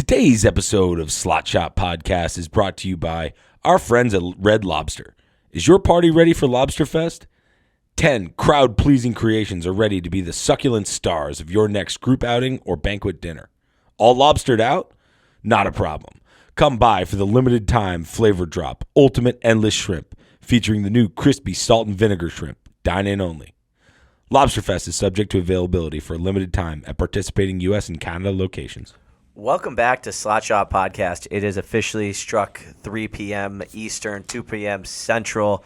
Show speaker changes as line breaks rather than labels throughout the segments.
Today's episode of Slotshotpodcast is brought to you by our friends at Red Lobster. Is your party ready for Lobster Fest? 10 crowd-pleasing creations are ready to be the succulent stars of your next group outing or banquet dinner. All lobstered out? Not a problem. Come by for the limited time flavor drop, ultimate endless shrimp, featuring the new crispy salt and vinegar shrimp. Dine in only. Lobster Fest is subject to availability for a limited time at participating U.S. and Canada locations.
Welcome back to Slotshot It is officially struck 3 p.m. Eastern, 2 p.m. Central.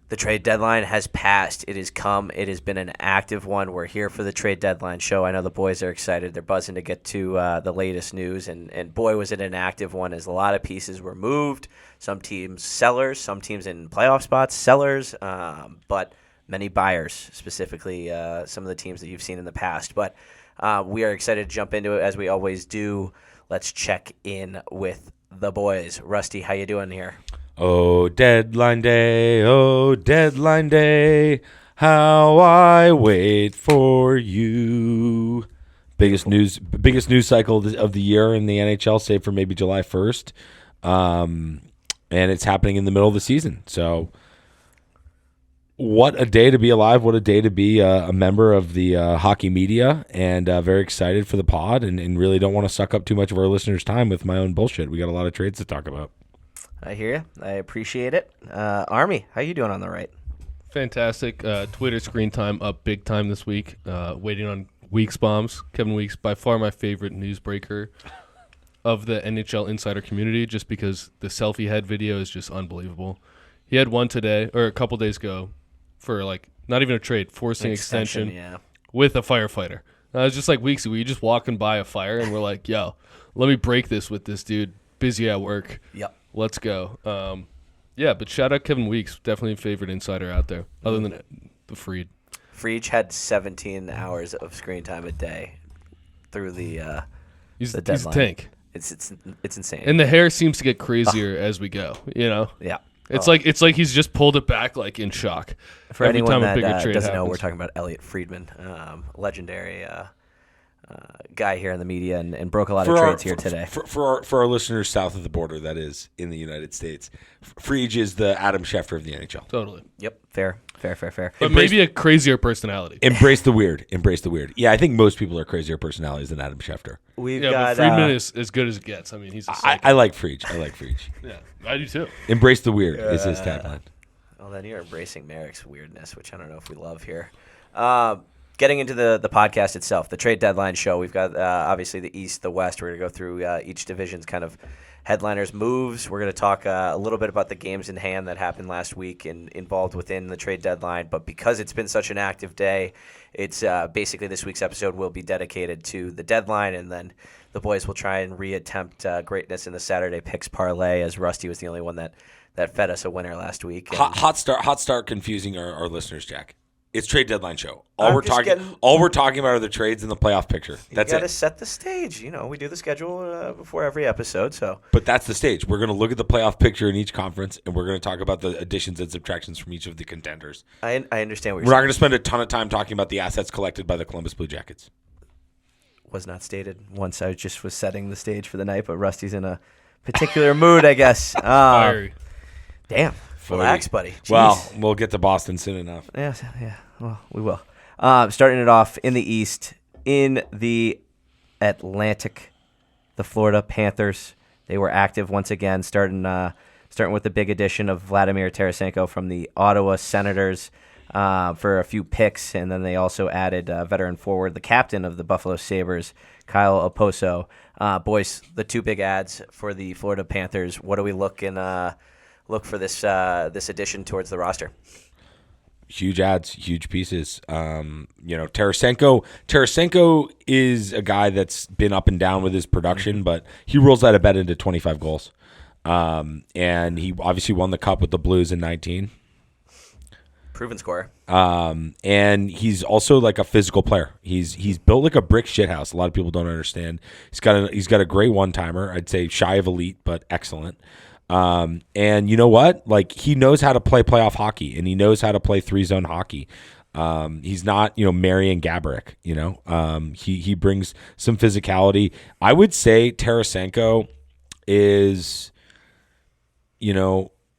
The trade deadline has passed. It has come. It has been an active one. We're here for the trade deadline show. I know the boys are excited. They're buzzing to get to the latest news. And boy, was it an active one as a lot of pieces were moved. Some teams sellers, some teams in playoff spots, sellers, but many buyers, specifically some of the teams that you've seen in the past. But we are excited to jump into it as we always do. Let's check in with the boys. Rusty, how you doing here?
Oh, deadline day, how I wait for you. Biggest news cycle of the year in the NHL, save for maybe July 1st. And it's happening in the middle of the season. So what a day to be alive. What a day to be a member of the hockey media, and very excited for the pod, and really don't want to suck up too much of our listeners' time with my own bullshit. We got a lot of trades to talk about.
I hear you. I appreciate it. Army, how you doing on the right?
Fantastic. Twitter screen time up big time this week. Waiting on Weeks bombs. Kevin Weeks, by far my favorite newsbreaker of the NHL insider community, just because the selfie head video is just unbelievable. He had one today, or a couple days ago, for like not even a trade, forcing extension with a firefighter. I was just like, Weeks, were you just walking by a fire? And we're like, yo, let me break this with this dude. Busy at work.
Yep.
Let's go. But shout out Kevin Weeks, definitely a favorite insider out there, other than the Freed.
Freed had 17 hours of screen time a day through the
He's a
tank. It's insane.
And the hair seems to get crazier as we go. You know.
Yeah.
It's like he's just pulled it back like in shock.
For
every
anyone
time
that
a bigger trade
doesn't
happens.
know, we're talking about Elliot Friedman, legendary guy here in the media, and broke a lot of trades here today.
For our listeners south of the border, that is, in the United States, Frege is the Adam Schefter of the NHL.
Totally.
Yep. Fair.
But maybe a crazier personality.
Embrace the weird. Yeah, I think most people are crazier personalities than Adam Schefter.
But Friedman is as good as it gets. I mean, he's
I like Frege.
Yeah, I do too.
Embrace the weird is his tagline.
Well, then you're embracing Merrick's weirdness, which I don't know if we love here. Getting into the podcast itself, the trade deadline show, we've got obviously the East, the West. We're going to go through each division's kind of headliners, moves. We're going to talk a little bit about the games in hand that happened last week and involved within the trade deadline. But because it's been such an active day, it's basically this week's episode will be dedicated to the deadline, and then the boys will try and reattempt greatness in the Saturday picks parlay, as Rusty was the only one that fed us a winner last week.
Hot start confusing our listeners, Jack. It's trade deadline show. All we're talking about are the trades in the playoff picture. That's it.
You got to set the stage. You know, we do the schedule before every episode. So,
but that's the stage. We're going to look at the playoff picture in each conference, and we're going to talk about the additions and subtractions from each of the contenders.
I understand what you're saying.
We're not going to spend a ton of time talking about the assets collected by the Columbus Blue Jackets.
Was not stated once. I just was setting the stage for the night, but Rusty's in a particular mood, I guess.
Fiery.
Damn. Relax, buddy. Jeez.
Well, we'll get to Boston soon enough.
Yeah. Well, we will. Starting it off in the East, in the Atlantic, the Florida Panthers. They were active once again, starting with the big addition of Vladimir Tarasenko from the Ottawa Senators for a few picks, and then they also added veteran forward, the captain of the Buffalo Sabres, Kyle Oposo. Boys, the two big adds for the Florida Panthers. What do we look for this addition towards the roster?
Huge ads, huge pieces. Tarasenko is a guy that's been up and down with his production, but he rolls out of bed into 25 goals. And he obviously won the Cup with the Blues in 19.
Proven scorer.
And he's also like a physical player. He's built like a brick shithouse. A lot of people don't understand. He's got a great one-timer. I'd say shy of elite, but excellent. And you know what? Like, he knows how to play playoff hockey, and he knows how to play 3-zone hockey. He's not, Marian Gaborik, he brings some physicality. I would say Tarasenko is,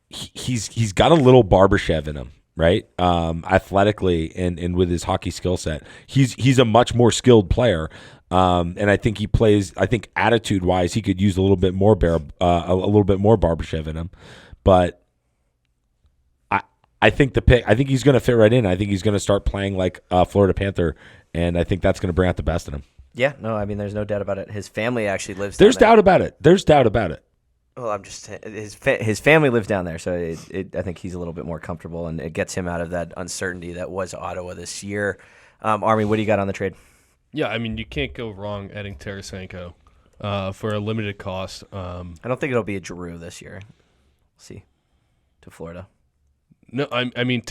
he's got a little Barbashev in him, right? Athletically and with his hockey skill set, he's a much more skilled player. And I think he plays. I think attitude wise, he could use a little bit more Barbashev in him. But I think he's going to fit right in. I think he's going to start playing like a Florida Panther, and I think that's going to bring out the best in him.
Yeah, no, I mean, there's no doubt about it. His family actually lives.
There's doubt about it. There's doubt about it.
Well, I'm just his family lives down there, so I think he's a little bit more comfortable, and it gets him out of that uncertainty that was Ottawa this year. Army, what do you got on the trade?
Yeah, I mean, you can't go wrong adding Tarasenko for a limited cost.
I don't think it'll be a Giroux this year. We'll see, to Florida.
No, I mean,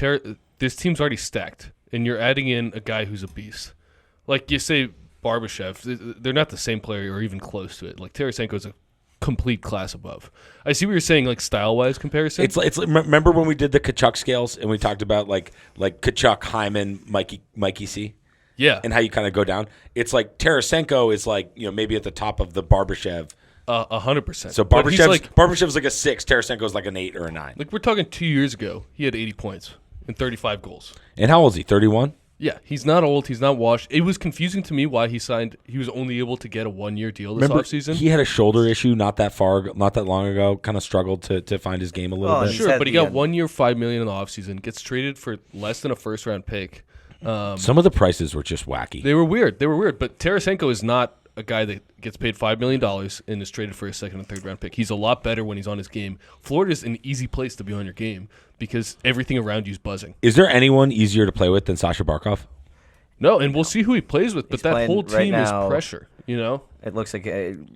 this team's already stacked, and you're adding in a guy who's a beast. Like you say, Barbashev, they're not the same player or even close to it. Like Tarasenko is a complete class above. I see what you're saying, like style-wise comparison.
It's remember when we did the Kachuk scales and we talked about like Kachuk, Hyman, Mikey C.
Yeah,
and how you kind of go down. It's like Tarasenko is like maybe at the top of the Barbashev.
100%.
So Barbashev's like a 6. Tarasenko's like an 8 or a 9.
Like we're talking 2 years ago, he had 80 points and 35 goals.
And how old is he? 31.
Yeah, he's not old. He's not washed. It was confusing to me why he signed. He was only able to get a 1-year deal this offseason.
He had a shoulder issue not that long ago. Kind of struggled to find his game a little bit.
Sure, but he got 1 year, $5 million in the offseason. Gets traded for less than a first-round pick.
Some of the prices were just wacky.
They were weird. But Tarasenko is not a guy that gets paid $5 million and is traded for a second and third round pick. He's a lot better when he's on his game. Florida's an easy place to be on your game because everything around you is buzzing.
Is there anyone easier to play with than Sasha Barkov?
No, and we'll see who he plays with, but that whole team is pressure,
It looks like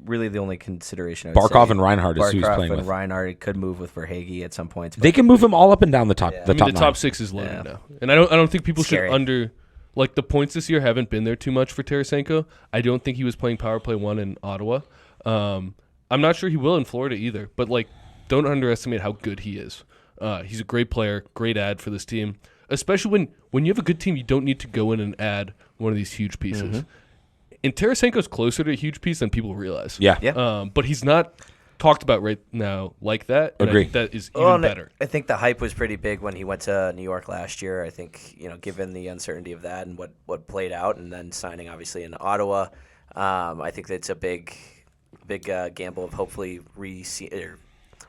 really the only consideration.
Barkov and Reinhardt is who he's playing with.
Reinhardt could move with Verhaeghe at some points.
They can move him all up and down the top.
The top 6 is loaded now, and I don't think people should like the points this year haven't been there too much for Tarasenko. I don't think he was playing power play 1 in Ottawa. I'm not sure he will in Florida either, but like don't underestimate how good he is. He's a great player, great ad for this team. Especially when you have a good team, you don't need to go in and add one of these huge pieces. Mm-hmm. And Tarasenko's closer to a huge piece than people realize.
Yeah.
But he's not talked about right now like that. And
Agree.
I think that is even better.
I think the hype was pretty big when he went to New York last year. I think, given the uncertainty of that and what played out, and then signing obviously in Ottawa, I think that's a big gamble of hopefully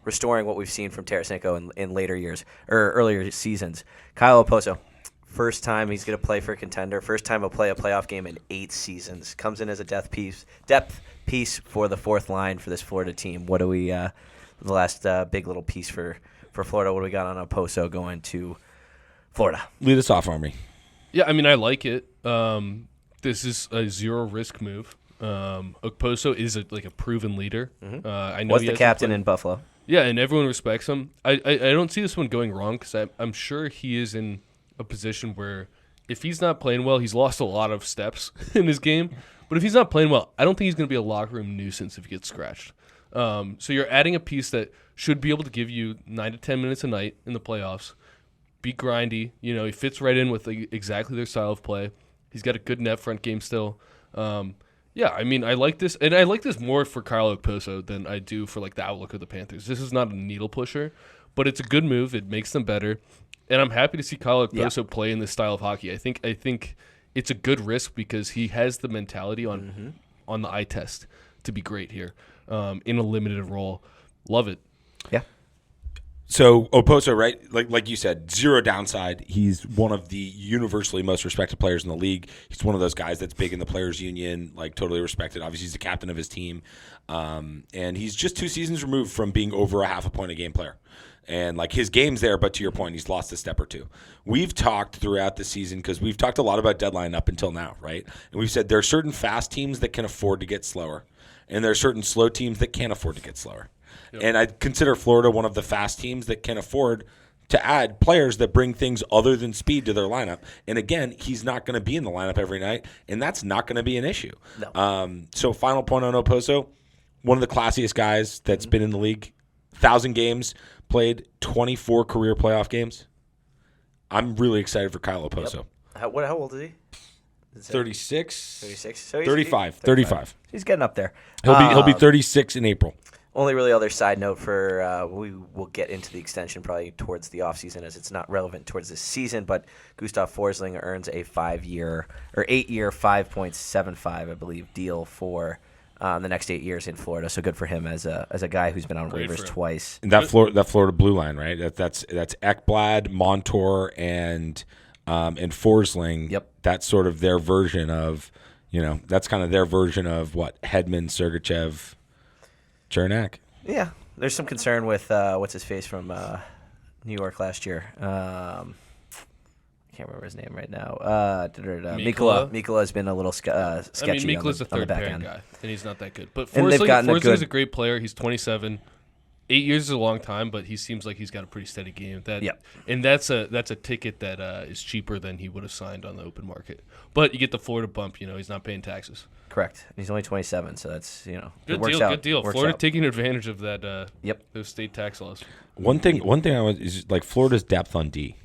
restoring what we've seen from Tarasenko in later years or earlier seasons. Kyle Okposo, first time he's going to play for a contender. First time he'll play a playoff game in 8 seasons. Comes in as a depth piece for the fourth line for this Florida team. What do we? The last big little piece for Florida. What do we got on Okposo going to Florida?
Lead us off, Army.
Yeah, I mean I like it. This is a zero risk move. Okposo is a proven leader.
Mm-hmm.
I know
was the captain in Buffalo.
Yeah, and everyone respects him. I don't see this one going wrong because I'm sure he is in a position where if he's not playing well, he's lost a lot of steps in his game. But if he's not playing well, I don't think he's going to be a locker room nuisance if he gets scratched. So you're adding a piece that should be able to give you 9 to 10 minutes a night in the playoffs, be grindy. He fits right in with exactly their style of play. He's got a good net front game still. Yeah, I mean, I like this, and I like this more for Kyle Okposo than I do for the outlook of the Panthers. This is not a needle pusher, but it's a good move. It makes them better, and I'm happy to see Kyle Okposo play in this style of hockey. I think it's a good risk because he has the mentality on the eye test to be great here in a limited role. Love it.
Yeah.
So Okposo, right? Like you said, zero downside. He's one of the universally most respected players in the league. He's one of those guys that's big in the players' union, totally respected. Obviously, he's the captain of his team, and he's just 2 seasons removed from being over a half a point a game player. And his game's there, but to your point, he's lost a step or two. We've talked throughout the season because we've talked a lot about deadline up until now, right? And we've said there are certain fast teams that can afford to get slower, and there are certain slow teams that can't afford to get slower. Yep. And I consider Florida one of the fast teams that can afford to add players that bring things other than speed to their lineup. And again, he's not going to be in the lineup every night, and that's not going to be an issue.
No.
So final point on Okposo, one of the classiest guys that's been in the league, 1,000 games, played 24 career playoff games. I'm really excited for Kyle Okposo.
Yep. How old is he?
36?
36. So
35.
He's getting up there.
He'll be 36 in April.
Only really other side note for we will get into the extension probably towards the offseason as it's not relevant towards this season, but Gustav Forsling earns a 8-year, 5.75, I believe, deal for the next 8 years in Florida. So good for him as a guy who's been on waivers twice.
And that Florida blue line, right? That's Ekblad, Montour, and Forsling.
Yep.
That's sort of their version of, that's kind of their version of what Hedman, Sergachev, Chernak.
Yeah, there's some concern with what's his face from New York last year. I can't remember his name right now. Mikkola. Mikkola has been a little sketchy.
Mikkola's a
on the
third
back
pairing
end.
guy, and he's not that good. But
And they've gotten
Forsling's a great player. He's 27. 8 years is a long time, but he seems like he's got a pretty steady game. And that's a ticket that is cheaper than he would have signed on the open market. But you get the Florida bump. He's not paying taxes.
Correct. He's only 27, so that's
Good deal. Florida taking advantage of that. Those state tax laws.
One thing I was is like Florida's depth on D.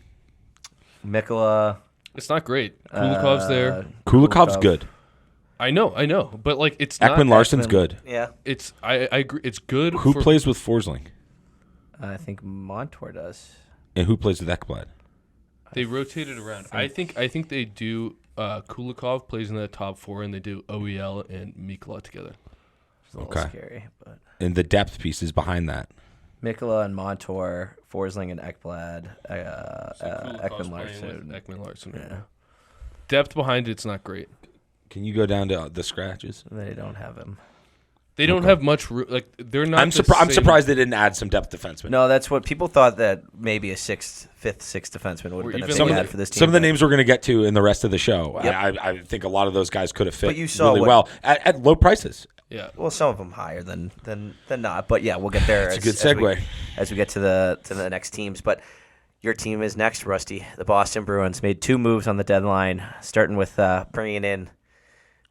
Mikkola.
It's not great. Kulikov's there.
Kulikov's good.
I know, but like it's
Ekman
not.
Larsson's good.
Yeah.
I agree. It's good.
Who plays with Forsling?
I think Montour does.
And who plays with Ekblad?
They rotated around. I think they do. Kulikov plays in the top four, and they do OEL and Mikkola together.
It's a little scary, but
and the depth pieces behind that.
Mikkola and Montour, Forsling and Ekblad,
Ekman Larsson.
Yeah.
Depth behind it's not great.
Can you go down to the scratches?
They don't have him.
They don't have much room. Like they're not.
I'm surprised they didn't add some depth defensemen.
No, that's what people thought, that maybe a fifth, sixth defenseman would have been a big add for this team.
Some of the names we're going to get to in the rest of the show.
Yep.
I think a lot of those guys could have fit
But you saw
really well at low prices.
Yeah.
Well, some of them higher than not. But yeah, we'll get there.
It's a good segue
as we get to the next teams. But your team is next, Rusty. The Boston Bruins made 2 moves on the deadline, starting with bringing in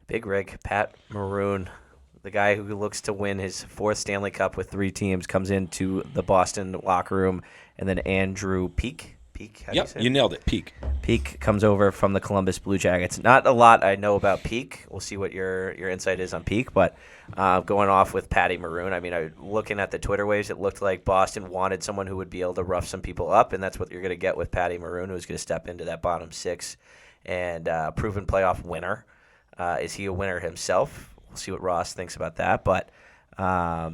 Big Rig Pat Maroon. The guy who looks to win his 4th Stanley Cup with 3 teams comes into the Boston locker room, and then Andrew Peeke.
Yep, you nailed it.
Peeke comes over from the Columbus Blue Jackets. Not a lot I know about Peeke. We'll see what your insight is on Peeke, but going off with Patty Maroon, I mean, looking at the Twitter waves, it looked like Boston wanted someone who would be able to rough some people up, and that's what you're going to get with Patty Maroon, who's going to step into that bottom 6 and proven playoff winner. Is he a winner himself? We'll see what Ross thinks about that, but I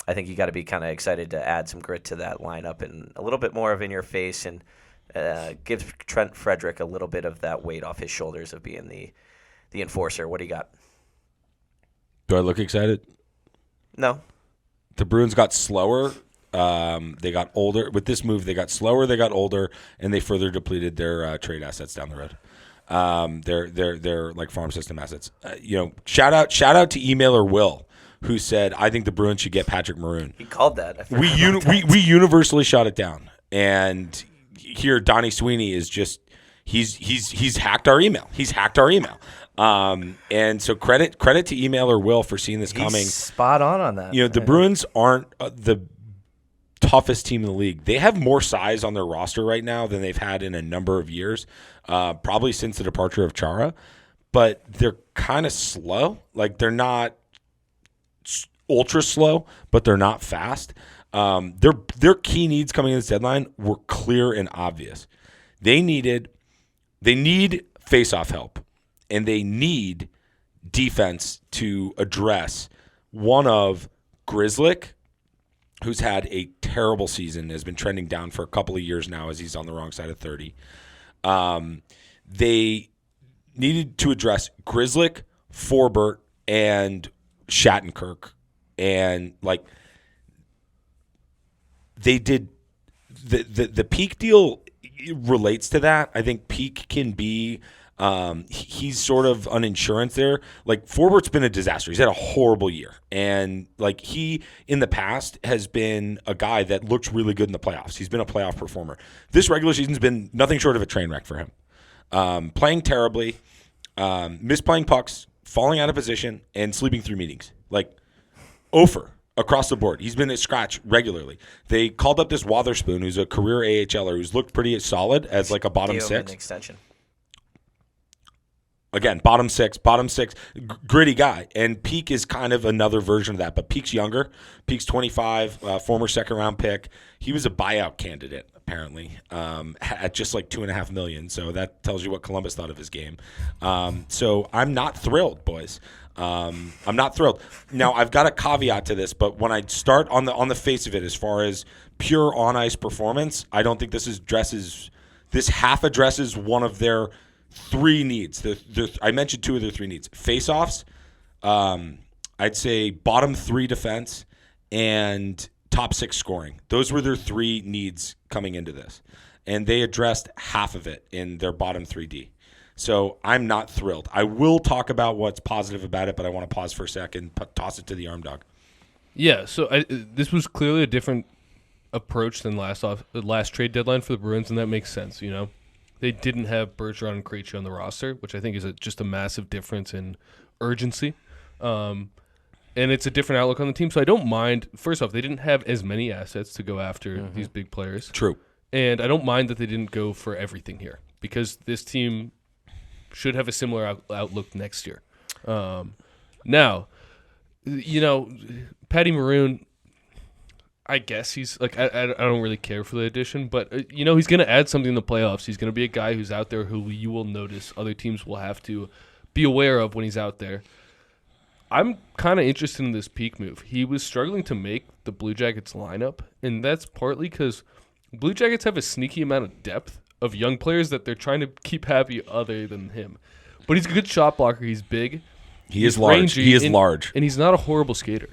think you got to be kind of excited to add some grit to that lineup and a little bit more of in your face, and gives Trent Frederick a little bit of that weight off his shoulders of being the enforcer. What do you got?
Do I look excited?
No.
The Bruins got slower. They got older. With this move, they got slower, they got older, and they further depleted their trade assets down the road. They're like farm system assets. Shout out to emailer Will, who said, I think the Bruins should get Patrick Maroon.
He called that.
We universally shot it down. And here Donnie Sweeney is just he's hacked our email. And so credit to emailer Will for seeing this coming.
He's spot on that.
The Bruins aren't the toughest team in the league. They have more size on their roster right now than they've had in a number of years, probably since the departure of Chara. But they're kind of slow. Like, they're not ultra slow, but they're not fast. Their key needs coming in this deadline were clear and obvious. They need face-off help, and they need defense to address one of Grzelcyk, who's had a terrible season, has been trending down for a couple of years now as he's on the wrong side of 30. They needed to address Grzelcyk, Forbert, and Shattenkirk. And, like, they did the Peeke deal relates to that. I think Peeke can be he's sort of an insurance there. Like, Forbert's been a disaster. He's had a horrible year. And, like, he, in the past, has been a guy that looked really good in the playoffs. He's been a playoff performer. This regular season's been nothing short of a train wreck for him. Playing terribly, misplaying pucks, falling out of position, and sleeping through meetings. Like, Ofer across the board. He's been at scratch regularly. They called up this Wotherspoon, who's a career AHLer, who's looked pretty solid as, like, a bottom 6.
Extension.
Again, bottom six, gritty guy. And Peak is kind of another version of that. But Peak's younger. Peak's 25, former second-round pick. He was a buyout candidate, apparently, at just like $2.5 million. So that tells you what Columbus thought of his game. So I'm not thrilled, boys. I'm not thrilled. Now, I've got a caveat to this, but when I start on the face of it, as far as pure on-ice performance, I don't think this half addresses one of their three needs. I mentioned two of their three needs. Face-offs, I'd say bottom three defense, and top six scoring. Those were their three needs coming into this. And they addressed half of it in their bottom 3D. So I'm not thrilled. I will talk about what's positive about it, but I want to pause for a second, toss it to the arm dog.
Yeah, so this was clearly a different approach than the last trade deadline for the Bruins, and that makes sense, you know. They didn't have Bergeron and Krejci on the roster, which I think is just a massive difference in urgency. And it's a different outlook on the team, so I don't mind. First off, they didn't have as many assets to go after these big players.
True.
And I don't mind that they didn't go for everything here, because this team should have a similar outlook next year. Now, you know, Patty Maroon, I guess he's like, I don't really care for the addition, but you know, he's going to add something in the playoffs. He's going to be a guy who's out there who you will notice other teams will have to be aware of when he's out there. I'm kind of interested in this Peak move. He was struggling to make the Blue Jackets lineup, and that's partly because Blue Jackets have a sneaky amount of depth of young players that they're trying to keep happy other than him. But he's a good shot blocker. He's big.
He's large. He is large.
And he's not a horrible skater.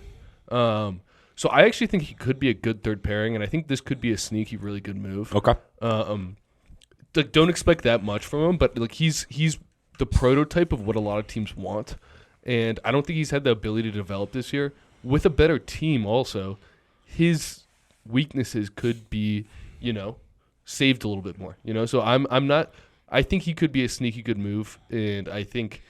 So I actually think he could be a good third pairing, and I think this could be a sneaky, really good move.
Okay.
Like, don't expect that much from him, but like he's the prototype of what a lot of teams want, and I don't think he's had the ability to develop this year. With a better team also, his weaknesses could be, you know, saved a little bit more. You know, so I think he could be a sneaky good move, and I think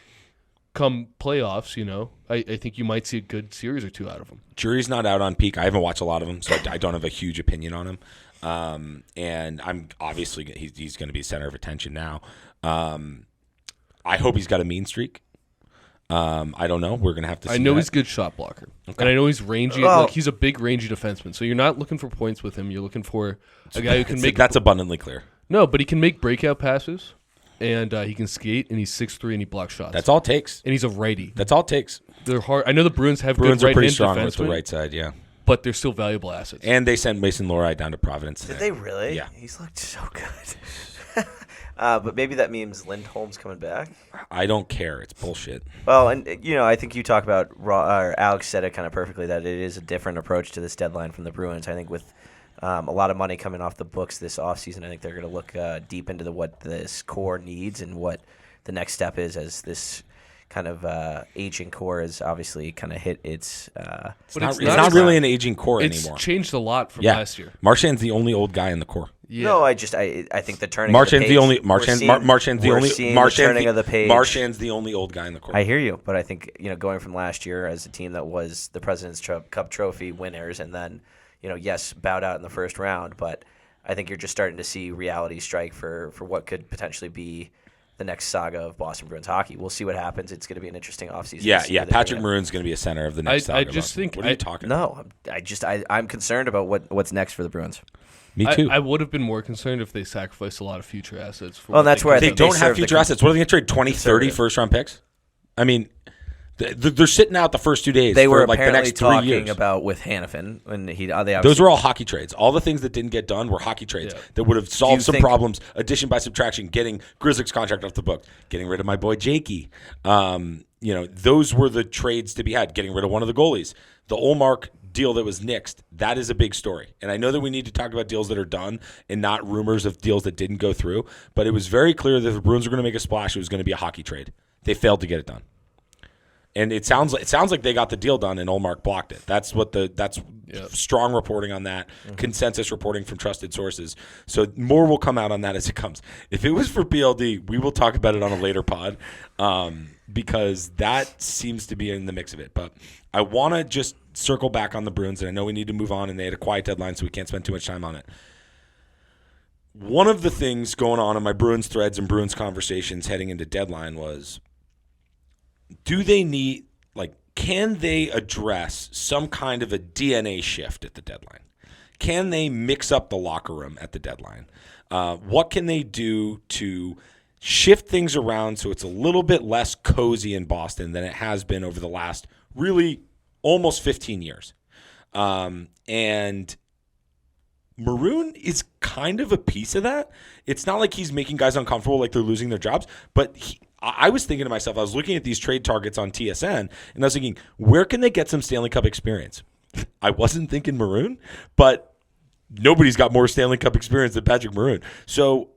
come playoffs, you know, I think you might see a good series or two out of him.
Jury's not out on Peak. I haven't watched a lot of him, so I don't have a huge opinion on him. And I'm obviously he's going to be center of attention now. I hope he's got a mean streak. I don't know. We're going to have to see.
I know
that.
He's a good shot blocker.
Okay.
And I know he's rangy. Like, he's a big rangy defenseman. So you're not looking for points with him. You're looking for a guy who can make...
That's abundantly clear.
No, but he can make breakout passes, and he can skate, and he's 6'3", and he blocks shots.
That's all it takes.
And he's a righty.
That's all it takes.
They're hard. I know the Bruins have
Bruins
good
are pretty
right-hand
strong
defensemen,
with the right side, yeah.
but they're still valuable assets.
And they sent Mason Lohrei down to Providence today.
Did they really?
Yeah.
He's looked so good. But maybe that means Lindholm's coming back.
I don't care. It's bullshit.
Well, and you know, I think you talk about or Alex said it kind of perfectly that it is a different approach to this deadline from the Bruins. I think with a lot of money coming off the books this offseason, I think they're going to look deep into what this core needs and what the next step is as this kind of aging core has obviously kind of hit its.
But
it's not really an aging core
it's
anymore.
It's changed a lot from last year.
Marchand's the only old guy in the core.
Yeah.
No, I think the turning.
Marchand's
of the
the only
page,
Marchand's
turning of the page.
Marchand's the only old guy in the core.
I hear you, but I think, you know, going from last year as a team that was the President's Cup trophy winners, and then, you know, yes, bowed out in the first round, but I think you're just starting to see reality strike for what could potentially be the next saga of Boston Bruins hockey. We'll see what happens. It's going to be an interesting offseason.
Yeah. Patrick Maroon's going to be a center of the next saga.
I just think.
What are you talking
about? No, I'm concerned about what's next for the Bruins.
Me too.
I would have been more concerned if they sacrificed a lot of future assets.
Well, that's where
they don't have future assets. What are they going to trade? 20, 30 first-round picks? I mean, they're sitting out the first 2 days.
They were
for like the
apparently
next 3
talking
years.
about with Hannafin when they
those were all hockey trades. All the things that didn't get done were hockey trades that would have solved some problems. Addition by subtraction, getting Grzelcyk's contract off the book, getting rid of my boy Jakey. You know, those were the trades to be had. Getting rid of one of the goalies. The Ullmark deal that was nixed, that is a big story. And I know that we need to talk about deals that are done and not rumors of deals that didn't go through, but it was very clear that if the Bruins were going to make a splash, it was going to be a hockey trade. They failed to get it done. And it sounds like they got the deal done and Ullmark blocked it. That's strong reporting on that, consensus reporting from trusted sources. So more will come out on that as it comes. If it was for BLD, we will talk about it on a later pod because that seems to be in the mix of it. But I want to just circle back on the Bruins, and I know we need to move on, and they had a quiet deadline, so we can't spend too much time on it. One of the things going on in my Bruins threads and Bruins conversations heading into deadline was do they need, can they address some kind of a DNA shift at the deadline? Can they mix up the locker room at the deadline? What can they do to shift things around so it's a little bit less cozy in Boston than it has been over the last really almost 15 years? And Maroon is kind of a piece of that. It's not like he's making guys uncomfortable like they're losing their jobs, but I was thinking to myself, I was looking at these trade targets on TSN, and I was thinking, where can they get some Stanley Cup experience? I wasn't thinking Maroon, but nobody's got more Stanley Cup experience than Patrick Maroon. So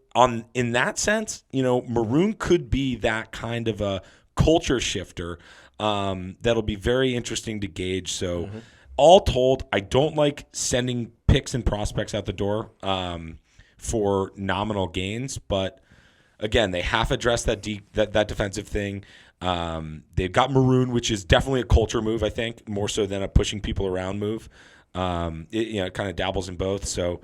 in that sense, Maroon could be that kind of a culture shifter that'll be very interesting to gauge. So all told, I don't like sending picks and prospects out the door for nominal gains, but again, they half addressed that defensive thing. They've got Maroon, which is definitely a culture move, I think, more so than a pushing people around move. It kind of dabbles in both. So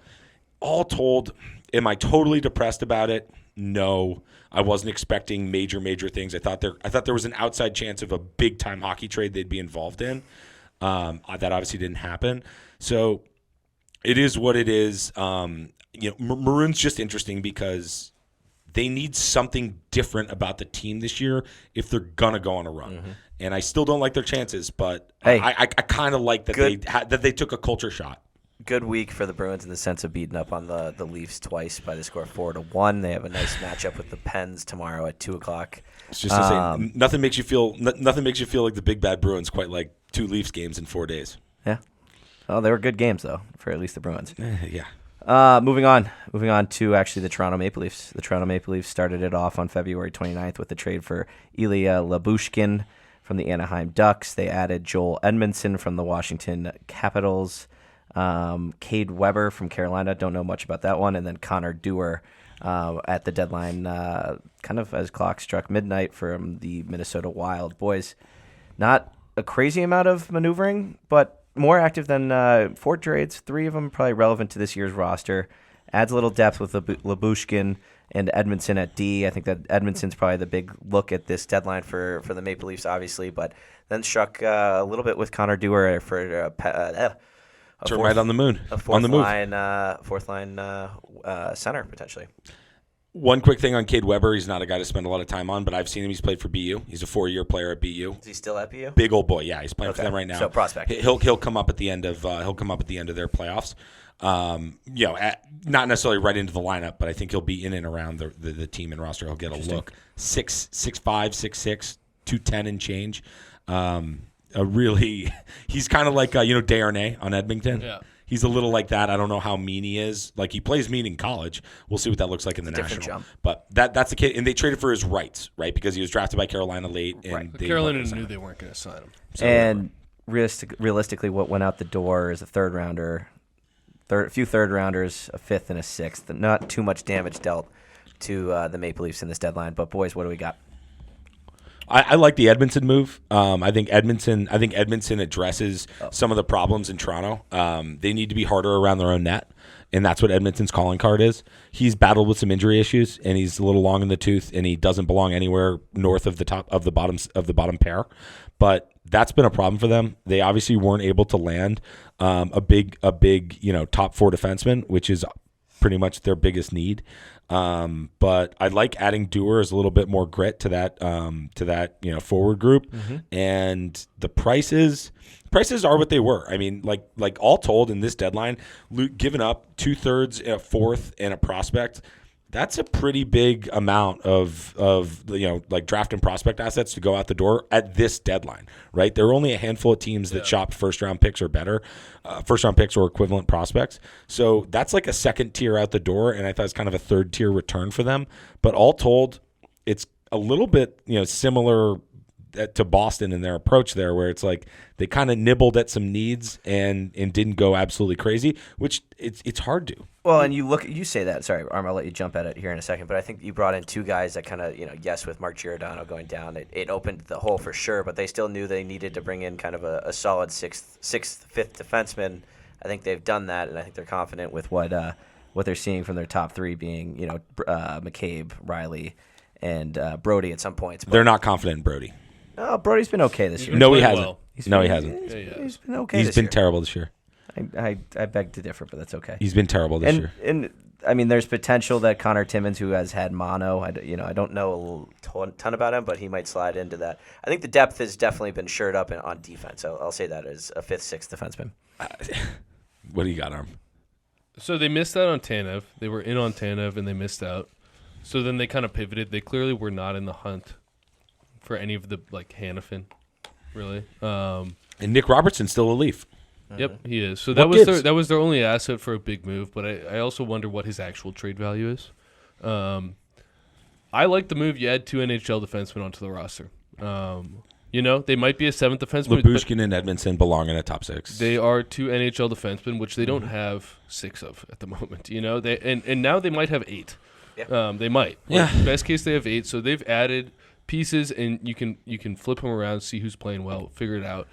all told, am I totally depressed about it? No, I wasn't expecting major things. I thought there was an outside chance of a big time hockey trade they'd be involved in. That obviously didn't happen. So it is what it is. Maroon's just interesting because they need something different about the team this year if they're gonna go on a run. And I still don't like their chances, but I kind of like that they took a culture shot.
Good week for the Bruins in the sense of beating up on the Leafs twice by the score of 4-1. They have a nice matchup with the Pens tomorrow at 2:00.
It's just to say, nothing makes you feel like the big bad Bruins quite like 2 Leafs games in 4 days.
Yeah. Well, they were good games though, for at least the Bruins.
Yeah.
Moving on to actually the Toronto Maple Leafs. The Toronto Maple Leafs started it off on February 29th with the trade for Ilya Lyubushkin from the Anaheim Ducks. They added Joel Edmondson from the Washington Capitals, Cade Weber from Carolina, don't know much about that one, and then Connor Dewar at the deadline, kind of as clock struck midnight from the Minnesota Wild. Boys, not a crazy amount of maneuvering, but more active than 4 trades, 3 of them probably relevant to this year's roster. Adds a little depth with Lyubushkin and Edmondson at D. I think that Edmondson's probably the big look at this deadline for the Maple Leafs, obviously, but then struck a little bit with Connor Dewar for
Turn right on the moon.
A fourth line center, potentially.
One quick thing on Cade Weber. He's not a guy to spend a lot of time on, but I've seen him. He's played for BU. He's a 4-year player at BU.
Is he still at BU?
Big old boy. Yeah, he's playing for them right now.
So prospect.
He'll come up at the end of their playoffs. Not necessarily right into the lineup, but I think he'll be in and around the team and roster. He'll get a look. 6'5", 6'6", 210 and change. He's kind of like Desharnais on Edmonton. Yeah. He's a little like that. I don't know how mean he is. Like, he plays mean in college. We'll see what that looks like in the national.
Jump.
But that's the kid, and they traded for his rights, right? Because he was drafted by Carolina late, and
right. Carolina knew they weren't going to sign him.
So and realistically, what went out the door is a third rounder, a few third rounders, a 5th, and a 6th. Not too much damage dealt to the Maple Leafs in this deadline. But boys, what do we got?
I like the Edmondson move. I think Edmondson addresses some of the problems in Toronto. They need to be harder around their own net, and that's what Edmondson's calling card is. He's battled with some injury issues, and he's a little long in the tooth, and he doesn't belong anywhere north of the top of the bottom pair. But that's been a problem for them. They obviously weren't able to land a big top 4 defenseman, which is pretty much their biggest need. But I like adding Dewar as a little bit more grit to that forward group. And the prices are what they were. I mean, like all told in this deadline, giving up 2/3, a 4th, and a prospect. That's a pretty big amount of draft and prospect assets to go out the door at this deadline, right? There are only a handful of teams that shopped first-round picks or better, first-round picks or equivalent prospects. So that's like a second tier out the door, and I thought it was kind of a third-tier return for them. But all told, it's a little bit similar to Boston in their approach there, where it's like they kind of nibbled at some needs and didn't go absolutely crazy, which it's hard to.
Well, and you say that. Sorry, Arm, I'll let you jump at it here in a second. But I think you brought in 2 guys that kind of, yes, with Mark Giordano going down, it opened the hole for sure. But they still knew they needed to bring in kind of a solid 6th, 5th defenseman. I think they've done that, and I think they're confident with what they're seeing from their top 3 being, McCabe, Riley, and Brody at some points. But
they're not confident in Brody.
Oh, Brody's been okay this year.
No, he
played
hasn't.
well.
No, he hasn't.
He's been okay.
He's
this
been
year.
terrible this year.
I beg to differ, but that's okay.
He's been terrible this year.
And I mean, there's potential that Connor Timmons, who has had mono, I don't know a ton about him, but he might slide into that. I think the depth has definitely been shored up on defense. So I'll say that as a 5th, 6th defenseman.
What do you got, Arm?
So they missed out on Tanev. They were in on Tanev, and they missed out. So then they kind of pivoted. They clearly were not in the hunt for any of the, Hannafin, really.
And Nick Robertson's still a Leaf.
Yep, he is. So
What
that was their only asset for a big move, but I also wonder what his actual trade value is. I like the move. You add 2 NHL defensemen onto the roster. They might be a 7th defenseman.
Lyubushkin and Edmondson belong in a top 6.
They are 2 NHL defensemen, which they don't have 6 of at the moment. And now they might have 8.
Yeah.
They might.
Yeah.
Best case, they have 8. So they've added pieces, and you can flip them around, see who's playing well, figure it out.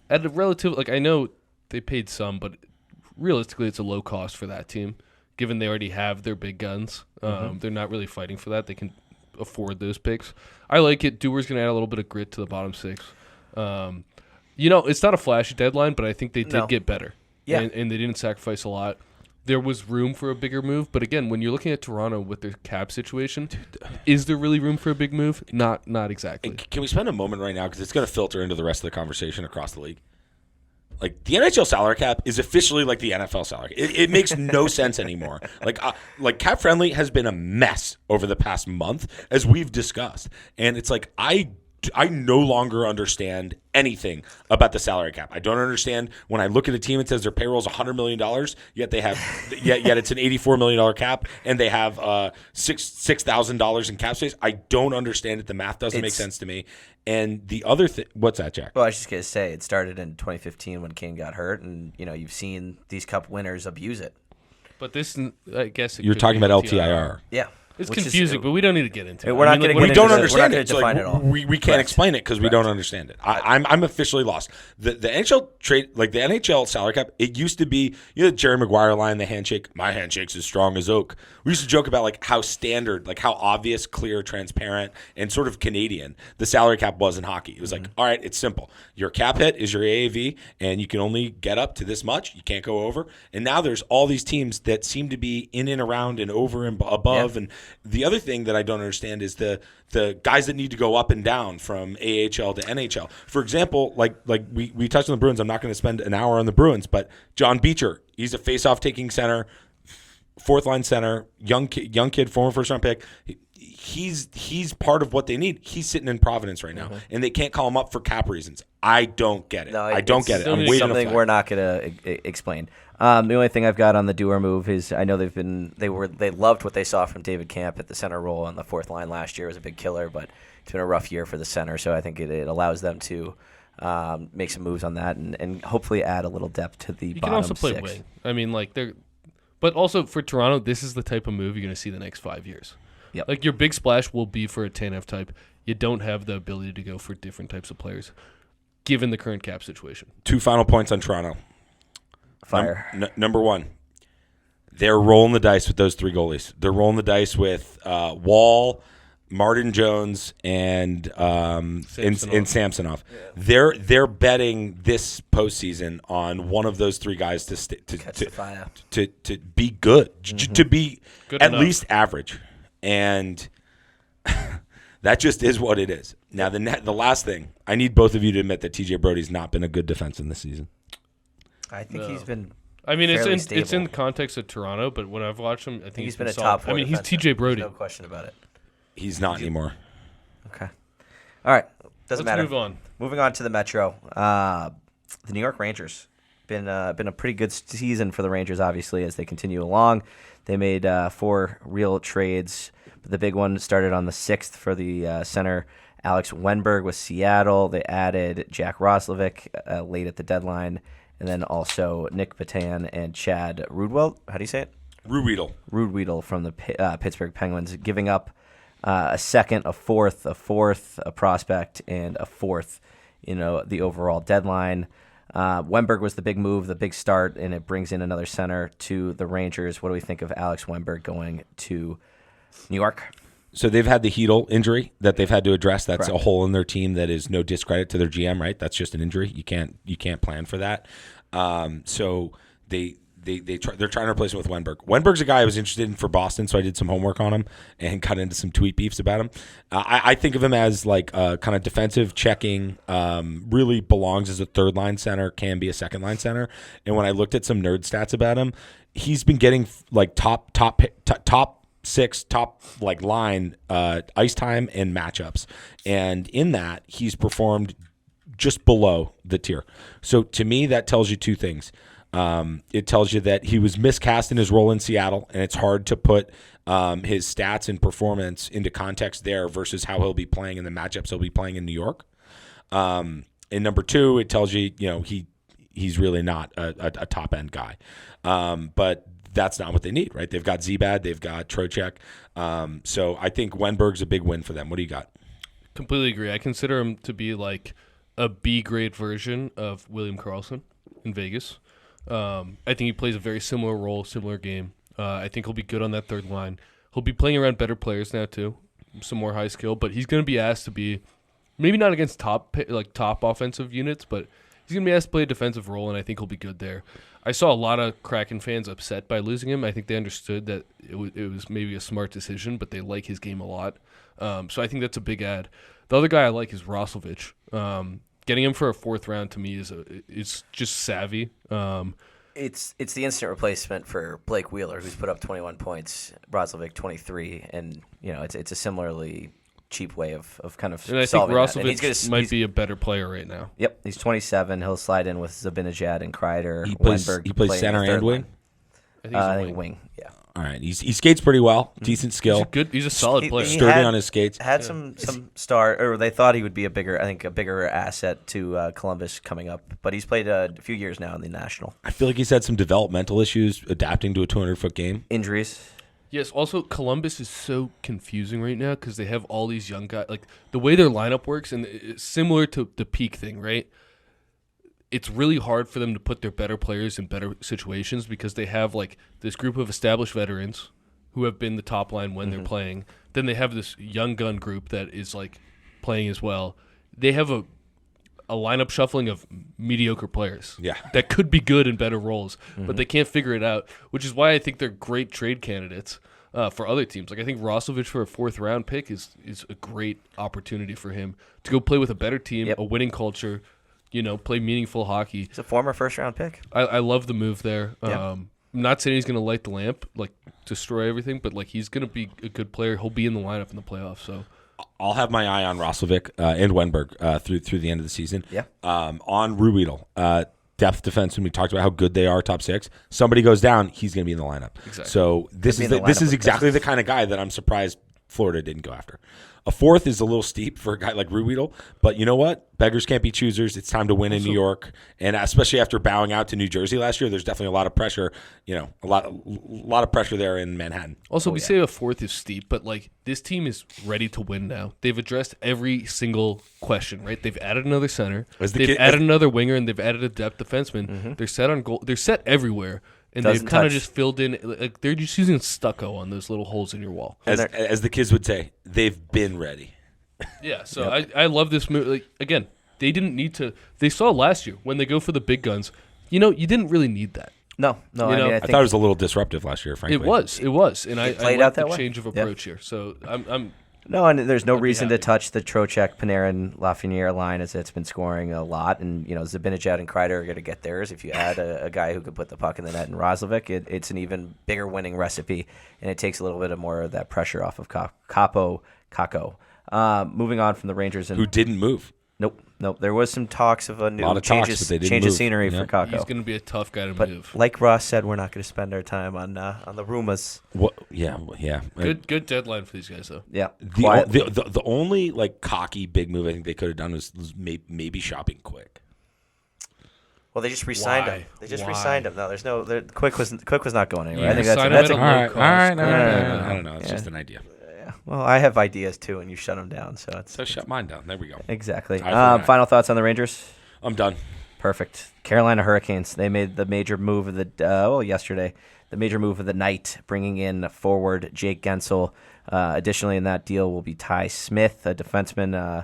At a relative, I know they paid some, but realistically, it's a low cost for that team, given they already have their big guns. They're not really fighting for that. They can afford those picks. I like it. Dewar's going to add a little bit of grit to the bottom 6. It's not a flashy deadline, but I think they did get better.
Yeah.
And they didn't sacrifice a lot. There was room for a bigger move, but again, when you're looking at Toronto with their cap situation, is there really room for a big move? Not exactly.
Can we spend a moment right now, because it's going to filter into the rest of the conversation across the league? The NHL salary cap is officially like the NFL salary. It makes no sense anymore. Cap friendly has been a mess over the past month, as we've discussed, and it's I no longer understand anything about the salary cap. I don't understand when I look at a team and says their payroll is $100 million, yet they have yet it's an $84 million cap, and they have $6,000 in cap space. I don't understand it. The math doesn't make sense to me. And the other thing, what's that, Jack?
Well, I was just going to say, it started in 2015 when Kane got hurt, and you've seen these Cup winners abuse it.
But this, I guess,
you're talking about LTIR.
Yeah.
It's confusing, but we don't need to get into it.
We're not going to
We
get
don't
into
understand
it.
it.
We're not going to define it all.
We can't explain it because we don't understand it. I'm officially lost. The NHL trade, the NHL salary cap, it used to be, the Jerry Maguire line, the handshake, my handshake's as strong as oak. We used to joke about how standard, how obvious, clear, transparent, and sort of Canadian the salary cap was in hockey. It was all right, it's simple. Your cap hit is your AAV, and you can only get up to this much. You can't go over. And now there's all these teams that seem to be in and around and over and above. Yeah. And the other thing that I don't understand is the guys that need to go up and down from AHL to NHL. For example, we touched on the Bruins. I'm not going to spend an hour on the Bruins, but John Beecher, he's a face-off taking center, 4th line center, young kid, former first-round pick. He's part of what they need. He's sitting in Providence right now, and they can't call him up for cap reasons. I don't get it. I don't get it. I'm waiting.
Something we're not going to explain. The only thing I've got on the Dewar move is I know they loved what they saw from David Camp at the center role on the 4th line last year. It was a big killer, but it's been a rough year for the center. So I think it allows them to make some moves on that and hopefully add a little depth to the bottom 6. You can also play wing.
I mean, but also for Toronto, this is the type of move you're going to see the next 5 years.
Yep.
Your big splash will be for a Tanev type. You don't have the ability to go for different types of players, given the current cap situation.
2 final points on Toronto.
Fire.
Number 1, they're rolling the dice with those 3 goalies. They're rolling the dice with Wall, Martin Jones, and Samsonov. Yeah. They're betting this postseason on one of those 3 guys to be good, to be good at enough. Least average, and that just is what it is. Now the last thing, I need both of you to admit that TJ Brody's not been a good defenseman this season.
I think he's been.
I mean, it's in the context of Toronto, but when I've watched him, I think
he's been a top 4.
I mean, he's TJ Brody.
There's no question about it.
He's not anymore.
Okay. All right. Doesn't matter.
Let's move on.
Moving on to the Metro. The New York Rangers. Been a pretty good season for the Rangers, obviously, as they continue along. They made 4 real trades. The big one started on the 6th for the center, Alex Wenberg with Seattle. They added Jack Roslovic late at the deadline. And then also Nick Patan and Chad Rudwell. How do you say it? Rudweedle from the Pittsburgh Penguins, giving up a second, a fourth, a prospect, and a 4th, the overall deadline. Wenberg was the big move, the big start, and it brings in another center to the Rangers. What do we think of Alex Wenberg going to New York?
So they've had the Heedle injury that they've had to address. That's
Correct.
a hole in their team that is no discredit to their GM, right? That's just an injury. You can't plan for that. So they're trying to replace him with Wenberg. Wenberg's a guy I was interested in for Boston, so I did some homework on him and got into some tweet beefs about him. I think of him as like kind of defensive checking, really belongs as a third line center, can be a second line center. And when I looked at some nerd stats about him, he's been getting like top 6 like line ice time and matchups, and in that he's performed just below the tier. So to me, that tells you two things. It tells you that he was miscast in his role in Seattle, and it's hard to put his stats and performance into context there versus how he'll be playing in the matchups he'll be playing in New York. And number two, it tells you, he's really not a top end guy. But that's not what they need, right? They've got Zbad, they've got Trocheck. So I think Wenberg's a big win for them. What do you got?
Completely agree. I consider him to be like a B-grade version of William Karlsson in Vegas. I think he plays a very similar role, similar game. I think he'll be good on that third line. He'll be playing around better players now too, some more high skill. But he's going to be asked to be maybe not against top offensive units, but he's going to be asked to play a defensive role, and I think he'll be good there. I saw a lot of Kraken fans upset by losing him. I think they understood that it was maybe a smart decision, but they like his game a lot. So I think that's a big add. The other guy I like is Roslovic. Getting him for a fourth round to me is just savvy.
It's the instant replacement for Blake Wheeler, who's put up 21 points, Roslovic 23, and it's a similarly cheap way of kind of
and I think
solving that.
Roslovic might be a better player right now.
Yep, he's 27. He'll slide in with Zabinajad and Kreider.
He plays
Wenberg
center and wing?
I think he's a
wing. Yeah.
All right, he skates pretty well, decent skill,
He's a solid player.
sturdy on his skates.
Had some star, or they thought he would be a bigger asset to Columbus coming up. But he's played a few years now in the National.
I feel like he's had some developmental issues adapting to a 200-foot game.
Injuries.
Yes, also Columbus is so confusing right now because they have all these young guys. Like the way their lineup works, and it's similar to the peak thing, right? It's really hard for them to put their better players in better situations because they have like this group of established veterans who have been the top line when they're playing. Then they have this young gun group that is like playing as well. They have a lineup shuffling of mediocre players that could be good in better roles, but they can't figure it out, which is why I think they're great trade candidates for other teams. Like I think Roslovic for a fourth round pick is a great opportunity for him to go play with a better team, a winning culture, play meaningful hockey.
He's a former first round pick.
I love the move there.
Yep.
I'm not saying he's going to light the lamp, like destroy everything, but like he's going to be a good player. He'll be in the lineup in the playoffs. So
I'll have my eye on Roslovic and Wenberg through the end of the season.
Yeah.
On Ruedel, depth defense, when we talked about how good they are, top 6. Somebody goes down, he's going to be in the lineup.
Exactly.
So this is exactly the kind of guy that I'm surprised Florida didn't go after. A fourth is a little steep for a guy like Ruedel, but you know what? Beggars can't be choosers. It's time to win in New York, and especially after bowing out to New Jersey last year, there's definitely a lot of pressure. A lot of pressure there in Manhattan.
Also, we say a fourth is steep, but like this team is ready to win now. They've addressed every single question, right? They've added another center, they've added another winger, and they've added a depth defenseman. They're set on goal. They're set everywhere. And they've kind of just filled in, like they're just using stucco on those little holes in your wall.
As the kids would say, they've been ready.
Yeah, so I love this move. Like, again, they didn't need to. They saw last year when they go for the big guns. You didn't really need that.
No. I
thought it was a little disruptive last year, frankly.
It was, and I
played
like
out that
the
way.
change of approach here. So I'm
No, and there's no reason to touch the Trocheck, Panarin, Lafreniere line as it's been scoring a lot. And, Zabinajad and Kreider are going to get theirs. If you add a guy who could put the puck in the net in Roslovic, it's an even bigger winning recipe, and it takes a little bit more of that pressure off of Kakko. Moving on from the Rangers.
Who didn't move.
Nope. There was some talks of a new
change
of scenery for Kakko.
He's going to be a tough guy to
but
move.
Like Ross said, we're not going to spend our time on the rumors.
Yeah.
Good deadline for these guys, though.
Yeah.
The only cocky big move I think they could have done was maybe shopping Quick.
Well, they just re-signed him. Re-signed him. No, there's no. Quick was not going anywhere.
Yeah,
I think that's
all right.
I don't know. It's just an idea.
Well, I have ideas too, and you shut them down. So
shut mine down. There we go.
Exactly.
I forgot.
Final thoughts on the Rangers?
I'm done.
Perfect. Carolina Hurricanes, they made the major move of yesterday, the major move of the night, bringing in forward Jake Gensel. Additionally, in that deal will be Ty Smith, a defenseman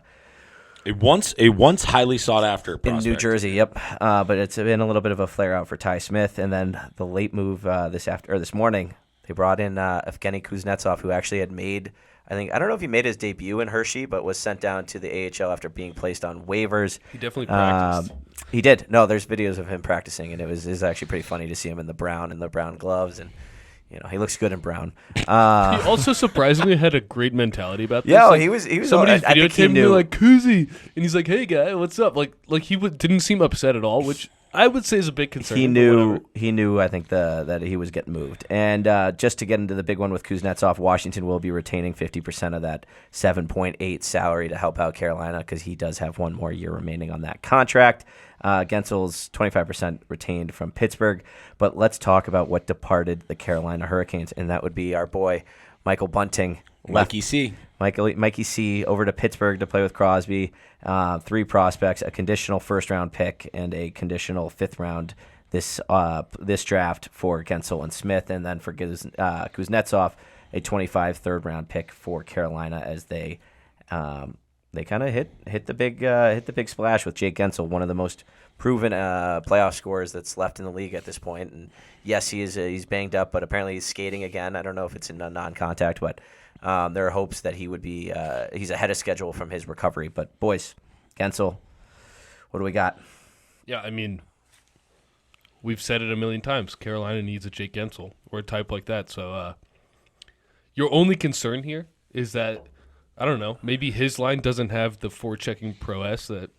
A once highly sought after
in
prospect.
New Jersey. Yep, but it's been a little bit of a flare out for Ty Smith. And then the late move this morning, they brought in Evgeny Kuznetsov, who actually had made. I don't know if he made his debut in Hershey, but was sent down to the AHL after being placed on waivers.
He definitely practiced.
He did. No, there's videos of him practicing, and it was actually pretty funny to see him in the brown gloves, and he looks good in brown.
He also surprisingly had a great mentality about this.
Yeah,
like,
he was.
Somebody
I think he
videotaped him
knew.
like Kuzi, and he's like, "Hey guy, what's up?" Like he didn't seem upset at all, which I would say is a big concern.
He
but
knew.
whatever.
He knew. I think that he was getting moved. And just to get into the big one with Kuznetsov, Washington will be retaining 50% of that 7.8 salary to help out Carolina because he does have one more year remaining on that contract. Gensel's 25% retained from Pittsburgh. But let's talk about what departed the Carolina Hurricanes, and that would be our boy Michael Bunting.
Mikey C.
Mikey C. over to Pittsburgh to play with Crosby. 3 prospects, a conditional first-round pick, and a conditional fifth-round this draft for Gensel and Smith, and then for Kuznetsov, a 25 third-round pick for Carolina as they kind of hit the big splash with Jake Gensel, one of the most proven playoff scorers that's left in the league at this point. And yes, he's banged up, but apparently he's skating again. I don't know if it's in a non-contact, but there are hopes that he would be he's ahead of schedule from his recovery. But boys, Gensel, what do we got?
Yeah, I mean, we've said it a million times. Carolina needs a Jake Gensel or a type like that. So your only concern here is that, I don't know, maybe his line doesn't have the forechecking prowess that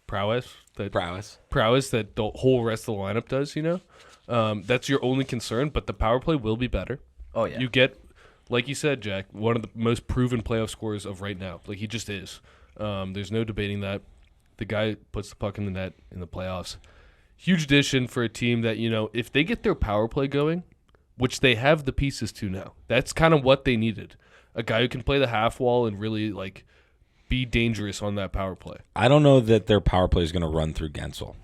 the whole rest of the lineup does, That's your only concern, but the power play will be better.
Oh, yeah.
You get, like you said, Jack, one of the most proven playoff scorers of right now. Like, he just is. There's no debating that. The guy puts the puck in the net in the playoffs. Huge addition for a team that, if they get their power play going, which they have the pieces to now, that's kind of what they needed. A guy who can play the half wall and really, be dangerous on that power play.
I don't know that their power play is going to run through Gensel.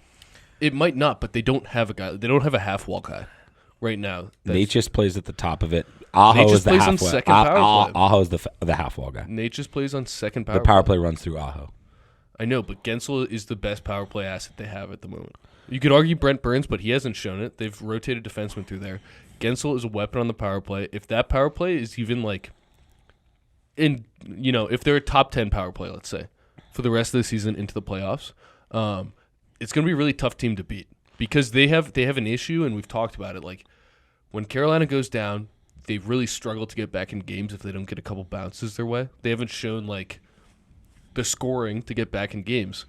It might not, but they don't have a guy. They don't have a half wall guy right now.
Nate just plays at the top of it. Aho
Nate
is
just
the
plays
half
on
wall.
second power play.
Aho is the half wall guy.
Nate just plays on second power
The power
play.
play runs through Aho.
I know, but Gensel is the best power play asset they have at the moment. You could argue Brent Burns, but he hasn't shown it. They've rotated defensemen through there. Gensel is a weapon on the power play. If that power play is even if they're a top 10 power play, let's say, for the rest of the season into the playoffs, it's going to be a really tough team to beat because they have an issue, and we've talked about it. When Carolina goes down, they really struggle to get back in games if they don't get a couple bounces their way. They haven't shown the scoring to get back in games.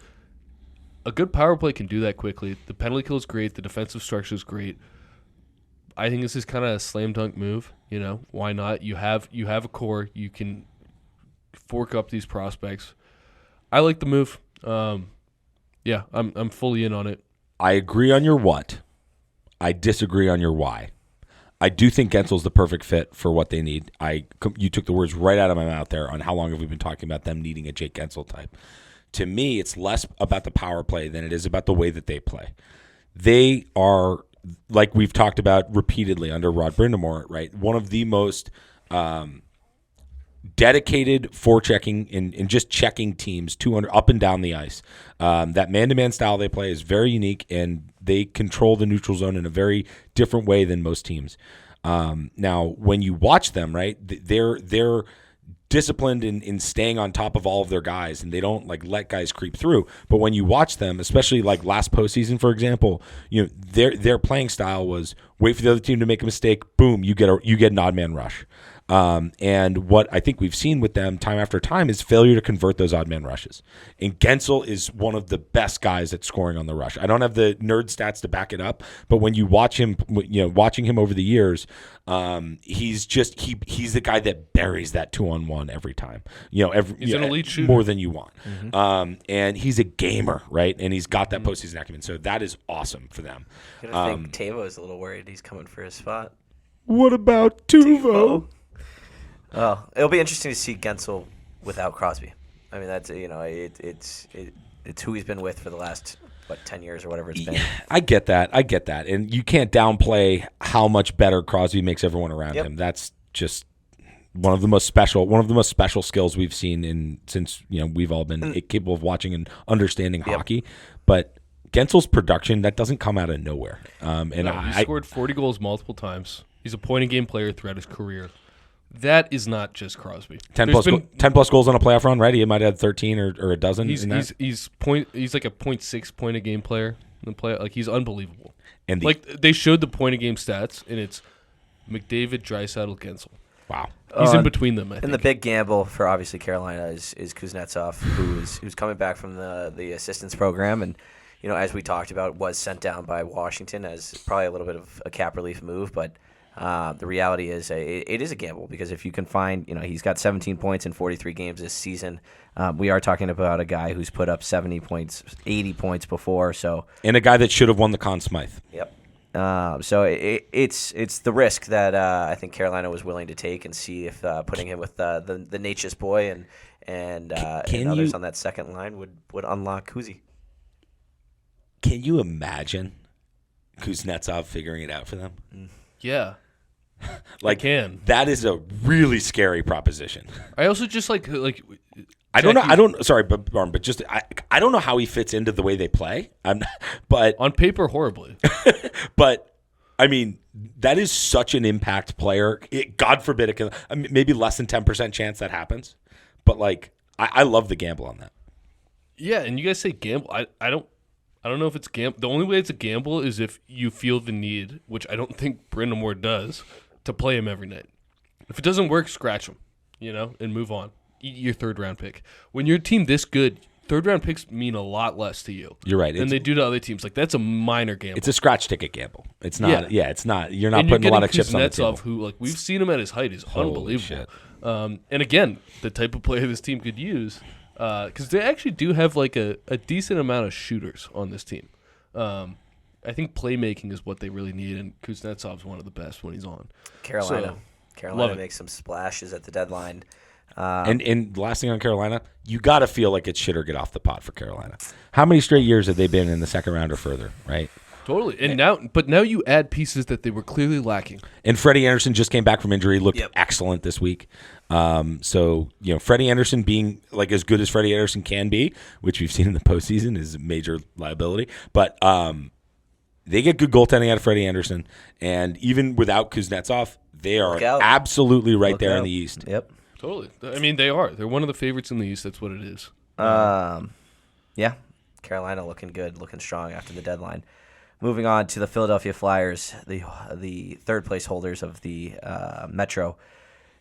A good power play can do that quickly. The penalty kill is great. The defensive structure is great. I think this is kind of a slam dunk move. Why not? You have a core. You can fork up these prospects. I like the move. Yeah, I'm fully in on it.
I agree on your what. I disagree on your why. I do think Gensel's the perfect fit for what they need. You took the words right out of my mouth there on how long have we been talking about them needing a Jake Gensel type. To me, it's less about the power play than it is about the way that they play. They are, like we've talked about repeatedly under Rod Brindamore, right? One of the most dedicated forechecking and just checking teams 200 up and down the ice. That man-to-man style they play is very unique, and they control the neutral zone in a very different way than most teams. Now, when you watch them, right, they're disciplined in staying on top of all of their guys, and they don't let guys creep through. But when you watch them, especially last postseason, for example, their playing style was wait for the other team to make a mistake, boom, you get an odd man rush. And what I think we've seen with them time after time is failure to convert those odd man rushes. And Gensel is one of the best guys at scoring on the rush. I don't have the nerd stats to back it up, but when you watch him, watching him over the years, he's the guy that buries that 2-on-1 every time. He's an elite shooter, more than you want. Mm-hmm. And he's a gamer, right? And he's got that postseason acumen. So that is awesome for them.
I think Tavo is a little worried he's coming for his spot.
What about Tuvo?
Well, it'll be interesting to see Gensel without Crosby. I mean, that's it's who he's been with for the last what, 10 years or whatever it's been.
I get that, and you can't downplay how much better Crosby makes everyone around him. That's just one of the most special skills we've seen since we've all been capable of watching and understanding hockey. But Gensel's production, that doesn't come out of nowhere.
He scored 40 goals multiple times. He's a point-a-game player throughout his career. That is not just Crosby.
10 plus goals on a playoff run, right? He might have had 13 or a dozen.
He's like a 0.6 point-a-game player in the play. Like, he's unbelievable.
And
they showed the point-a-game stats, and it's McDavid, Draisaitl, Gensel.
Wow.
He's in between them, I think.
And the big gamble for obviously Carolina is Kuznetsov, who's coming back from the assistance program, and as we talked about, was sent down by Washington as probably a little bit of a cap relief move, but the reality is it is a gamble, because if you can find, he's got 17 points in 43 games this season. We are talking about a guy who's put up 70 points, 80 points before,
and a guy that should have won the Conn Smythe.
Yep. So it's the risk that I think Carolina was willing to take, and see if putting him with the Natchez boy and others on that second line would unlock Kuzi.
Can you imagine Kuznetsov figuring it out for them?
Yeah.
I
can.
That is a really scary proposition.
I also just like
I don't know. Sorry, but just I don't know how he fits into the way they play. But
on paper, horribly.
But I mean, that is such an impact player. God forbid it can. Maybe less than 10% chance that happens. But I love the gamble on that.
Yeah, and you guys say gamble. I don't know if it's gamble. The only way it's a gamble is if you feel the need, which I don't think Brandon Moore does, to play him every night. If it doesn't work, scratch him, and move on. Eat your third-round pick. When you're a team this good, third-round picks mean a lot less to you.
You're right.
Than they do to other teams. That's a minor gamble.
It's a scratch ticket gamble. It's not. Yeah, it's not. You're not putting a lot of chips on the table.
Who we've seen him at his height is unbelievable.
Shit.
And again, the type of player this team could use, because they actually do have a decent amount of shooters on this team. I think playmaking is what they really need, and Kuznetsov's one of the best when he's on.
Carolina makes some splashes at the deadline.
And the last thing on Carolina, you got to feel like it's shit or get off the pot for Carolina. How many straight years have they been in the second round or further, right?
Totally. And now you add pieces that they were clearly lacking.
And Freddie Anderson just came back from injury, looked excellent this week. So Freddie Anderson being as good as Freddie Anderson can be, which we've seen in the postseason, is a major liability. But they get good goaltending out of Freddie Anderson, and even without Kuznetsov, they are absolutely right there in the East.
Yep.
Totally. I mean, they are. They're one of the favorites in the East. That's what it is.
Yeah. Carolina looking good, looking strong after the deadline. Moving on to the Philadelphia Flyers, the third place holders of the Metro.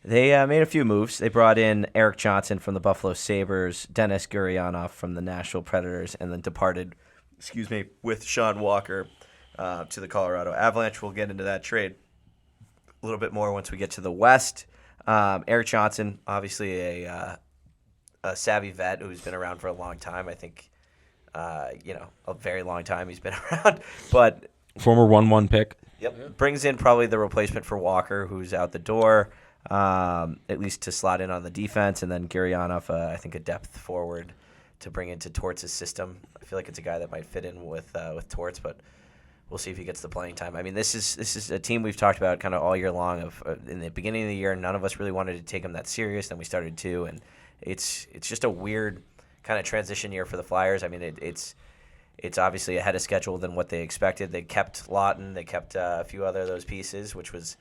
They made a few moves. They brought in Eric Johnson from the Buffalo Sabres, Dennis Gurianov from the Nashville Predators, and then departed, with Sean Walker to the Colorado Avalanche. We'll get into that trade a little bit more once we get to the West. Eric Johnson, obviously a savvy vet who's been around for a long time. I think, a very long time he's been around. But
former 1-1 pick.
Yep. Brings in probably the replacement for Walker, who's out the door, at least to slot in on the defense. And then Gurianov, I think a depth forward to bring into Torts' system. I feel like it's a guy that might fit in with Torts, but we'll see if he gets the playing time. I mean, this is a team we've talked about kind of all year long. In the beginning of the year, none of us really wanted to take them that serious. Then we started to, and it's just a weird kind of transition year for the Flyers. I mean, it's obviously ahead of schedule than what they expected. They kept Lawton. They kept a few other of those pieces, which was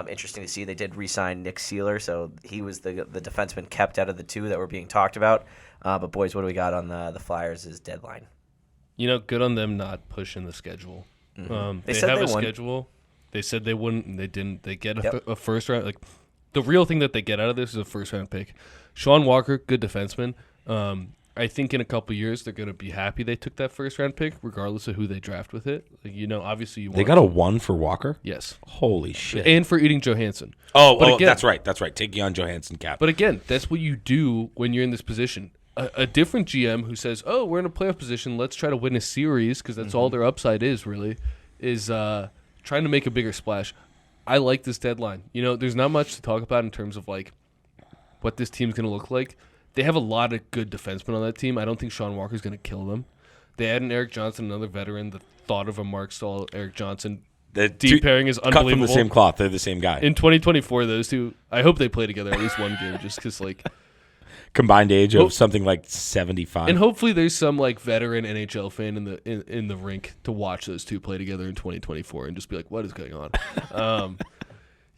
interesting to see. They did re-sign Nick Seeler, so he was the defenseman kept out of the two that were being talked about. But, boys, what do we got on the Flyers' deadline?
Good on them not pushing the schedule.
Mm-hmm.
They have a schedule. They said they wouldn't, and they didn't. They get a first round. The real thing that they get out of this is a first round pick. Sean Walker, good defenseman. I think in a couple years they're going to be happy they took that first round pick, regardless of who they draft with it. Obviously
they got a 1 for Walker.
Yes.
Holy shit.
And for eating Johansson.
Again, that's right. Take Jan Johansson cap.
But again, that's what you do when you're in this position. A different GM who says, "Oh, we're in a playoff position. Let's try to win a series because that's all their upside is. Really, is trying to make a bigger splash." I like this deadline. There's not much to talk about in terms of what this team's going to look like. They have a lot of good defensemen on that team. I don't think Sean Walker's going to kill them. They add an Eric Johnson, another veteran. The thought of a Mark Stahl, Eric Johnson deep
The
pairing is
cut from
unbelievable.
the same cloth. They're the same guy.
In 2024, those two, I hope they play together at least one game, just because like.
Combined age of something like 75.
And hopefully there's some like veteran NHL fan in the rink to watch those two play together in 2024 and just be like, what is going on?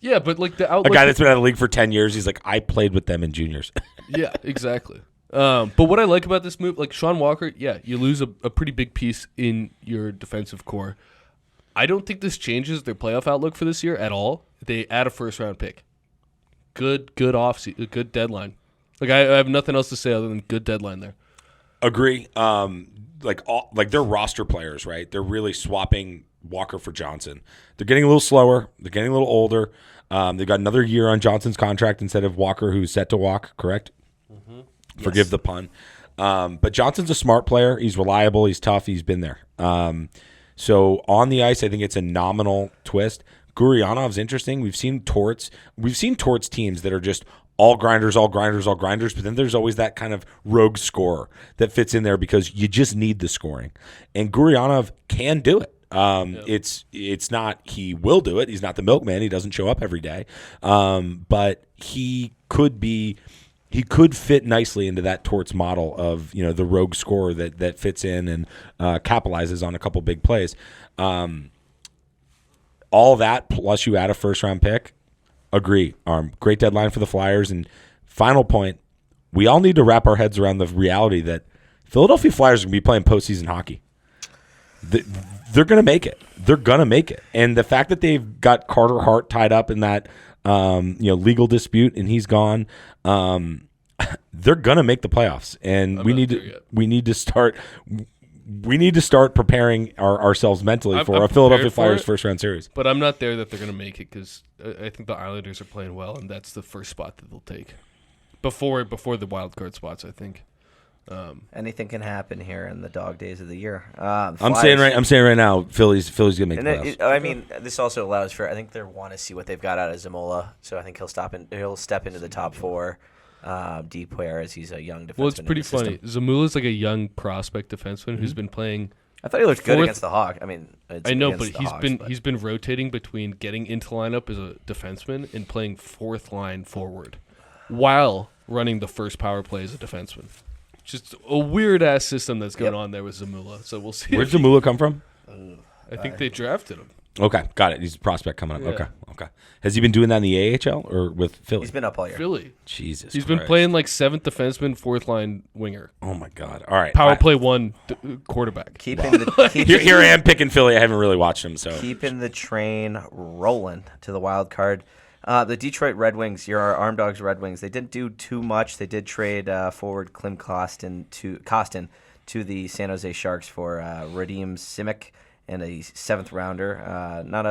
Yeah, but like the outlook.
A guy that's been out of the league for 10 years, he's like, I played with them in juniors.
Yeah, exactly. But what I like about this move, like Sean Walker, yeah, you lose a pretty big piece in your defensive core. I don't think this changes their playoff outlook for this year at all. They add a first-round pick. Good deadline. Like I have nothing else to say other than good deadline there.
Agree. Like they're roster players, right? They're really swapping Walker for Johnson. They're getting a little slower. They're getting a little older. They got another year on Johnson's contract instead of Walker, who's set to walk. Correct. Mm-hmm. Forgive the pun. But Johnson's a smart player. He's reliable. He's tough. He's been there. So on the ice, I think it's a nominal twist. Guryanov's interesting. We've seen Torts teams that are just all grinders, but then there's always that kind of rogue scorer that fits in there because you just need the scoring. And Guryanov can do it. It's not he will do it. He's not the milkman. He doesn't show up every day. But he could fit nicely into that Torts model of, the rogue scorer that fits in and capitalizes on a couple big plays. All that plus you add a first-round pick. Agree. Great deadline for the Flyers. And final point, we all need to wrap our heads around the reality that Philadelphia Flyers are going to be playing postseason hockey. They're going to make it. They're going to make it. And the fact that they've got Carter Hart tied up in that legal dispute and he's gone, they're going to make the playoffs. And we need to start preparing ourselves mentally for a Philadelphia Flyers first-round series.
But I'm not there that they're going to make it because I think the Islanders are playing well, and that's the first spot that they'll take before the wild card spots, I think.
Anything can happen here in the dog days of the year.
I'm saying right now, Philly's gonna make the playoffs.
This also allows for. I think they want to see what they've got out of Zamola, so I think he'll step into the top four. Deep player as he's a young defenseman.
Well, it's pretty funny. Zamula's like a young prospect defenseman who's been playing.
I thought he looked good against the Hawks.
I know, but he's been rotating between getting into lineup as a defenseman and playing fourth line forward, while running the first power play as a defenseman. Just a weird ass system that's going on there with Zamula. So we'll see.
Where'd Zamula come from?
I think they drafted him.
Okay, got it. He's a prospect coming up.
Yeah.
Okay. Has he been doing that in the AHL or with Philly?
He's been up all year.
Philly.
Jesus
He's
Christ.
been playing like seventh defenseman, fourth line winger.
Oh, my God. All right.
Power play one quarterback.
Here
I am picking Philly. I haven't really watched him. So
keeping the train rolling to the wild card. The Detroit Red Wings, your Arm Dogs Red Wings, they didn't do too much. They did trade forward Klim Kostin to the San Jose Sharks for Radim Simic and a seventh rounder. Not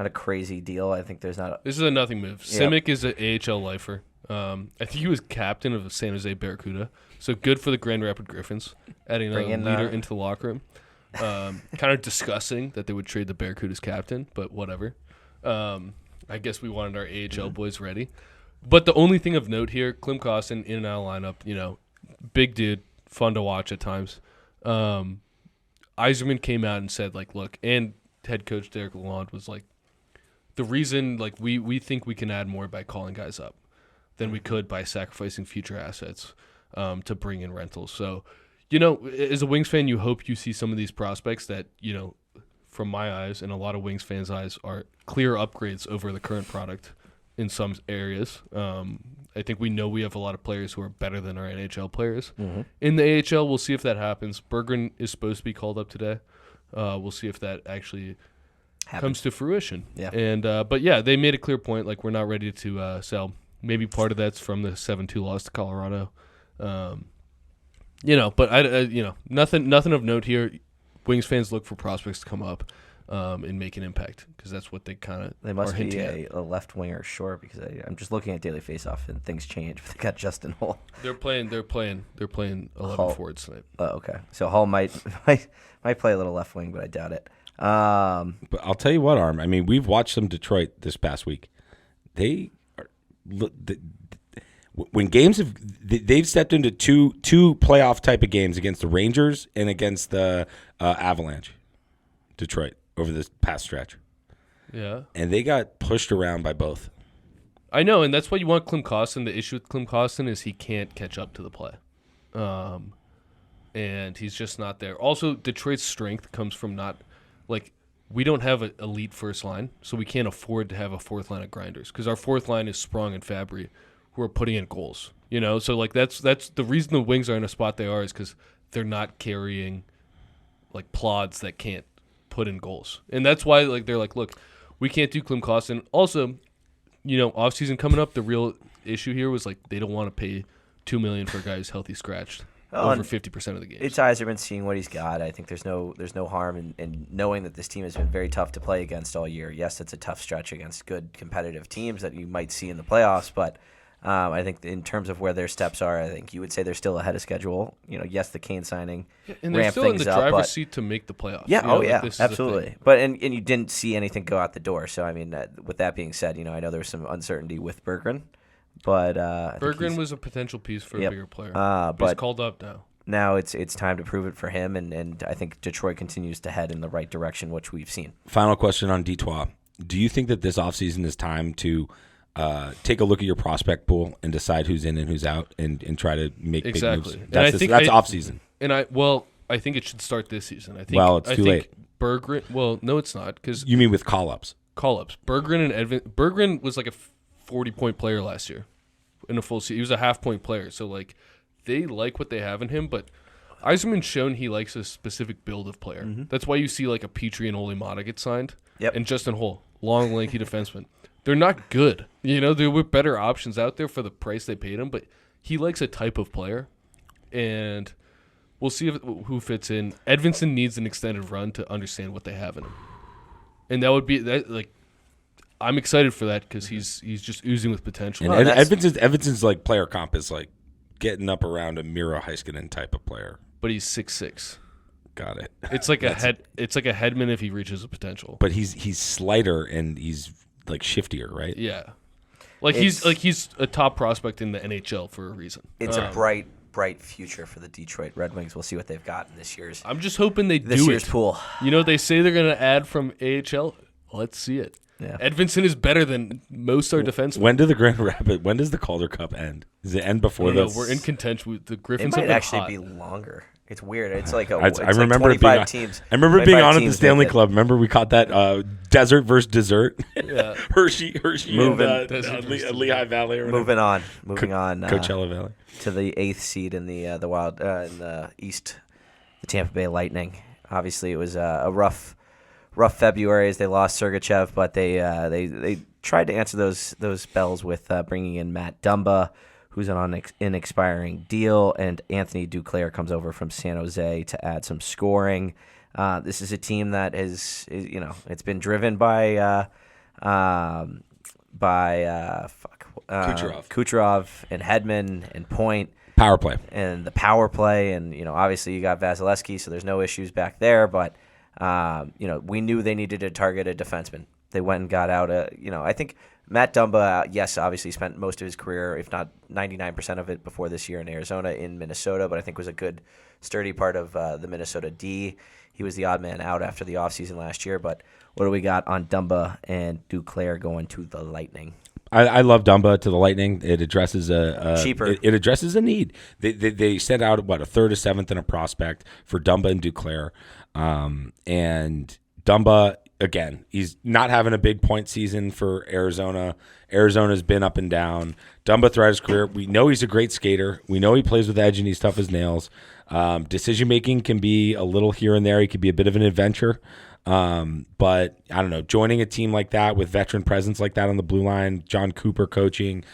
a crazy deal. I think there's not.
This is a nothing move.
Yep.
Simic is an AHL lifer. I think he was captain of the San Jose Barracuda. So good for the Grand Rapids Griffins, adding another leader into the locker room. Kind of disgusting that they would trade the Barracuda's captain, but whatever. I guess we wanted our AHL boys ready. But the only thing of note here, Klim Kostin in and out of lineup, big dude, fun to watch at times. Yzerman came out and said, look, and head coach Derek Lalonde was like, the reason, we think we can add more by calling guys up than we could by sacrificing future assets to bring in rentals. So, as a Wings fan, you hope you see some of these prospects that, from my eyes and a lot of Wings fans' eyes, are clear upgrades over the current product in some areas. I think we know we have a lot of players who are better than our NHL players. Mm-hmm. In the AHL, we'll see if that happens. Berggren is supposed to be called up today. We'll see if that actually comes to fruition.
Yeah.
And but yeah, they made a clear point. We're not ready to sell. Maybe part of that's from the 7-2 loss to Colorado. But nothing of note here. Wings fans look for prospects to come up and make an impact because that's what they kind of.
They must be a left winger short because I'm just looking at Daily Faceoff and things change. They got Justin Hull.
They're playing 11 forwards tonight.
Oh, okay. So Hull might play a little left wing, but I doubt it.
But I'll tell you what, Arm. I mean, we've watched some Detroit this past week. We when games they've stepped into two playoff type of games against the Rangers and against the Avalanche, Detroit over this past stretch.
Yeah,
and they got pushed around by both.
I know, and that's why you want Klim Kostin. The issue with Klim Kostin is he can't catch up to the play, and he's just not there. Also, Detroit's strength comes from not like. We don't have an elite first line, so we can't afford to have a fourth line of grinders because our fourth line is Sprong and Fabry, who are putting in goals. So like that's the reason the Wings are in a spot they are is because they're not carrying like plods that can't put in goals, and that's why like they're like, look, we can't do Klim Kostin. Also, off season coming up, the real issue here was like they don't want to pay $2 million for a guy who's healthy scratched. Over 50% of the games.
It's Yzerman seeing what he's got. I think there's no harm in knowing that this team has been very tough to play against all year. Yes, it's a tough stretch against good competitive teams that you might see in the playoffs, but I think in terms of where their steps are, I think you would say they're still ahead of schedule. Yes, the Kane signing
and they're still in the driver's seat to make the playoffs.
Yeah, absolutely. But and you didn't see anything go out the door. So I mean, with that being said, I know there was some uncertainty with Berggren. But
Berggren was a potential piece for a bigger player.
But
he's called up now.
Now it's time to prove it for him, and I think Detroit continues to head in the right direction, which we've seen.
Final question on Detroit. Do you think that this offseason is time to take a look at your prospect pool and decide who's in and who's out and try to make big moves? That's offseason.
And I think it should start this season. I think
it's too late.
Berggren, well, no, it's not. Cause
you mean with call-ups?
Call-ups. Berggren was like a 40-point player last year in a full season. He was a half-point player. So, like, they like what they have in him, but Yzerman's shown he likes a specific build of player. Mm-hmm. That's why you see, like, a Petrie and Ole Mata get signed.
Yep.
And Justin Holl, long, lanky defenseman. They're not good. There were better options out there for the price they paid him, but he likes a type of player, and we'll see who fits in. Edvinsson needs an extended run to understand what they have in him. And that would be that. Like, I'm excited for that because he's just oozing with potential.
And Edvinsson's like player comp is like getting up around a Miro Heiskanen type of player.
But he's 6'6".
Got it.
It's like It's like a Hedman if he reaches a potential.
But he's slighter and he's like shiftier, right?
Yeah. He's a top prospect in the NHL for a reason.
It's a bright future for the Detroit Red Wings. We'll see what they've got in this year's.
I'm just hoping they do
this year's pool.
They say they're going to add from AHL. Let's see it.
Yeah.
Edvinsson is better than most our defensemen.
When does the Calder Cup end? Does it end before this?
We're in contention with the Griffins.
It might actually be longer. It's weird. It's like
I remember
25 teams.
I remember being on at the Stanley Club. Remember we caught that desert versus dessert.
Yeah.
Hershey, and Lehigh Valley.
Moving on.
Coachella Valley
to the 8th seed in the Wild in the East, the Tampa Bay Lightning. Obviously, it was a rough February as they lost Sergachev, but they tried to answer those bells with bringing in Matt Dumba, who's on an expiring deal, and Anthony Duclair comes over from San Jose to add some scoring. This is a team that is it's been driven by Kucherov and Hedman and Point.
Power play.
And the power play, and obviously you got Vasilevsky, so there's no issues back there, but we knew they needed to target a defenseman. They went and got out I think Matt Dumba, yes, obviously spent most of his career, if not 99% of it before this year in Arizona, in Minnesota, but I think was a good, sturdy part of the Minnesota D. He was the odd man out after the offseason last year, but what do we got on Dumba and Duclair going to the Lightning?
I love Dumba to the Lightning. It addresses
cheaper.
It addresses a need. They sent out a third, a seventh, and a prospect for Dumba and Duclair, and Dumba. Again, he's not having a big point season for Arizona. Arizona's been up and down. Dumba throughout his career, we know he's a great skater. We know he plays with edge and he's tough as nails. Decision-making can be a little here and there. He could be a bit of an adventure. But, I don't know, joining a team like that with veteran presence like that on the blue line, John Cooper coaching,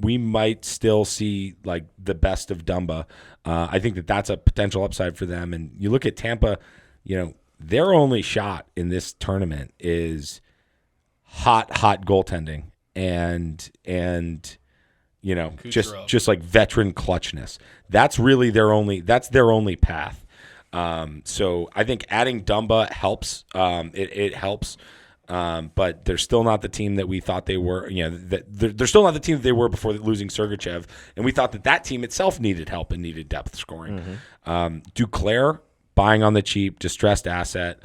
we might still see, like, the best of Dumba. I think that's a potential upside for them. And you look at Tampa, their only shot in this tournament is hot goaltending and
Kucherov.
just like veteran clutchness. That's really their only path. So I think adding Dumba helps. It helps But they're still not the team that we thought they were. They're still not the team that they were before losing Sergachev, and we thought that team itself needed help and needed depth scoring. Duclair, buying on the cheap, distressed asset,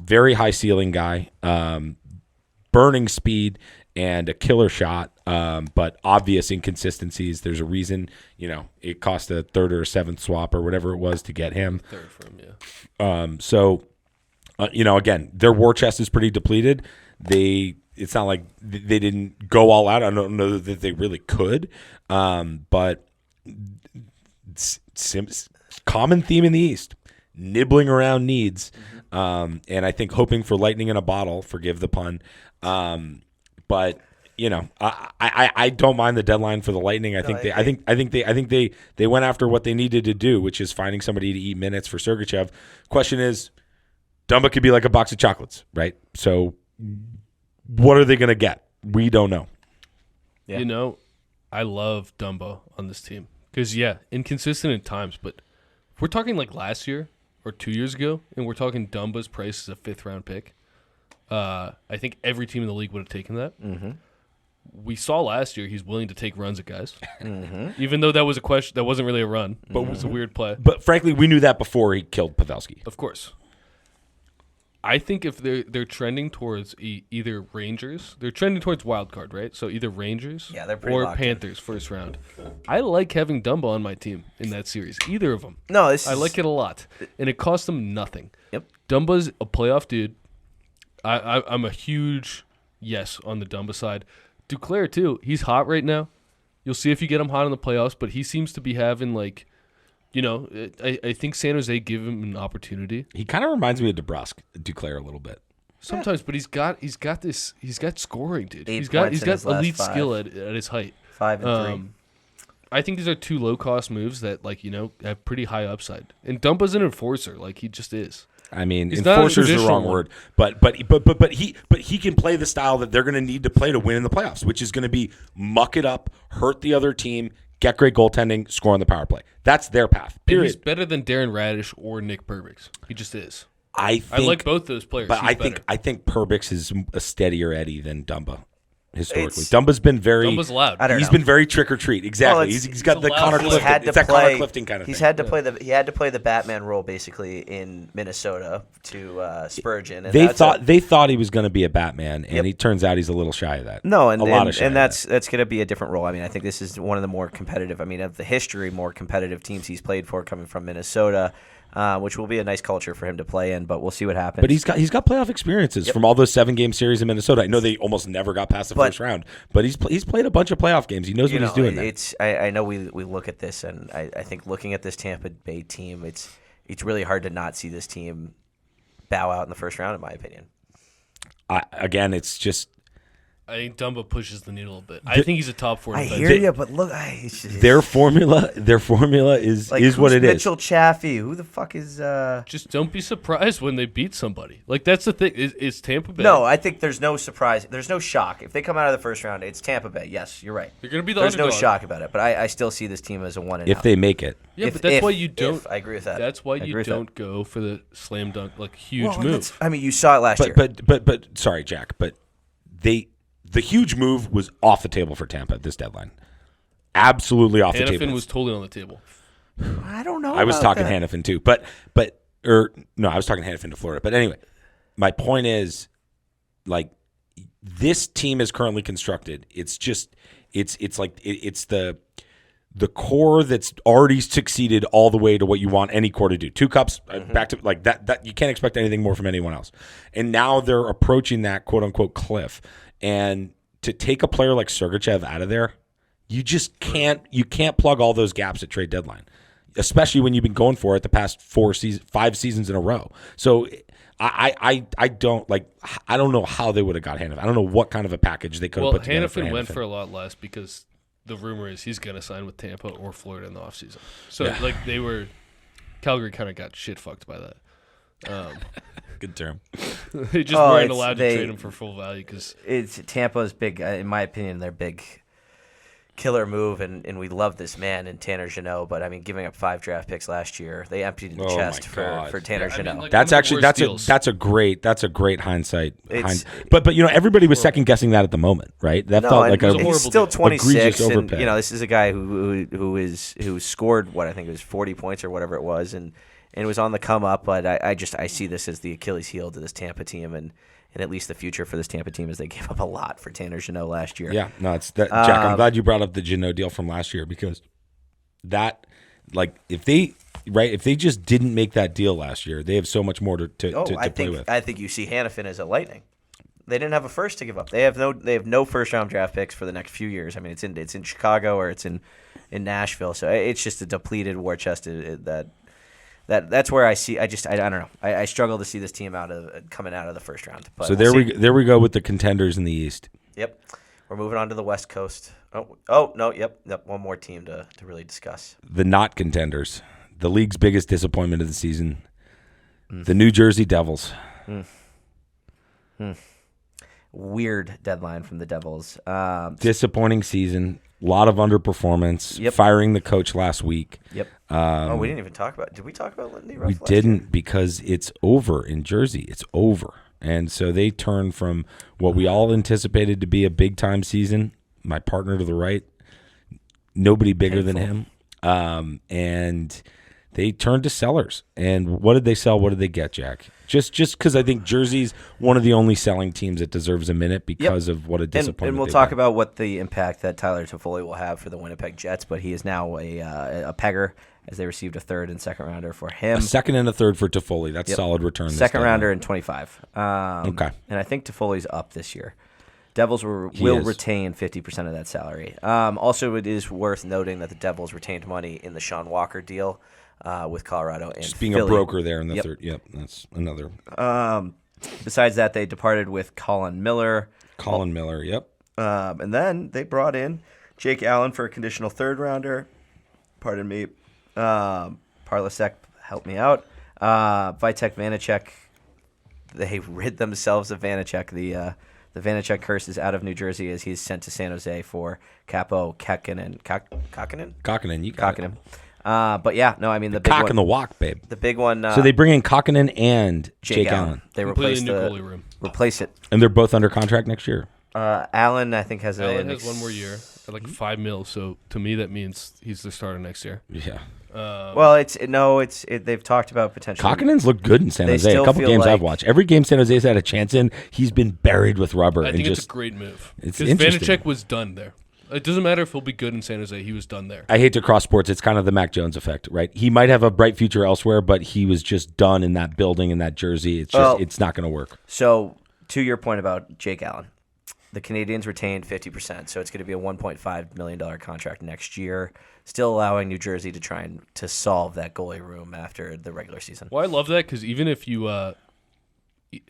very high ceiling guy, burning speed and a killer shot, but obvious inconsistencies. There's a reason, it cost a third or a seventh swap or whatever it was to get him.
Third for him,
Again, their war chest is pretty depleted. It's not like they didn't go all out. I don't know that they really could, but common theme in the East, nibbling around needs, and I think hoping for lightning in a bottle. Forgive the pun, but I don't mind the deadline for the Lightning. I think they went after what they needed to do, which is finding somebody to eat minutes for Sergachev. Question is, Dumba could be like a box of chocolates, right? So what are they going to get? We don't know.
Yeah. I love Dumba on this team because, inconsistent at times, but if we're talking like last year or 2 years ago, and we're talking Dumba's price as a 5th-round pick, I think every team in the league would have taken that. Mm-hmm. We saw last year he's willing to take runs at guys, even though that was a question that wasn't really a run, but it was a weird play.
But frankly, we knew that before he killed Pavelski.
Of course. I think if they're trending towards either Rangers, they're trending towards wild card, right? So either Rangers or Panthers first round. I like having Dumba on my team in that series. Either of them. I like it a lot, and it costs them nothing.
Yep.
Dumba's a playoff dude. I'm a huge yes on the Dumba side. Duclair too. He's hot right now. You'll see if you get him hot in the playoffs, but he seems to be having I think San Jose give him an opportunity.
He kind of reminds me of Duclair a little bit.
Sometimes, but he's got scoring, dude. He's got elite skill at his height.
5 and 3.
I think these are two low cost moves that have pretty high upside. And Dumpa's an enforcer, he just is.
I mean, enforcer is the wrong word, but he can play the style that they're going to need to play to win in the playoffs, which is going to be muck it up, hurt the other team, get great goaltending, score on the power play. That's their path. Period.
And he's better than Darren Radish or Nick Perbix. He just is.
I
like both those players.
But I think Perbix is a steadier Eddie than Dumba. Historically, Dumba's been
Dumba's loud.
He's been very trick or treat. Exactly. He's got the Connor Clifton. It's that Connor Clifton kind of thing.
He had to play the Batman role basically in Minnesota to Spurgeon. And
they thought he was going to be a Batman, and he turns out he's a little shy of that.
No, and that's going to be a different role. I mean, I think this is one of the more competitive. I mean, of the history, more competitive teams he's played for coming from Minnesota. Which will be a nice culture for him to play in, but we'll see what happens.
But he's got playoff experiences from all those 7-game series in Minnesota. I know they almost never got past the first round, but he's played a bunch of playoff games. He knows what he's doing.
I know we look at this, and I think looking at this Tampa Bay team, it's really hard to not see this team bow out in the first round, in my opinion.
Again, it's just.
I think Dumba pushes the needle a bit. I think he's a top 4 defenseman.
I hear you, but look,
their formula is what it is.
Mitchell Chaffee, who the fuck is?
Just don't be surprised when they beat somebody. That's the thing. Is Tampa Bay?
No, I think there's no surprise. There's no shock if they come out of the first round. It's Tampa Bay. Yes, you're right.
You're gonna be the
There's
underdog.
no shock about it, but I still see this team as a 1-and-out.
If they make it.
Yeah, but that's why you don't.
I agree with that.
That's why you don't go for the slam dunk huge move.
I mean, you saw it last year.
But sorry, Jack. But the huge move was off the table for Tampa at this deadline. Absolutely off the table.
Hannafin was totally on the table.
I don't know.
I was talking Hannafin too, I was talking Hannafin to Florida. But anyway, my point is, this team is currently constructed. It's just it's the core that's already succeeded all the way to what you want any core to do. 2 cups, back to that. You can't expect anything more from anyone else. And now they're approaching that quote unquote cliff. And to take a player like Sergachev out of there, you just can't. You can't plug all those gaps at trade deadline, especially when you've been going for it the past 5 seasons in a row. So I don't know how they would have got Hannafin. I don't know what kind of a package they could have put together.
Hannafin went for a lot less because the rumor is he's going to sign with Tampa or Florida in the offseason. So Calgary kind of got shit fucked by that.
Good term.
They just weren't allowed to trade him for full value because
Tampa's big. In my opinion, they're big. killer move, and we love this man in Tanner Jeannot, but I mean, giving up 5 draft picks last year, they emptied the chest for Tanner Jeannot.
That's actually that's a great hindsight. But everybody was second guessing that at the moment, right? That felt like
he's still 26, and
overpay.
this is a guy who scored what I think it was 40 points or whatever it was, and was on the come up. But I see this as the Achilles heel to this Tampa team, and at least the future for this Tampa team is they gave up a lot for Tanner Jeannot last year.
Yeah, no, it's that, Jack. I'm glad you brought up the Jeannot deal from last year because that, if they just didn't make that deal last year, they have so much more to play with.
I think you see Hannafin as a lightning. They didn't have a first to give up. They have no first round draft picks for the next few years. I mean, it's in Chicago or it's in Nashville, so it's just a depleted war chest that's where I see. I don't know. I struggle to see this team coming out of the first round. But
so there we go with the contenders in the East.
Yep, we're moving on to the West Coast. Oh no, yep. One more team to really discuss.
The not contenders, the league's biggest disappointment of the season, the New Jersey Devils.
Weird deadline from the Devils.
Disappointing season. A lot of underperformance.
Yep.
Firing the coach last week.
Yep. We didn't even talk about. Did we talk about Lindy Ruff?
We didn't because it's over in Jersey. It's over, and so they turned from what we all anticipated to be a big time season. My partner to the right, nobody bigger than him, and they turned to sellers. And what did they sell? What did they get, Jack? Just because I think Jersey's one of the only selling teams that deserves a minute because of what a disappointment.
And we'll talk about what the impact that Tyler Toffoli will have for the Winnipeg Jets, but he is now a Pegger as they received a third and second rounder for him.
A second and a third for Toffoli. That's solid return.
Second rounder in 25.
Okay.
And I think Toffoli's up this year. Devils will retain 50% of that salary. Also, it is worth noting that the Devils retained money in the Sean Walker deal. With Colorado and
just being
Philly.
a broker there in the third. Yep, that's another.
Besides that, they departed with Colin Miller.
Yep.
And then they brought in Jake Allen for a conditional third rounder. Pardon me. Parlasek helped me out. Vitek Vanacek. They rid themselves of Vanacek. The Vanacek curse is out of New Jersey as he's sent to San Jose for Capo Kakinen.
Kakinen, you got it.
But yeah, no, I mean the big
cock
one,
and the walk, babe.
The big one.
So they bring in Kakinen and Jake Allen.
They replace it,
and they're both under contract next year.
Allen, I think, has
one more year at like $5 million. So to me, that means he's the starter next year.
Yeah.
They've talked about potentially.
Kakinen's looked good in San Jose. A couple games I've watched. Every game San Jose's had a chance in, he's been buried with rubber.
I think it's a great move.
It's
because
interesting.
Vanacek was done there. It doesn't matter if he'll be good in San Jose. He was done there.
I hate to cross sports. It's kind of the Mac Jones effect, right? He might have a bright future elsewhere, but he was just done in that building, in that jersey. It's not going to work.
So, to your point about Jake Allen, the Canadians retained 50%, so it's going to be a $1.5 million contract next year, still allowing New Jersey to try to solve that goalie room after the regular season.
Well, I love that because even if you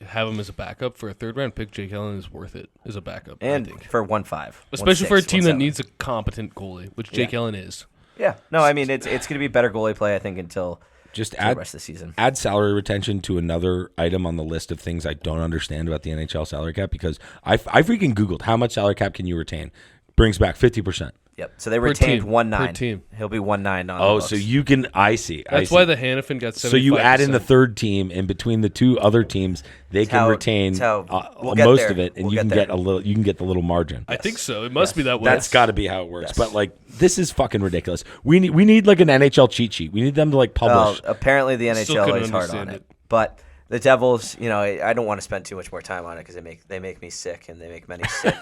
have him as a backup for a third-round pick, Jake Allen is worth it as a backup.
And
I think.
for 1.5.
Especially for a team that needs a competent goalie, which Jake Allen is.
Yeah. No, I mean, it's going to be better goalie play, I think, until
just
the rest of the season.
Add salary retention to another item on the list of things I don't understand about the NHL salary cap because I freaking Googled how much salary cap can you retain. Brings back 50%.
Yep. So they retained 1.9.
Per team.
He'll be 1.9 on.
Oh, so you can. I see.
That's why the Hannafin got 75%.
So you add in the third team, and between the two other teams, they can retain most of it, and you can get a little. You can get the little margin.
I think so. It must be that way.
That's got to be how it works. Yes. But this is fucking ridiculous. We need like an NHL cheat sheet. We need them to publish.
Apparently the NHL is hard on it, but. The Devils, I don't want to spend too much more time on it because they make me sick and they make many sick.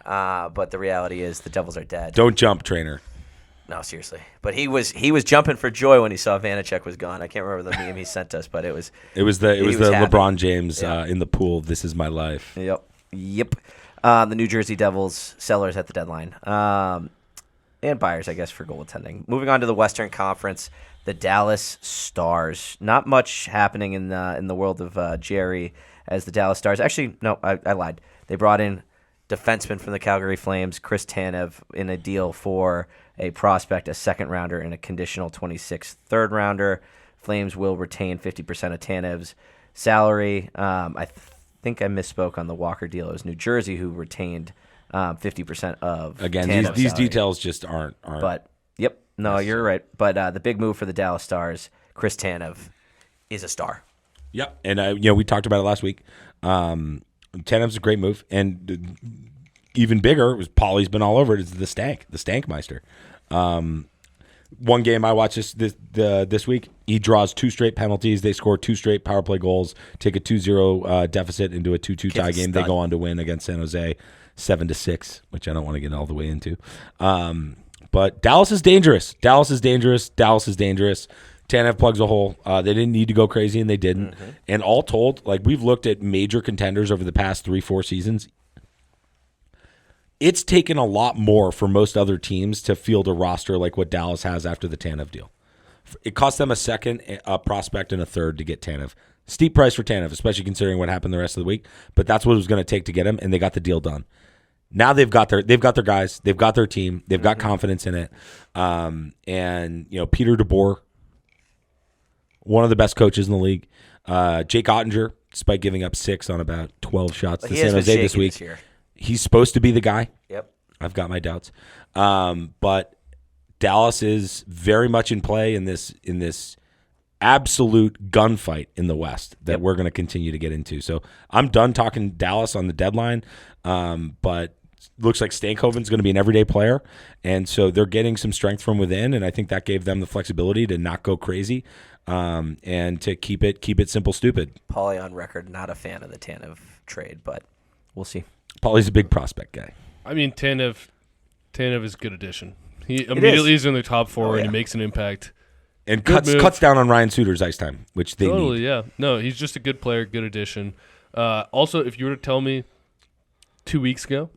But the reality is the Devils are dead.
Don't jump, trainer.
No, seriously. But he was jumping for joy when he saw Vanacek was gone. I can't remember the meme he sent us, but it was
the LeBron James in the pool. This is my life.
Yep. The New Jersey Devils sellers at the deadline, and buyers, I guess, for goaltending. Moving on to the Western Conference. The Dallas Stars. Not much happening in the world of Jerry as the Dallas Stars. Actually, no, I lied. They brought in defenseman from the Calgary Flames, Chris Tanev, in a deal for a prospect, a second rounder, and a conditional 26th third rounder. Flames will retain 50% of Tanev's salary. I think I misspoke on the Walker deal. It was New Jersey who retained 50% of
Again,
Tanev's
these
salary.
details just aren't.
But yep, no, you're right. But the big move for the Dallas Stars, Chris Tanev, is a star.
Yep, and we talked about it last week. Tanev's a great move, and even bigger was Paulie's been all over it. Is the Stankmeister. One game I watched this week, he draws 2 straight penalties. They score 2 straight power play goals, take a 2-0 deficit into a 2-2 tie game. They go on to win against San Jose 7-6, which I don't want to get all the way into. But Dallas is dangerous. Tanev plugs a hole. They didn't need to go crazy, and they didn't. Mm-hmm. And all told, like we've looked at major contenders over the past 3-4 seasons, it's taken a lot more for most other teams to field a roster like what Dallas has after the Tanev deal. It cost them a second, a prospect, and a third to get Tanev. Steep price for Tanev, especially considering what happened the rest of the week. But that's what it was going to take to get him, and they got the deal done. Now they've got their guys, they've got their team, they've got confidence in it. And Peter DeBoer, one of the best coaches in the league. Jake Ottinger, despite giving up 6 on about 12 shots to San Jose this week. He's supposed to be the guy.
Yep.
I've got my doubts. But Dallas is very much in play in this absolute gunfight in the West that we're going to continue to get into. So I'm done talking Dallas on the deadline. But looks like Stankhoven's going to be an everyday player. And so they're getting some strength from within, and I think that gave them the flexibility to not go crazy and to keep it simple, stupid.
Paulie on record, not a fan of the Tanev trade, but we'll see.
Paulie's a big prospect guy.
I mean, Tanev is a good addition. He immediately is in the top 4 and he makes an impact.
And cuts down on Ryan Suter's ice time, which they need.
Yeah. No, he's just a good player, good addition. Also, if you were to tell me 2 weeks ago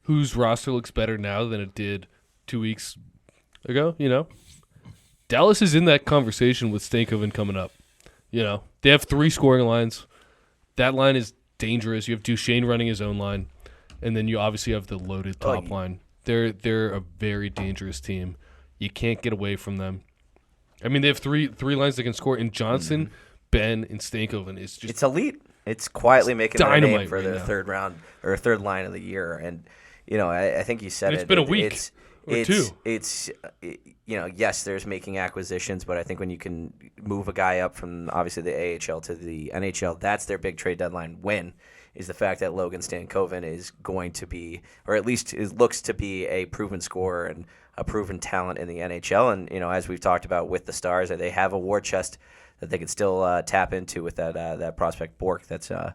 whose roster looks better now than it did 2 weeks ago, Dallas is in that conversation with Stankoven coming up. They have 3 scoring lines. That line is dangerous. You have Duchesne running his own line, and then you obviously have the loaded top line. They're a very dangerous team. You can't get away from them. I mean, they have three lines that can score. And Johnson, Ben, and Stankoven is just
it's elite. It's quietly making a name for their
now.
third round or third line of the year. And I think you said
it's been a week or 2.
It's yes, there's making acquisitions, but I think when you can move a guy up from obviously the AHL to the NHL, that's their big trade deadline win, is the fact that Logan Stankoven is going to be, or at least looks to be, a proven scorer and a proven talent in the NHL. And, as we've talked about with the Stars, they have a war chest that they can still tap into with that prospect Bork that's, I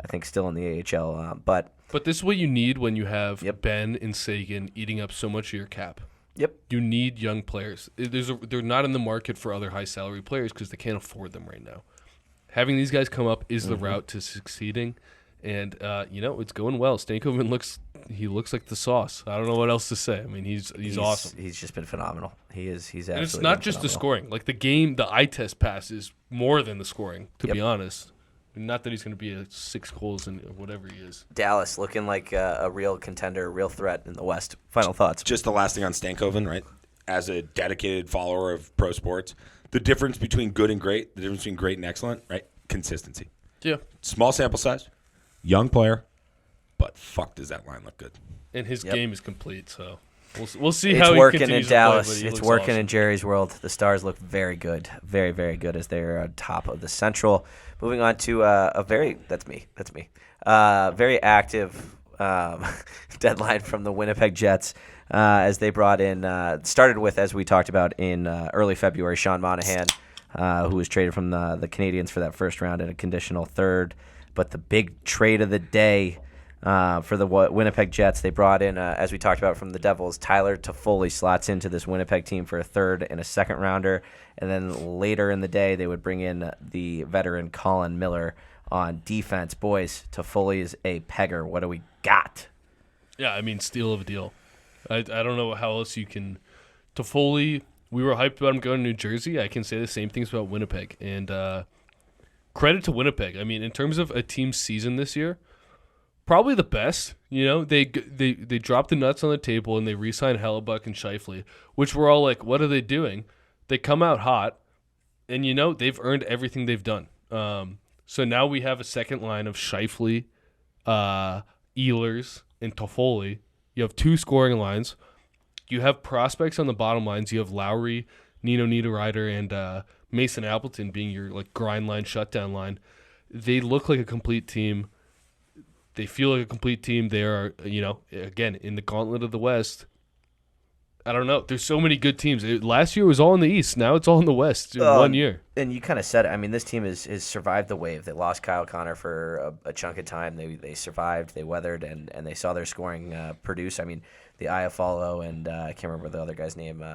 think, still in the AHL. But
this is what you need when you have Ben and Sagan eating up so much of your cap.
Yep.
You need young players. They're not in the market for other high salary players because they can't afford them right now. Having these guys come up is the route to succeeding, and it's going well. Stankoven looks like the sauce. I don't know what else to say. I mean, he's awesome.
He's just been phenomenal. He's absolutely.
And it's not just
phenomenal.
the scoring. Like the eye test pass is more than the scoring. To be honest. Not that he's going to be a 6 goals and whatever he is.
Dallas looking like a real contender, a real threat in the West. Final thoughts?
Just the last thing on Stankoven, right? As a dedicated follower of pro sports, the difference between good and great, the difference between great and excellent, right? Consistency.
Yeah.
Small sample size, young player, but fuck does that line look good.
And his game is complete, so we'll see how
it's
he
working
continues
in
to
Dallas.
play,
It's working
awesome.
in Jerry's world. The Stars look very good, very, very good as they're on top of the Central. Moving on to very active deadline from the Winnipeg Jets as they brought in, started with, as we talked about in early February, Sean Monahan, who was traded from the Canadiens for that first round and a conditional third. But the big trade of the day for the Winnipeg Jets, they brought in, as we talked about from the Devils, Tyler Toffoli slots into this Winnipeg team for a third and a second rounder. And then later in the day, they would bring in the veteran Colin Miller on defense. Boys, Toffoli is a pegger. What do we got?
Yeah, I mean, steal of a deal. I don't know how else you can. Toffoli, we were hyped about him going to New Jersey. I can say the same things about Winnipeg. And credit to Winnipeg. I mean, in terms of a team's season this year, probably the best. They dropped the nuts on the table and they re-signed Hellebuck and Scheifele, which we're all like, what are they doing? They come out hot, and they've earned everything they've done. So now we have a second line of Scheifele, Ehlers, and Toffoli. You have 2 scoring lines. You have prospects on the bottom lines. You have Lowry, Nino Niederreiter, and Mason Appleton being your like grind line, shutdown line. They look like a complete team. They feel like a complete team. They are, again, in the gauntlet of the West. I don't know. There's so many good teams. Last year it was all in the East. Now it's all in the West in 1 year.
And you kind of said it. I mean, this team has survived the wave. They lost Kyle Connor for a chunk of time. They survived. They weathered, and they saw their scoring produce. I mean, the Iafallo and I can't remember the other guy's name.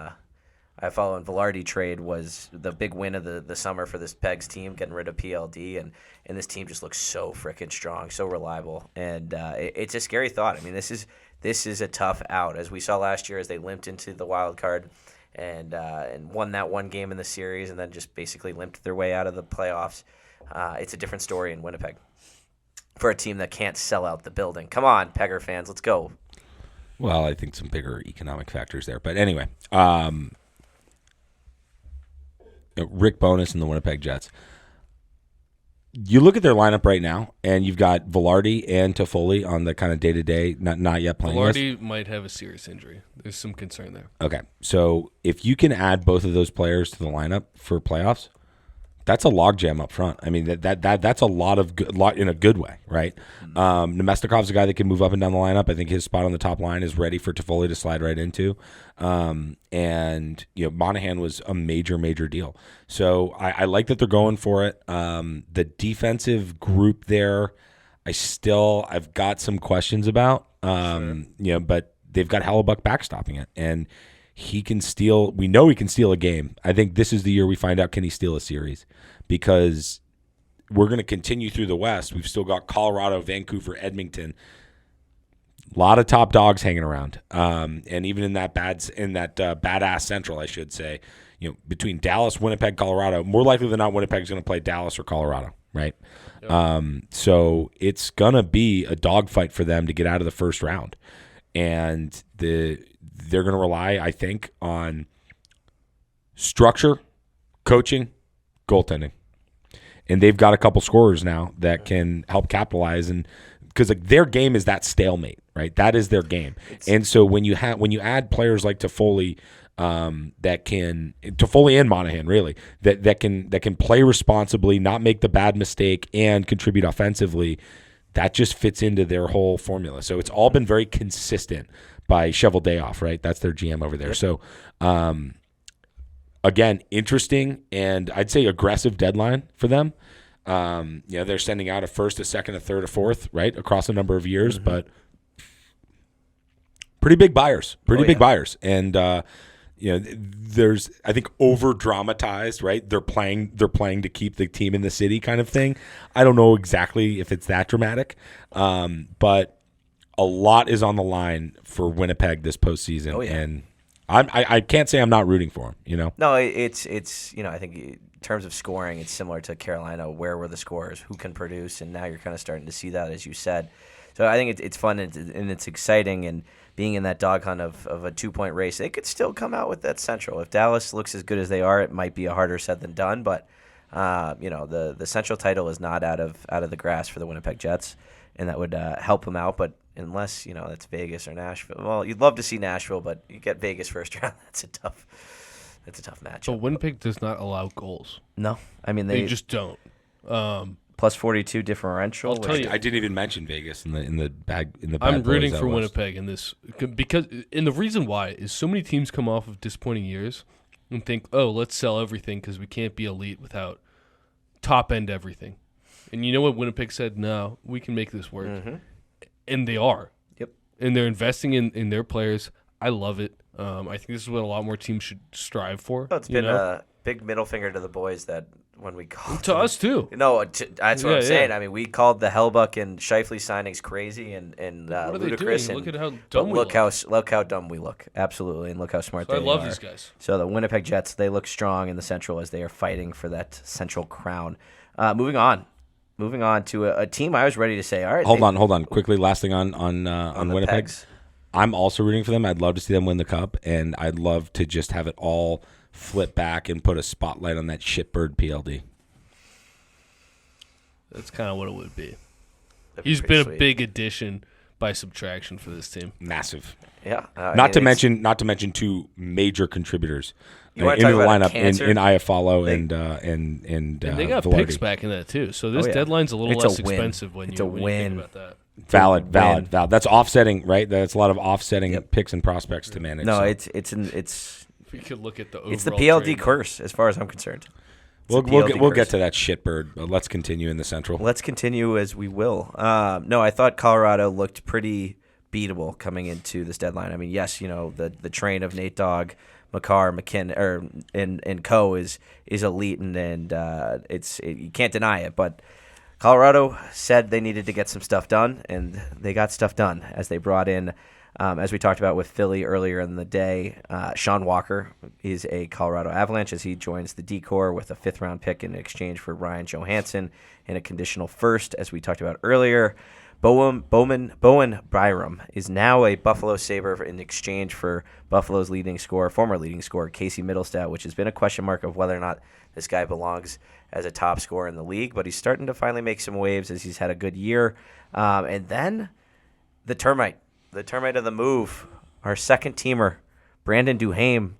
Iafallo and Velarde trade was the big win of the summer for this Pegs team, getting rid of PLD. And this team just looks so freaking strong, so reliable. And it's a scary thought. I mean, this is a tough out, as we saw last year as they limped into the wild card and won that one game in the series and then just basically limped their way out of the playoffs. It's a different story in Winnipeg for a team that can't sell out the building. Come on, Pegger fans, let's go.
Well, I think some bigger economic factors there. But anyway, Rick Bowness and the Winnipeg Jets. You look at their lineup right now, and you've got Velarde and Toffoli on the kind of day-to-day, not yet playing.
Velarde might have a serious injury. There's some concern there.
Okay, so if you can add both of those players to the lineup for playoffs, that's a logjam up front. I mean, that's a lot in a good way, right? Nemestikov's a guy that can move up and down the lineup. I think his spot on the top line is ready for Toffoli to slide right into. And Monahan was a major deal. So I like that they're going for it. The defensive group there, I've got some questions about. Sure. But they've got Hellebuck backstopping it, and he can steal. We know he can steal a game. I think this is the year we find out, can he steal a series? Because we're going to continue through the West. We've still got Colorado, Vancouver, Edmonton. A lot of top dogs hanging around, and even in that badass Central, I should say, between Dallas, Winnipeg, Colorado, more likely than not, Winnipeg's going to play Dallas or Colorado, right? Yep. So it's going to be a dogfight for them to get out of the first round, and they're going to rely, I think, on structure, coaching, goaltending. And they've got a couple scorers now that can help capitalize, and because their game is that stalemate, right? That is their game. And so when you add players like Toffoli, Toffoli and Monahan really that can play responsibly, not make the bad mistake, and contribute offensively, that just fits into their whole formula. So it's all been very consistent by Shovel Dayoff, right? That's their GM over there. Yep. So, again, interesting and I'd say aggressive deadline for them. They're sending out a first, a second, a third, a fourth, right, across a number of years, but pretty big buyers, buyers. And, there's, I think, over dramatized, right? They're playing to keep the team in the city kind of thing. I don't know exactly if it's that dramatic, but a lot is on the line for Winnipeg this postseason. Oh, yeah. And I can't say I'm not rooting for them, No,
it's I think in terms of scoring, it's similar to Carolina. Where were the scorers? Who can produce? And now you're kind of starting to see that, as you said. So I think it's fun and it's exciting, and being in that dog hunt of a 2-point race, they could still come out with that Central. If Dallas looks as good as they are, it might be a harder said than done. But the Central title is not out of the grass for the Winnipeg Jets, and that would help them out. But unless it's Vegas or Nashville, well, you'd love to see Nashville, but you get Vegas first round. That's a tough matchup.
So Winnipeg does not allow goals.
No, I mean
they just don't.
Plus 42 differential.
I'll tell you, I didn't even mention Vegas in the bag.
I'm rooting for Winnipeg in this and the reason why is so many teams come off of disappointing years and think, oh, let's sell everything because we can't be elite without top end everything. And you know what Winnipeg said? No, we can make this work. Mm-hmm. And they are. Yep. And they're investing in their players. I love it. I think this is what a lot more teams should strive for.
Oh, it's been a big middle finger to the boys that when we called
to us too.
That's what I'm saying. I mean, we called the Hellebuck and Scheifele signings crazy and ludicrous.
Look at how dumb we look.
Look how dumb we look. Absolutely, and look how smart they are.
I love these guys.
So the Winnipeg Jets, they look strong in the Central as they are fighting for that Central crown. Moving on to a team I was ready to say, all right.
Hold on. Quickly, last thing on Winnipeg.
Pegs.
I'm also rooting for them. I'd love to see them win the Cup, and I'd love to just have it all flip back and put a spotlight on that shitbird PLD.
That's kind of what it would be. He's been a big addition, by subtraction for this team.
Massive.
Yeah.
Not to mention two major contributors
You wanna
into
talk
the
about a
lineup
cancer?
in Iafallo
They-
And they got
Velarde.
picks back in that too. So this
Oh, yeah.
deadline's a little
It's a
less
win.
expensive when
It's a
you think
win.
about that.
Valid.
win.
That's offsetting, right? That's a lot of offsetting
Yep.
picks and prospects to manage.
No,
so.
it's
We could look at the overall
it's the PLD
trade.
curse as far as I'm concerned. It's
We'll
the
we'll
PLD
get, we'll
curse.
get to that shitbird. But let's continue in the Central.
Let's continue as we will. No, I thought Colorado looked pretty beatable coming into this deadline. I mean, yes, the train of Nate Dogg, Makar, and Co is elite, and you can't deny it. But Colorado said they needed to get some stuff done, and they got stuff done as they brought in, as we talked about with Philly earlier in the day, Sean Walker is a Colorado Avalanche as he joins the D-Corps with a 5th-round pick in exchange for Ryan Johansson and a conditional first, as we talked about earlier. Bowen Byram is now a Buffalo Sabre in exchange for Buffalo's former leading scorer, Casey Middlestat, which has been a question mark of whether or not this guy belongs as a top scorer in the league. But he's starting to finally make some waves as he's had a good year. And then the termite of the move, our second teamer, Brandon Duhaime,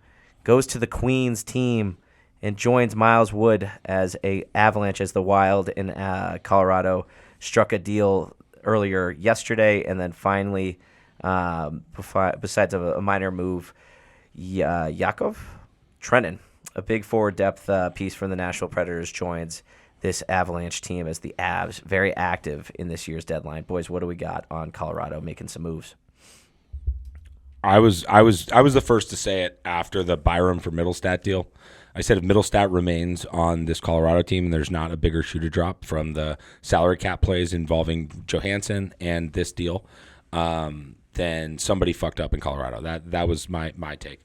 goes to the Queens team and joins Miles Wood as a Avalanche as the Wild in Colorado struck a deal earlier yesterday, and then finally, besides a minor move, Yakov Trenin, a big forward depth piece from the Nashville Predators, joins this Avalanche team as the Avs, very active in this year's deadline. Boys, what do we got on Colorado making some moves?
I was the first to say it after the Byram for Middlestat deal. I said if Middlestat remains on this Colorado team and there's not a bigger shoe to drop from the salary cap plays involving Johansson and this deal, then somebody fucked up in Colorado. That was my take.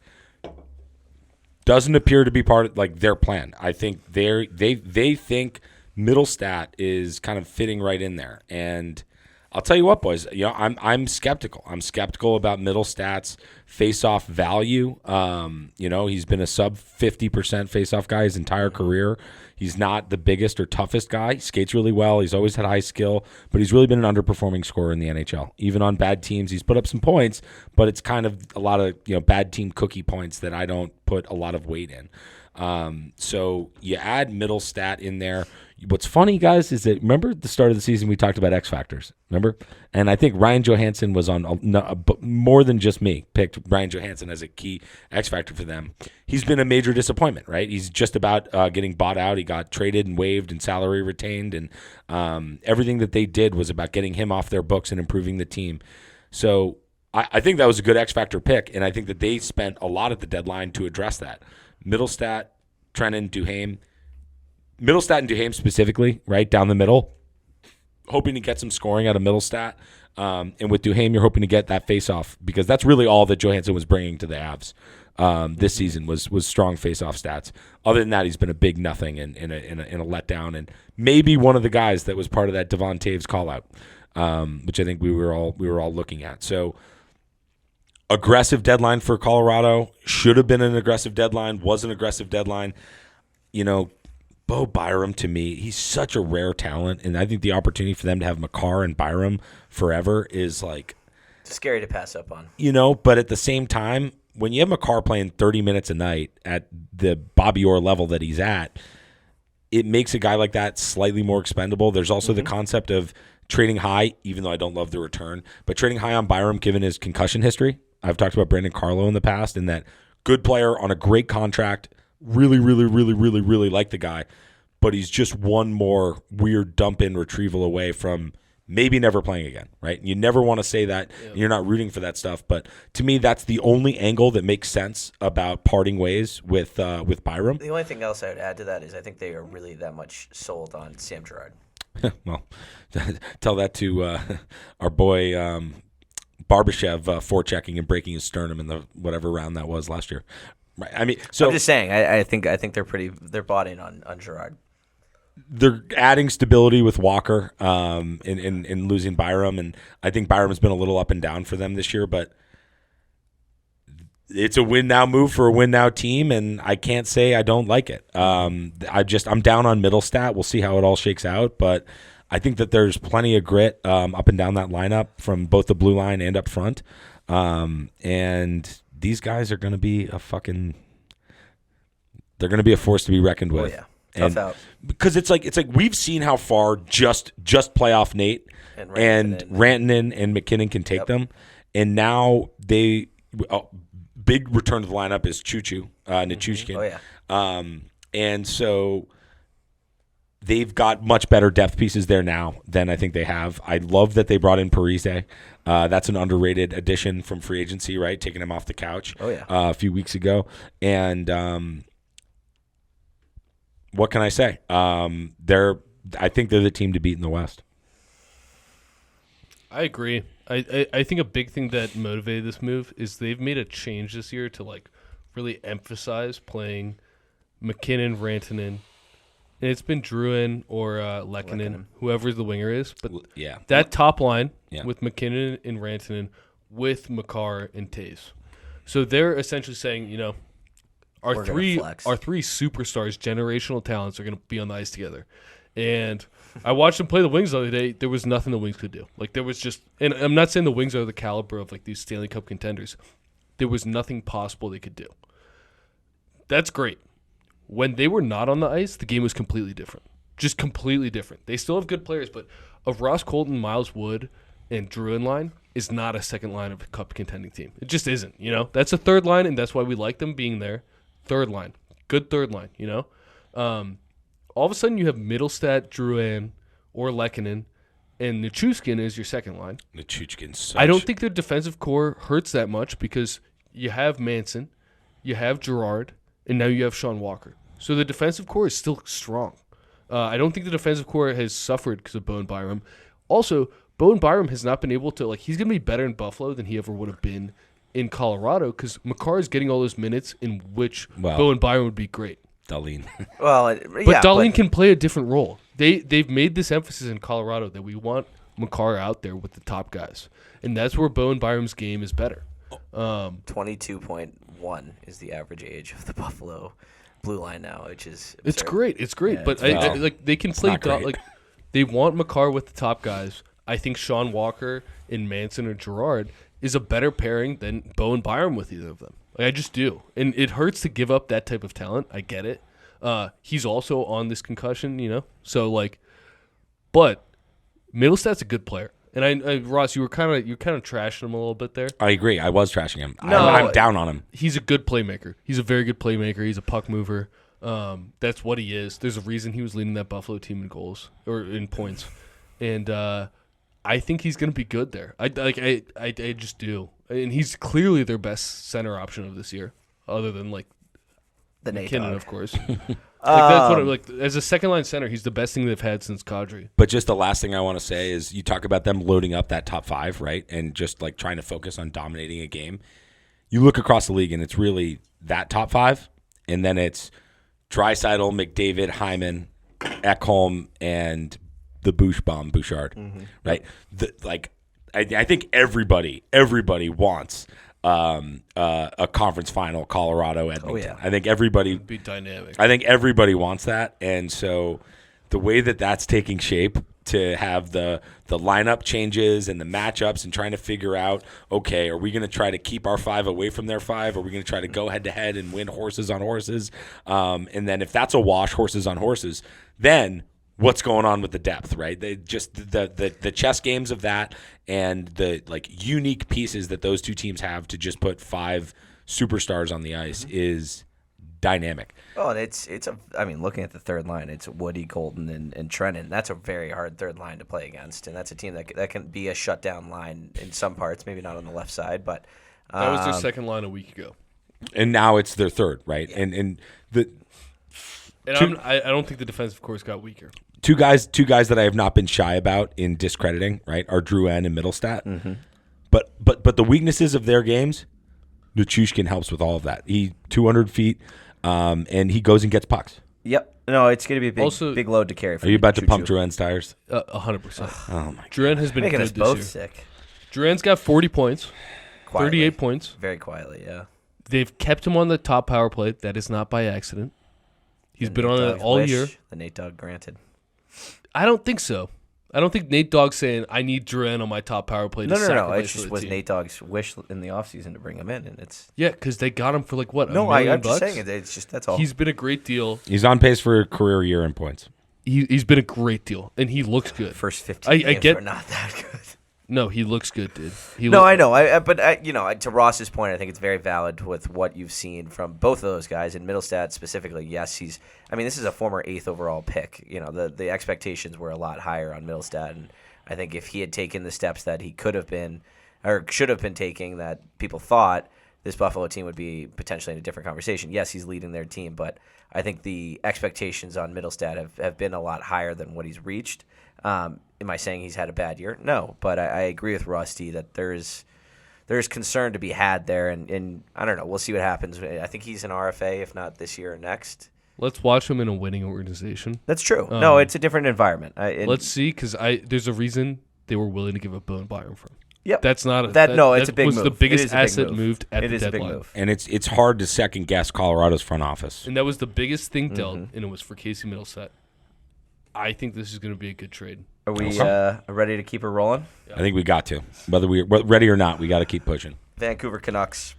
Doesn't appear to be part of their plan. I think they think Middlestat is kind of fitting right in there. And I'll tell you what, boys. I'm skeptical. I'm skeptical about Middlestat's face-off value. He's been a sub 50% face-off guy his entire career. He's not the biggest or toughest guy. He skates really well. He's always had high skill, but he's really been an underperforming scorer in the NHL. Even on bad teams, he's put up some points, but it's kind of a lot of bad team cookie points that I don't put a lot of weight in. So you add Middlestat in there. What's funny, guys, is that remember at the start of the season we talked about X factors. Remember, and I think Ryan Johansson was on more than just me picked Ryan Johansson as a key X factor for them. He's been a major disappointment, right? He's just about getting bought out. He got traded and waived and salary retained, and everything that they did was about getting him off their books and improving the team. So I think that was a good X factor pick, and I think that they spent a lot at the deadline to address that. Middlestat, Trenin, Duhaime. Middlestat and Duhaime specifically, right down the middle, hoping to get some scoring out of Middlestat. And with Duhaime, you're hoping to get that face-off because that's really all that Johansson was bringing to the Avs this season was strong face-off stats. Other than that, he's been a big nothing and in a letdown, and maybe one of the guys that was part of that Devon Taves call-out, which I think we were all looking at. So aggressive deadline for Colorado. Should have been an aggressive deadline. Was an aggressive deadline. Bo Byram, to me, he's such a rare talent, and I think the opportunity for them to have Makar and Byram forever is
It's scary to pass up on.
But at the same time, when you have Makar playing 30 minutes a night at the Bobby Orr level that he's at, it makes a guy like that slightly more expendable. There's also the concept of trading high, even though I don't love the return, but trading high on Byram given his concussion history. I've talked about Brandon Carlo in the past, and that good player on a great contract, really, really, really, really, really like the guy, but he's just one more weird dump-in retrieval away from maybe never playing again, right? You never want to say that. Yep. You're not rooting for that stuff, but to me, that's the only angle that makes sense about parting ways with Byram.
The only thing else I would add to that is I think they are really that much sold on Sam Girard.
Well, tell that to our boy Barbashev forechecking and breaking his sternum in the whatever round that was last year. Right. I mean, so
I'm just saying. I think they're bought in on Girard.
They're adding stability with Walker in losing Byram, and I think Byram's been a little up and down for them this year, but it's a win now move for a win now team, and I can't say I don't like it. I'm down on Middlestat. We'll see how it all shakes out, but I think that there's plenty of grit up and down that lineup from both the blue line and up front. And these guys are going to be they're going to be a force to be reckoned with.
Oh, yeah. Tough out.
Because it's like we've seen how far just playoff Nate and Rantanen and McKinnon can take them. And now big return to the lineup is Nichushkin.
Oh, yeah.
And so they've got much better depth pieces there now than I think they have. I love that they brought in Parise. That's an underrated addition from free agency, right? Taking him off the couch a few weeks ago. And what can I say? I think they're the team to beat in the West.
I agree. I think a big thing that motivated this move is they've made a change this year to like really emphasize playing McKinnon, Rantanen, and it's been Drouin or Lehkonen, whoever the winger is. But that top line with McKinnon and Rantanen with Makar and Taves. So they're essentially saying, our three superstars, generational talents, are going to be on the ice together. And I watched them play the Wings the other day. There was nothing the Wings could do. Like there was just, and I'm not saying the Wings are the caliber of like these Stanley Cup contenders. There was nothing possible they could do. That's great. When they were not on the ice, the game was completely different. Just completely different. They still have good players, but a Ross Colton, Miles Wood, and Drouin line is not a second line of a Cup contending team. It just isn't. That's a third line, and that's why we like them being there. Third line, good third line. All of a sudden you have Middlestat, Drouin, or Lehkonen, and Nichushkin is your second line. I don't think their defensive core hurts that much because you have Manson, you have Girard, and now you have Sean Walker. So the defensive core is still strong. I don't think the defensive core has suffered because of Bowen Byram. Also, Bowen Byram has not been able to, he's going to be better in Buffalo than he ever would have been in Colorado because Makar is getting all those minutes in which Bowen Byram would be great.
Dahlin.
But Dahlin can play a different role. They've made this emphasis in Colorado that we want Makar out there with the top guys. And that's where Bowen Byram's game is better.
22.1 is the average age of the Buffalo blue line now, which is absurd.
It's great. It's great.
Yeah,
but they can play they want Makar with the top guys. I think Sean Walker and Manson or Girard is a better pairing than Bowen Byram with either of them. I just do. And it hurts to give up that type of talent. I get it. He's also on this concussion, So but Middlestat's a good player. And I Ross, you're kind of trashing him a little bit there.
I agree. I was trashing him.
No,
I'm down on him.
He's a good playmaker. He's a very good playmaker. He's a puck mover. That's what he is. There's a reason he was leading that Buffalo team in goals or in points. And I think he's going to be good there. I just do. And he's clearly their best center option of this year, other than
the
McKinnon, of course. That's what as a second line center, he's the best thing they've had since Kadri.
But just the last thing I want to say is you talk about them loading up that top five, right? And just trying to focus on dominating a game. You look across the league and it's really that top five, and then it's Draisaitl, McDavid, Hyman, Ekholm, and the Bouchard, right? I think everybody wants a conference final, Colorado, Edmonton.
Oh, yeah.
I think everybody
It'd be dynamic.
I think everybody wants that, and so the way that that's taking shape to have the lineup changes and the matchups and trying to figure out, okay, are we going to try to keep our five away from their five? Are we going to try to go head to head and win horses on horses? And then if that's a wash, horses on horses, then what's going on with the depth, right? They just the chess games of that and the unique pieces that those two teams have to just put five superstars on the ice is dynamic.
Oh, and looking at the third line, it's Woody, Colton, and Trennan. That's a very hard third line to play against, and that's a team that can be a shutdown line in some parts, maybe not on the left side, but
that was their second line a week ago,
and now it's their third, right? Yeah.
I don't think the defensive course got weaker.
Two guys that I have not been shy about in discrediting, right, are Drouin and Middlestat. Mm-hmm. But the weaknesses of their games, Nichushkin helps with all of that. He 200 feet, and he goes and gets pucks.
Yep. No, it's going to be a big load to carry.
Are you about to pump Drouin's tires?
100%.
Oh my!
Drouin has been
making
good
us
this
both
year.
sick.
Drouin's got 40 points,
Quietly.
38 points.
Very quietly, yeah.
They've kept him on the top power play. That is not by accident. He's been on it all year.
The Nate Dogg granted.
I don't think so. I don't think Nate Dogg's saying, I need Duran on my top power play to
No.
sacrifice
It
for
just
the
was
team.
Nate Dogg's wish in the offseason to bring him in, and it's
Yeah, because they got him for like, what,
no.
$1 million?
I'm just saying it's just that's all.
He's been a great deal.
He's on pace for a career year in points.
He's been a great deal, and he looks good.
First 15
I
games
get-
are not that good.
No, he looks good, dude.
I know. But to Ross's point, I think it's very valid with what you've seen from both of those guys. In Middlestad specifically, yes, this is a former 8th overall pick. The expectations were a lot higher on Middlestad, and I think if he had taken the steps that he could have been or should have been taking that people thought, this Buffalo team would be potentially in a different conversation. Yes, he's leading their team, but I think the expectations on Middlestad have been a lot higher than what he's reached. Am I saying he's had a bad year? No, but I agree with Rusty that there's concern to be had there, and I don't know. We'll see what happens. I think he's an RFA, if not this year or next.
Let's watch him in a winning organization.
That's true. No, it's a different environment.
Let's see, because there's a reason they were willing to give up Boone Byram for him.
Yep.
That's not
it's a big
was
move.
the biggest
It is a big
asset
move.
moved at
It
the
is a big
deadline.
move.
And it's hard to second guess Colorado's front office.
And that was the biggest thing dealt, and it was for Casey Middleset. I think this is going to be a good trade.
Are we ready to keep her rolling?
I think we got to. Whether we're ready or not, we got to keep pushing.
Vancouver Canucks,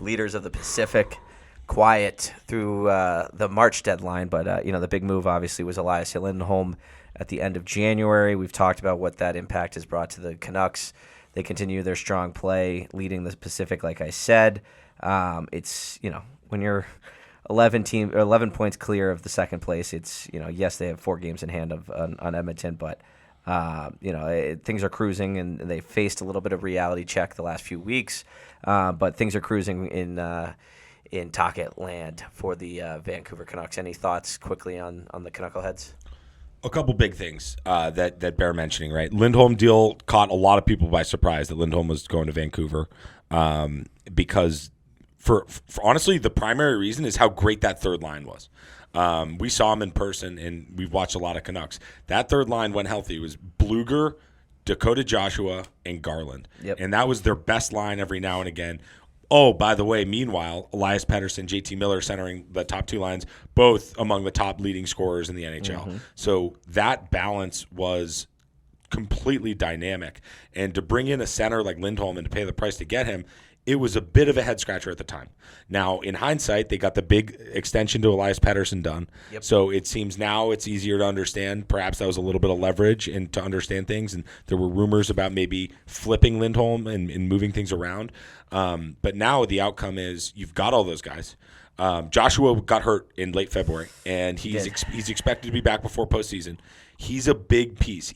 leaders of the Pacific, quiet through the March deadline, but the big move obviously was Elias Lindholm at the end of January. We've talked about what that impact has brought to the Canucks. They continue their strong play, leading the Pacific, like I said. It's when you're 11 points clear of the second place, it's yes, they have 4 games in hand on Edmonton, but things are cruising, and they faced a little bit of reality check the last few weeks, but things are cruising in Tocchet land for the Vancouver Canucks. Any thoughts quickly on the Knuckleheads?
A couple big things that bear mentioning, right? Lindholm deal caught a lot of people by surprise that Lindholm was going to Vancouver because for honestly, the primary reason is how great that third line was. We saw him in person, and we've watched a lot of Canucks. That third line, when healthy, was Bluger, Dakota Joshua, and Garland.
Yep.
And that was their best line every now and again. Oh, by the way, meanwhile, Elias Pettersson, JT Miller centering the top 2 lines, both among the top leading scorers in the NHL.
Mm-hmm.
So that balance was completely dynamic. And to bring in a center like Lindholm and to pay the price to get him, it was a bit of a head scratcher at the time. Now, in hindsight, they got the big extension to Elias Pettersson done.
Yep.
So it seems now it's easier to understand. Perhaps that was a little bit of leverage and to understand things. And there were rumors about maybe flipping Lindholm and moving things around. But now the outcome is you've got all those guys. Joshua got hurt in late February, and he's expected to be back before postseason. He's a big piece.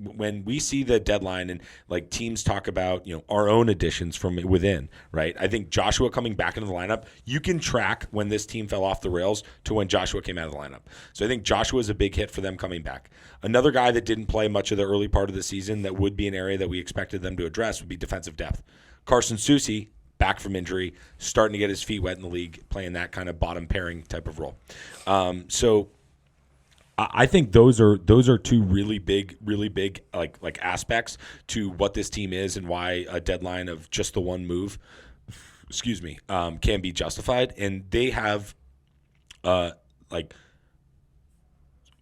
When we see the deadline and like teams talk about our own additions from within, right? I think Joshua coming back into the lineup, you can track when this team fell off the rails to when Joshua came out of the lineup. So I think Joshua is a big hit for them coming back. Another guy that didn't play much of the early part of the season that would be an area that we expected them to address would be defensive depth. Carson Soucy, back from injury, starting to get his feet wet in the league, playing that kind of bottom pairing type of role. So I think those are 2 really big like aspects to what this team is and why a deadline of just the one move, can be justified. And they have like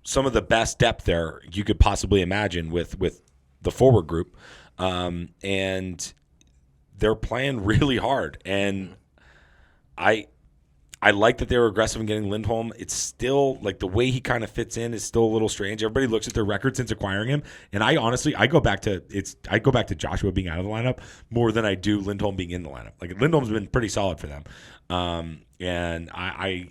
some of the best depth there you could possibly imagine with the forward group, and they're playing really hard. And I like that they were aggressive in getting Lindholm. It's still like the way he kind of fits in is still a little strange. Everybody looks at their record since acquiring him, and I go back to Joshua being out of the lineup more than I do Lindholm being in the lineup. Like Lindholm's been pretty solid for them, and I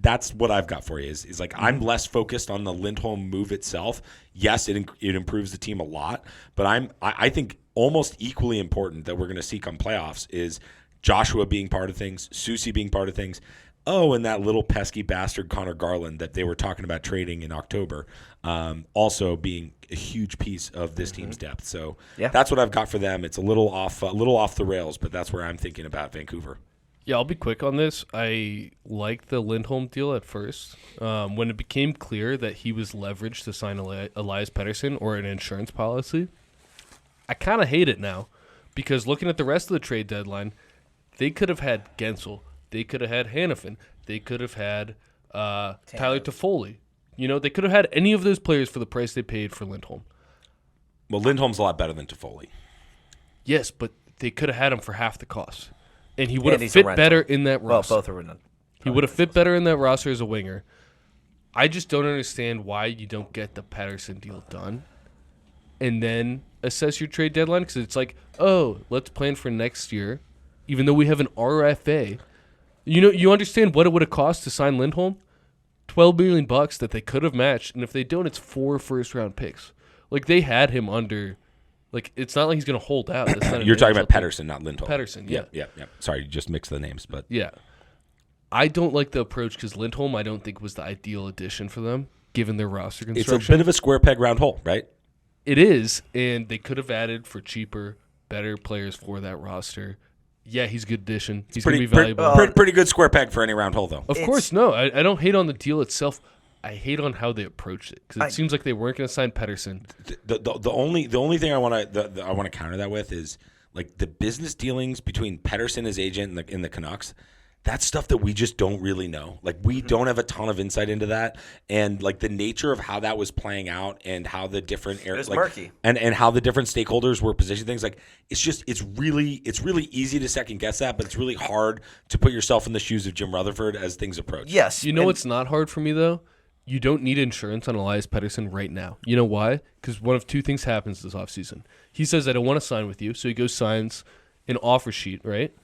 that's what I've got for you is like I'm less focused on the Lindholm move itself. Yes, it improves the team a lot, but I think almost equally important that we're going to see come playoffs is Joshua being part of things, Soucy being part of things. Oh, and that little pesky bastard Connor Garland that they were talking about trading in October, also being a huge piece of this team's depth. So that's what I've got for them. It's a little off the rails, but that's where I'm thinking about Vancouver.
Yeah, I'll be quick on this. I liked the Lindholm deal at first. When it became clear that he was leveraged to sign Elias Pettersson or an insurance policy, I kind of hate it now because looking at the rest of the trade deadline, they could have had Gensel. They could have had Hannafin. They could have had Tyler Toffoli. They could have had any of those players for the price they paid for Lindholm.
Well, Lindholm's a lot better than Toffoli.
Yes, but they could have had him for half the cost. And he would have
he's
fit
a rental.
better in that roster.
Well, both are
He would have fit better in that roster as a winger. I just don't understand why you don't get the Pettersson deal done and then assess your trade deadline, because it's like, oh, let's plan for next year, even though we have an RFA. You understand what it would have cost to sign Lindholm? $12 million that they could have matched, and if they don't, it's 4 first-round picks. Like, they had him under. Like, it's not like he's going to hold out. That's not
You're talking about Pettersson, not Lindholm.
Pettersson, yeah.
Yeah. Sorry, you just mixed the names, but
Yeah. I don't like the approach because Lindholm, I don't think, was the ideal addition for them, given their roster construction.
it's a bit of a square peg round hole, right?
It is, and they could have added for cheaper, better players for that roster. Yeah, he's a good addition. He's going to be valuable.
Pretty good square peg for any round hole, though.
Of course, no. I don't hate on the deal itself. I hate on how they approached it because it seems like they weren't going to sign Pettersson.
The only thing I want to counter that with is like the business dealings between Pettersson, his agent, and the Canucks. That's stuff that we just don't really know. Like, we don't have a ton of insight into that, and like the nature of how that was playing out, and how the different areas, like,
murky,
and how the different stakeholders were positioning things. Like, it's really easy to second guess that, but it's really hard to put yourself in the shoes of Jim Rutherford as things approach.
Yes,
You know what's not hard for me though? You don't need insurance on Elias Pettersson right now. You know why? Because one of two things happens this offseason. He says, I don't want to sign with you, so he goes signs an offer sheet, right?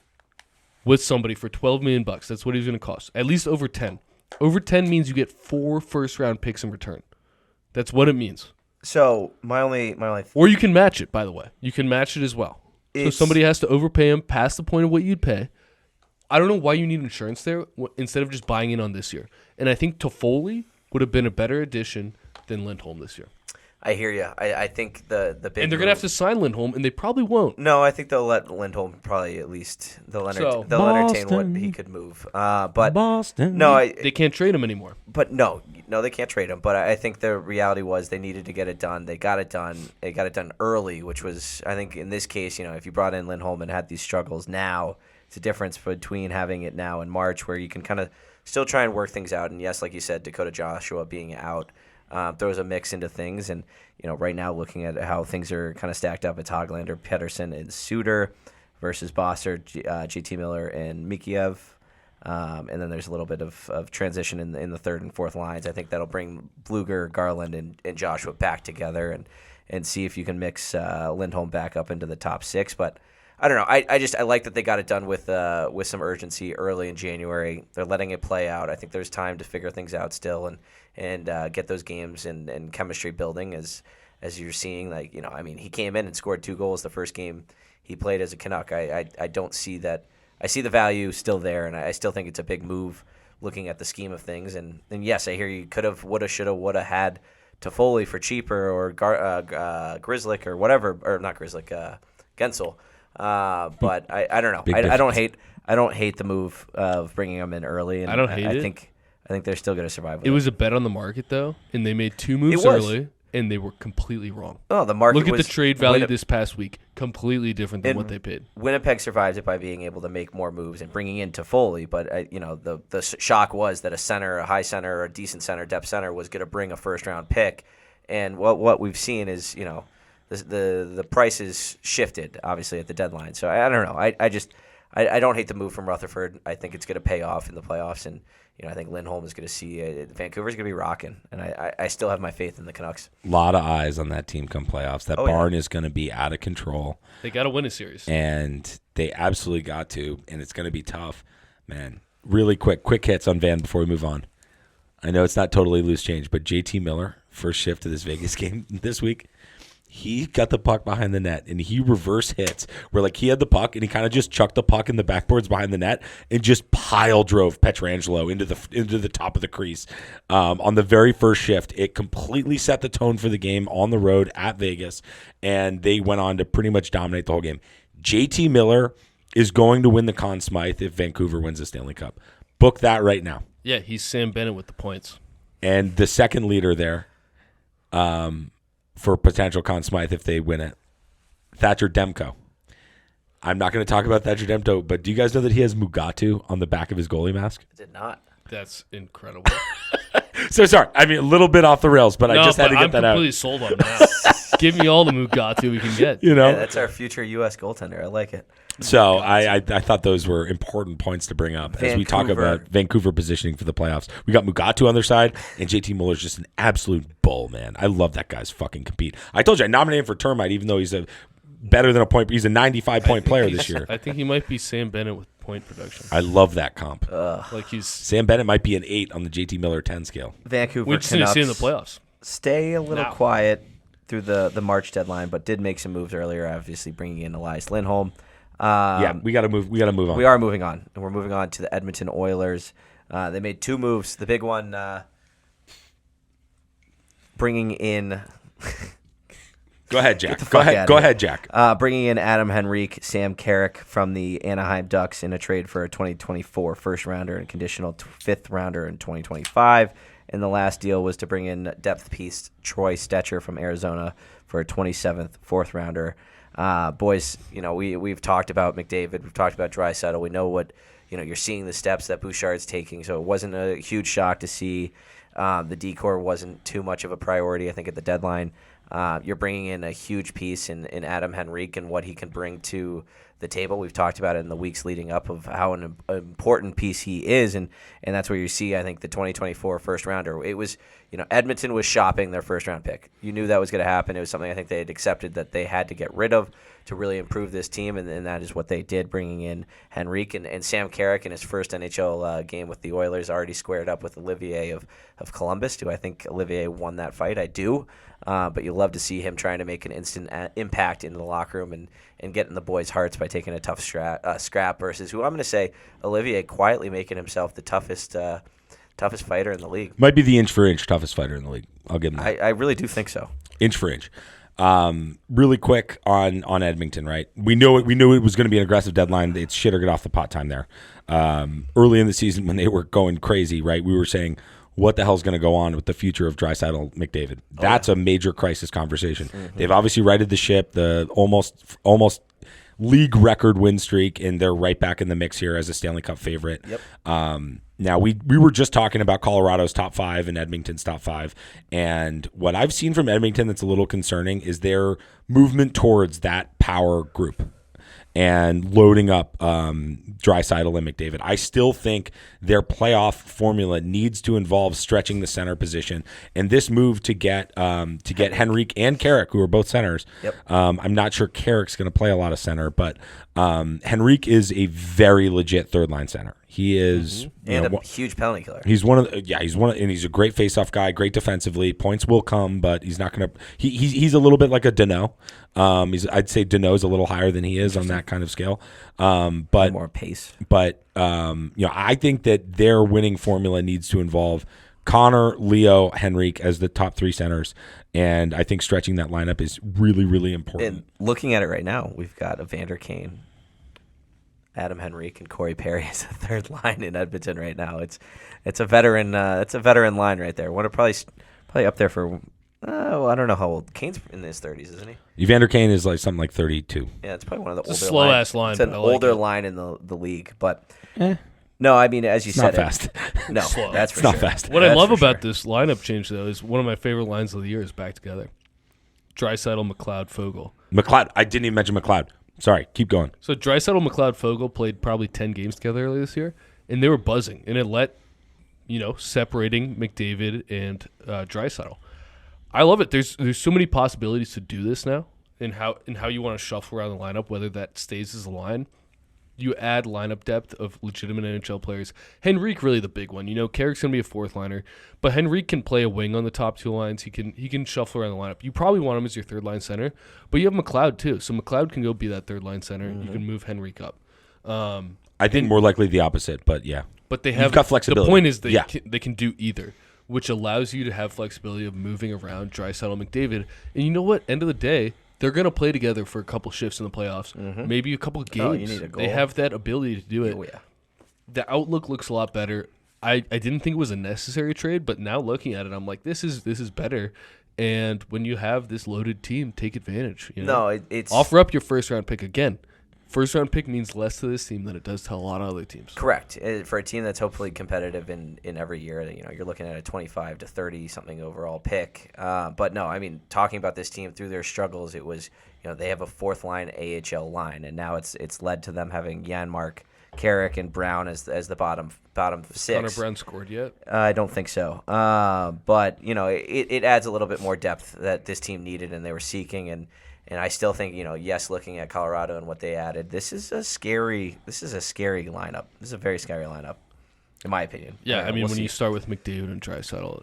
With somebody for $12 million. That's what he's going to cost. At least over 10. Over 10 means you get 4 first-round picks in return. That's what it means.
So my only
Or you can match it, by the way. You can match it as well. So somebody has to overpay him past the point of what you'd pay. I don't know why you need insurance there instead of just buying in on this year. And I think Toffoli would have been a better addition than Lindholm this year.
I hear you. I think the big
And they're going to have to sign Lindholm, and they probably won't.
No, I think they'll let Lindholm probably at least they'll entertain what he could move. But
Boston.
no,
They can't trade him anymore.
but no, they can't trade him. But I think the reality was they needed to get it done. They got it done. They got it done early, which was, I think, in this case, if you brought in Lindholm and had these struggles now, it's a difference between having it now in March, where you can kind of still try and work things out. And yes, like you said, Dakota Joshua being out throws a mix into things. And right now, looking at how things are kind of stacked up, it's Hoglander, Pettersson, and Suter versus Bossert, JT Miller, and Mikheyev. And then there's a little bit of transition in the third and fourth lines. I think that'll bring Bluger, Garland, and Joshua back together and see if you can mix Lindholm back up into the top 6. But I don't know. I like that they got it done with some urgency early in January. They're letting it play out. I think there's time to figure things out still and get those games and chemistry building as you're seeing. Like, he came in and scored 2 goals the first game he played as a Canuck. I don't see that. I see the value still there, and I still think it's a big move looking at the scheme of things. And yes, I hear you could have, woulda, shoulda, woulda had Toffoli for cheaper, or Grzelcyk or whatever, or not Grzelcyk, Gensel. But I don't know. I don't hate the move of bringing them in early. And
I don't hate it.
I think they're still going to survive.
It was a bet on the market, though, and they made 2 moves early, and they were completely wrong.
Oh, the market.
Look at the trade value this past week. Completely different than what they paid.
Winnipeg survived it by being able to make more moves and bringing in Toffoli. But the shock was that a high center, or a decent center, depth center, was going to bring a first round pick. And what we've seen is the prices shifted obviously at the deadline. So I don't know. I don't hate the move from Rutherford. I think it's going to pay off in the playoffs, and I think Lindholm is going to see Vancouver's going to be rocking, and I still have my faith in the Canucks.
A lot of eyes on that team come playoffs. That barn is going to be out of control.
They got to win a series,
and they absolutely got to, and it's going to be tough, man. Really quick hits on Van before we move on. I know it's not totally loose change, but JT Miller, first shift of this Vegas game this week. He got the puck behind the net, and he reverse hits where, like, he had the puck, and he kind of just chucked the puck in the backboards behind the net and just pile drove Pietrangelo into the top of the crease on the very first shift. It completely set the tone for the game on the road at Vegas, and they went on to pretty much dominate the whole game. JT Miller is going to win the Conn Smythe if Vancouver wins the Stanley Cup. Book that right now.
Yeah, he's Sam Bennett with the points.
And the second leader there, for potential Conn Smythe if they win it, Thatcher Demko. I'm not going to talk about Thatcher Demko, but do you guys know that he has Mugatu on the back of his goalie mask?
I did not.
That's incredible.
So sorry. I mean, a little bit off the rails, but I just had to get that out.
I'm completely sold on that. Give me all the Mugatu we can get.
You know,
that's our future U.S. goaltender. I like it.
So I thought those were important points to bring up as we talk about Vancouver positioning for the playoffs. We got Mugatu on their side, and JT Muller's just an absolute bull, man. I love that guy's fucking compete. I told you I nominated him for termite, even though he's a better than a point. He's a 95-point player this year.
I think he might be Sam Bennett with point production.
I love that comp.
Sam
Bennett might be an 8 on the JT Miller 10 scale.
Vancouver
we just need to see in the playoffs.
Stay a little quiet through the March deadline, but did make some moves earlier, obviously bringing in Elias Lindholm.
We got to move on.
We are moving on, and we're moving on to the Edmonton Oilers. They made 2 moves. The big one, bringing in.
Go ahead, Jack. Go ahead, Jack.
Bringing in Adam Henrique, Sam Carrick from the Anaheim Ducks in a trade for a 2024 first rounder and a conditional 5th rounder in 2025. And the last deal was to bring in depth piece Troy Stetcher from Arizona for a 27th 4th rounder. Boys, we've talked about McDavid. We've talked about Draisaitl. We know what, you're seeing the steps that Bouchard's taking. So it wasn't a huge shock to see the D-Corps wasn't too much of a priority, I think, at the deadline. You're bringing in a huge piece in Adam Henrique and what he can bring to the table. We've talked about it in the weeks leading up of how an important piece he is, and that's where you see, I think, the 2024 first rounder. It was, Edmonton was shopping their first round pick. You knew that was going to happen. It was something I think they had accepted that they had to get rid of to really improve this team, and that is what they did, bringing in Henrique and Sam Carrick in his first NHL game with the Oilers already squared up with Olivier of Columbus. Do I think Olivier won that fight? I do. But you love to see him trying to make an instant impact in the locker room and getting the boys' hearts by taking a tough scrap versus who I'm going to say Olivier quietly making himself the toughest fighter in the league.
Might be the inch for inch toughest fighter in the league. I'll give him that.
I really do think so.
Inch for inch. Really quick on Edmonton, right? We knew it was going to be an aggressive deadline. It's shit or get off the pot time there. Early in the season when they were going crazy, right? We were saying, what the hell's going to go on with the future of Draisaitl McDavid? That's a major crisis conversation. Mm-hmm. They've obviously righted the ship, the almost league record win streak, and they're right back in the mix here as a Stanley Cup favorite. Yep. Now, we were just talking about Colorado's top 5 and Edmonton's top 5, and what I've seen from Edmonton that's a little concerning is their movement towards that power group and loading up Draisaitl and McDavid. I still think their playoff formula needs to involve stretching the center position, and this move to get Henrique and Carrick, who are both centers. Yep. I'm not sure Carrick's going to play a lot of center, but Henrique is a very legit third line center. He is
a huge penalty killer.
He's and he's a great faceoff guy, great defensively. Points will come, but he's not going to. He's a little bit like a Danault. I'd say Danault's a little higher than he is on that kind of scale. But
more pace.
But I think that their winning formula needs to involve Connor, Leo, Henrique as the top 3 centers, and I think stretching that lineup is really, really important.
And looking at it right now, we've got Evander Kane, Adam Henrique, and Corey Perry as a third line in Edmonton right now. It's a veteran line right there. One of probably up there for I don't know how old Kane's in his 30s, isn't he?
Evander Kane is like something like 32.
Yeah, it's probably one of the older
slow ass line.
It's an older line in the league, but no, I mean as you said,
not fast.
No,
slow.
That's for
it's not
sure.
fast.
What I love about this lineup change though is one of my favorite lines of the year is back together. Draisaitl, McLeod, Foegele.
McLeod. I didn't even mention McLeod. Sorry, keep going.
So Draisaitl, McLeod, Foegele played probably 10 games together earlier this year, and they were buzzing, and it let, separating McDavid and Draisaitl. I love it. There's so many possibilities to do this now, in how you want to shuffle around the lineup, whether that stays as a line. You add lineup depth of legitimate NHL players. Henrique really the big one. Carrick's going to be a 4th liner, but Henrique can play a wing on the top 2 lines. He can shuffle around the lineup. You probably want him as your 3rd line center, but you have McLeod too. So McLeod can go be that 3rd line center. Mm-hmm. You can move Henrique up.
I think more likely the opposite, but yeah.
But they have
You've got flexibility.
The point is they can do either, which allows you to have flexibility of moving around Draisaitl, McDavid. And you know what? End of the day, they're going to play together for a couple shifts in the playoffs, maybe a couple games.
Oh, you need a goal.
They have that ability to do it.
Oh, yeah.
The outlook looks a lot better. I didn't think it was a necessary trade, but now looking at it, I'm like, this is better. And when you have this loaded team, take advantage.
No, it's
offer up your 1st round pick again. first-round pick means less to this team than it does to a lot of other teams.
Correct. For a team that's hopefully competitive in every year, you're looking at a 25 to 30 something overall pick. But no, I mean, talking about this team through their struggles, it was they have a fourth line AHL line, and now it's led to them having Janmark, Carrick, and Brown as the bottom six.
Connor Brown scored yet?
I don't think so. But it adds a little bit more depth that this team needed and they were seeking, and I still think yes, looking at Colorado and what they added, this is a scary lineup. This is a very scary lineup, in my opinion.
Yeah, I mean, when you start with McDavid and Draisaitl,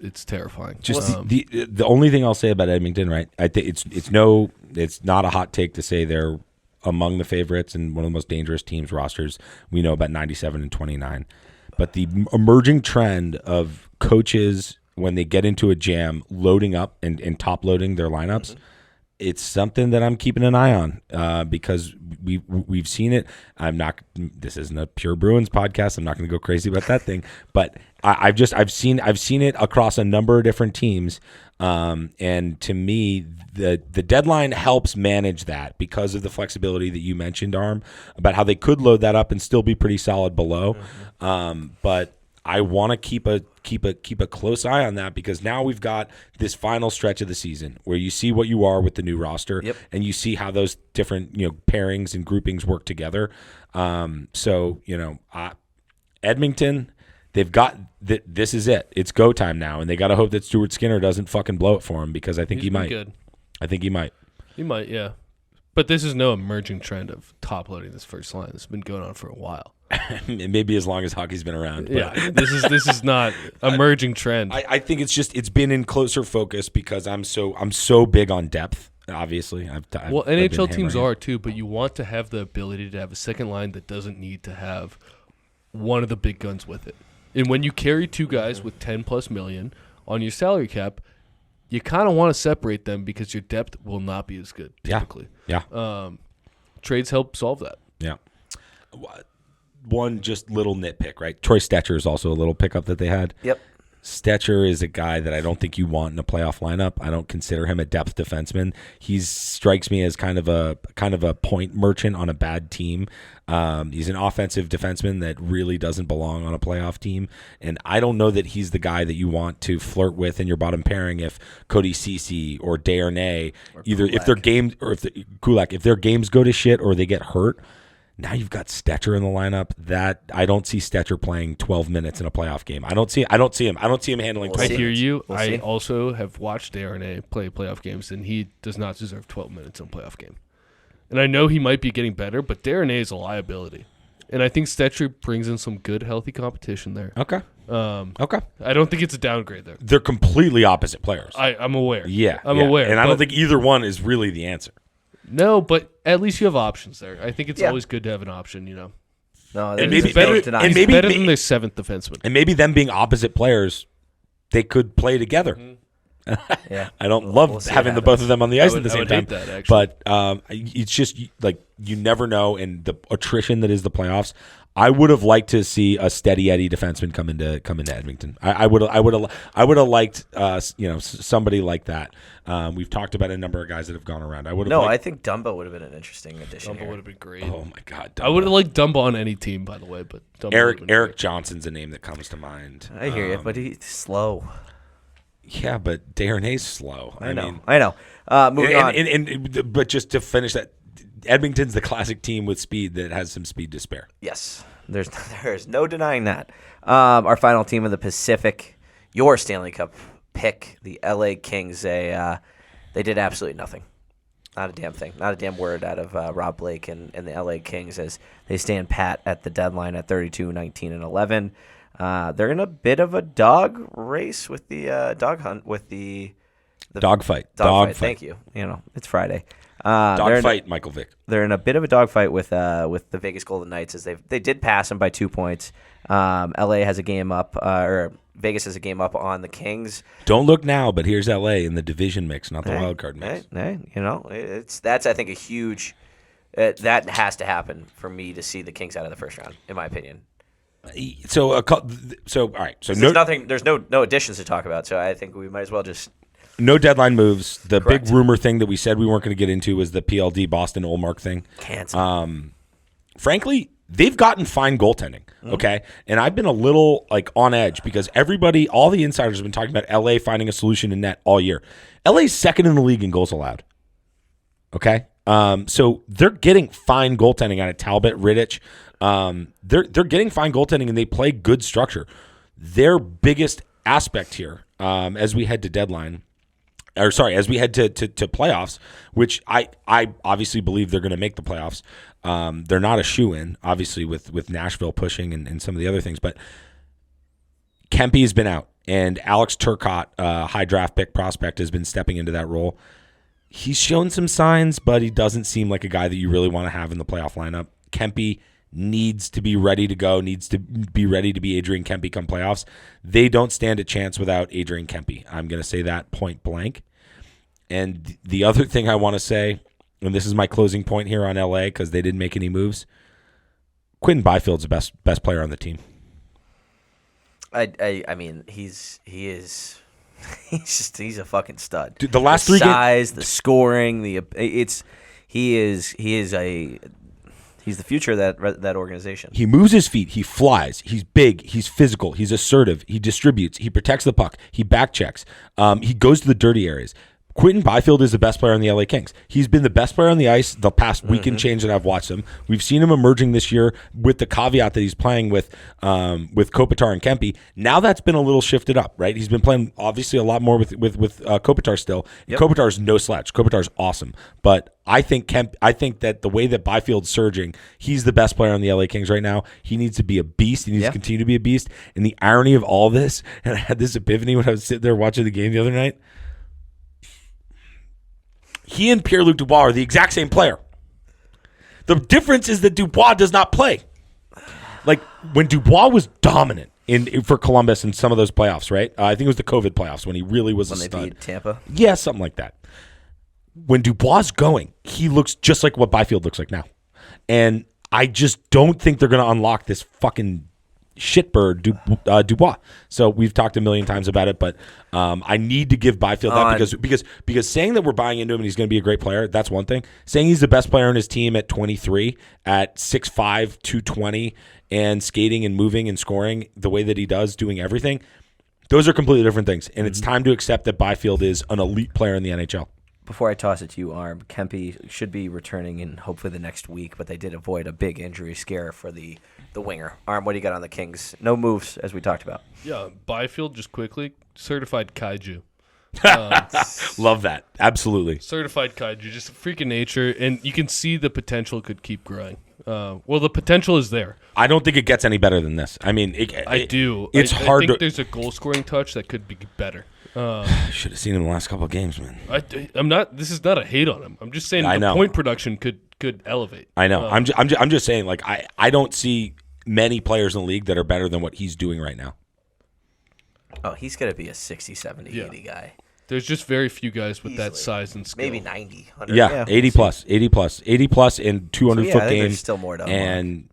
it's terrifying.
Just the only thing I'll say about Edmonton, right? I think it's not a hot take to say they're among the favorites and one of the most dangerous teams rosters. We know about 97 and 29. But the emerging trend of coaches, when they get into a jam, loading up and top-loading their lineups, it's something that I'm keeping an eye on because we've seen it. This isn't a pure Bruins podcast. I'm not going to go crazy about that thing. But I've seen it across a number of different teams. And to me, the deadline helps manage that because of the flexibility that you mentioned, Arm, about how they could load that up and still be pretty solid below. But I want to keep a close eye on that because now we've got this final stretch of the season where you see what you are with the new roster, and you see how those different pairings and groupings work together. Edmonton. They've got this is it. It's go time now, and they got to hope that Stuart Skinner doesn't fucking blow it for him because I think he might.
Good.
I think he might.
He might, yeah. But this is no emerging trend of top-loading this first line. This has been going on for a while.
Maybe as long as hockey's been around.
Yeah, this is not emerging trend.
I think it's been in closer focus because I'm so big on depth. Obviously,
NHL teams are too, but you want to have the ability to have a second line that doesn't need to have one of the big guns with it. And when you carry two guys with 10+ million on your salary cap, you kind of want to separate them because your depth will not be as good typically.
Yeah.
Trades help solve that.
Yeah. One just little nitpick, right? Troy Stetcher is also a little pickup that they had.
Yep.
Stetcher is a guy that I don't think you want in a playoff lineup. I don't consider him a depth defenseman. He strikes me as kind of a point merchant on a bad team. He's an offensive defenseman that really doesn't belong on a playoff team, and I don't know that he's the guy that you want to flirt with in your bottom pairing if Cody Ceci or Desharnais, either if their games or if their games go to shit or they get hurt. Now you've got Stetcher in the lineup. That I don't see Stetcher playing 12 minutes in a playoff game. I don't see him handling.
I hear you. I also have watched Desharnais play playoff games, and he does not deserve 12 minutes in a playoff game. And I know he might be getting better, but Desharnais is a liability. And I think Stetcher brings in some good, healthy competition there.
Okay. Okay.
I don't think it's a downgrade there.
They're completely opposite players.
I'm aware.
Yeah.
I'm aware.
And I don't think either one is really the answer.
No, but at least you have options there. I think it's always good to have an option,
No,
and maybe better
than their seventh defenseman.
And maybe them being opposite players, they could play together.
Yeah,
I don't love having the both of them on the ice at the same time.
That,
but it's just like you never know, and the attrition that is the playoffs. I would have liked to see a steady Eddie defenseman come into Edmonton. I would have liked somebody like that. We've talked about a number of guys that have gone around.
I think Dumbo would have been an interesting addition.
Dumbo would have been great.
Oh my God, Dumbo.
I would have liked Dumbo on any team, by the way. But Dumbo
Eric Johnson's a name that comes to mind.
I hear you, but he's slow.
Yeah, but Desharnais slow.
I know. Moving on.
But just to finish that, Edmonton's the classic team with speed that has some speed to spare.
Yes, there's no denying that. Our final team in the Pacific, your Stanley Cup pick, the LA Kings. They did absolutely nothing. Not a damn thing. Not a damn word out of Rob Blake and the LA Kings as they stand pat at the deadline at 32, 19, and 11. They're in a bit of a dog race with the dog hunt with the
dog fight.
Thank you. It's Friday.
Dogfight,
Michael Vick.
They're in a bit of a dogfight with the Vegas Golden Knights as they did pass them by 2 points. LA has a game up, or Vegas has a game up on the Kings.
Don't look now, but here's LA in the division mix, not the wild card mix.
That's I think a huge that has to happen for me to see the Kings out of the first round, in my opinion.
So all right. So
there's no additions to talk about. So I think we might as well just
No deadline moves. The
Correct.
big rumor thing that we said we weren't going to get into was the PLD Boston Olmark thing.
Cancel.
Frankly, they've gotten fine goaltending, okay? And I've been a little on edge because all the insiders have been talking about LA finding a solution in net all year. LA's second in the league in goals allowed, okay? So they're getting fine goaltending out of Talbot, Rittich. They're getting fine goaltending, and they play good structure. Their biggest aspect here, as we head to playoffs, which I obviously believe they're going to make the playoffs. They're not a shoo-in, obviously, with Nashville pushing and some of the other things. But Kempe has been out, and Alex Turcotte, high draft pick prospect, has been stepping into that role. He's shown some signs, but he doesn't seem like a guy that you really want to have in the playoff lineup. Kempe needs to be ready to go, needs to be ready to be Adrian Kempe come playoffs. They don't stand a chance without Adrian Kempe. I'm going to say that point blank. And the other thing I want to say, and this is my closing point here on LA because they didn't make any moves, Quentin Byfield's the best player on the team.
I mean, he's a fucking stud.
Dude, the last
the
three
size, the scoring, he's the future of that organization.
He moves his feet. He flies. He's big. He's physical. He's assertive. He distributes. He protects the puck. He back checks. He goes to the dirty areas. Quentin Byfield is the best player on the LA Kings. He's been the best player on the ice the past week and change that I've watched him. We've seen him emerging this year with the caveat that he's playing with Kopitar and Kempe. Now that's been a little shifted up, right? He's been playing obviously a lot more with Kopitar still. Yep. Kopitar's no slouch. Kopitar's awesome, but I think that the way that Byfield's surging, he's the best player on the LA Kings right now. He needs to be a beast. He needs to continue to be a beast. And the irony of all this, and I had this epiphany when I was sitting there watching the game the other night. He and Pierre-Luc Dubois are the exact same player. The difference is that Dubois does not play. Like, when Dubois was dominant for Columbus in some of those playoffs, right? I think it was the COVID playoffs when he really was a stud.
When they beat Tampa?
Yeah, something like that. When Dubois is going, he looks just like what Byfield looks like now. And I just don't think they're going to unlock this fucking shitbird Dubois. So we've talked a million times about it, but I need to give Byfield that because saying that we're buying into him and he's going to be a great player, that's one thing. Saying he's the best player on his team at 23, at 6'5", 220, and skating and moving and scoring the way that he does, doing everything, those are completely different things. And it's time to accept that Byfield is an elite player in the NHL.
Before I toss it to you, Arm, Kempe should be returning in hopefully the next week, but they did avoid a big injury scare for the winger. Arm, what do you got on the Kings? No moves, as we talked about.
Yeah, Byfield, just quickly, certified kaiju.
Love that. Absolutely.
Certified kaiju, just freaking nature, and you can see the potential could keep growing. Well, the potential is there.
I don't think it gets any better than this. I mean,
I do.
It's hard
I think there's a goal-scoring touch that could be better.
Should have seen him the last couple of games, man.
I'm not. This is not a hate on him. I'm just saying the point production could elevate.
I know. I'm just saying, like, I don't see many players in the league that are better than what he's doing right now.
Oh, he's going to be a 60, 70, 80 guy.
There's just very few guys with that size and skill.
Maybe 90, 100.
Yeah, 80 plus in 200-foot games.
There's still more to unlock.
And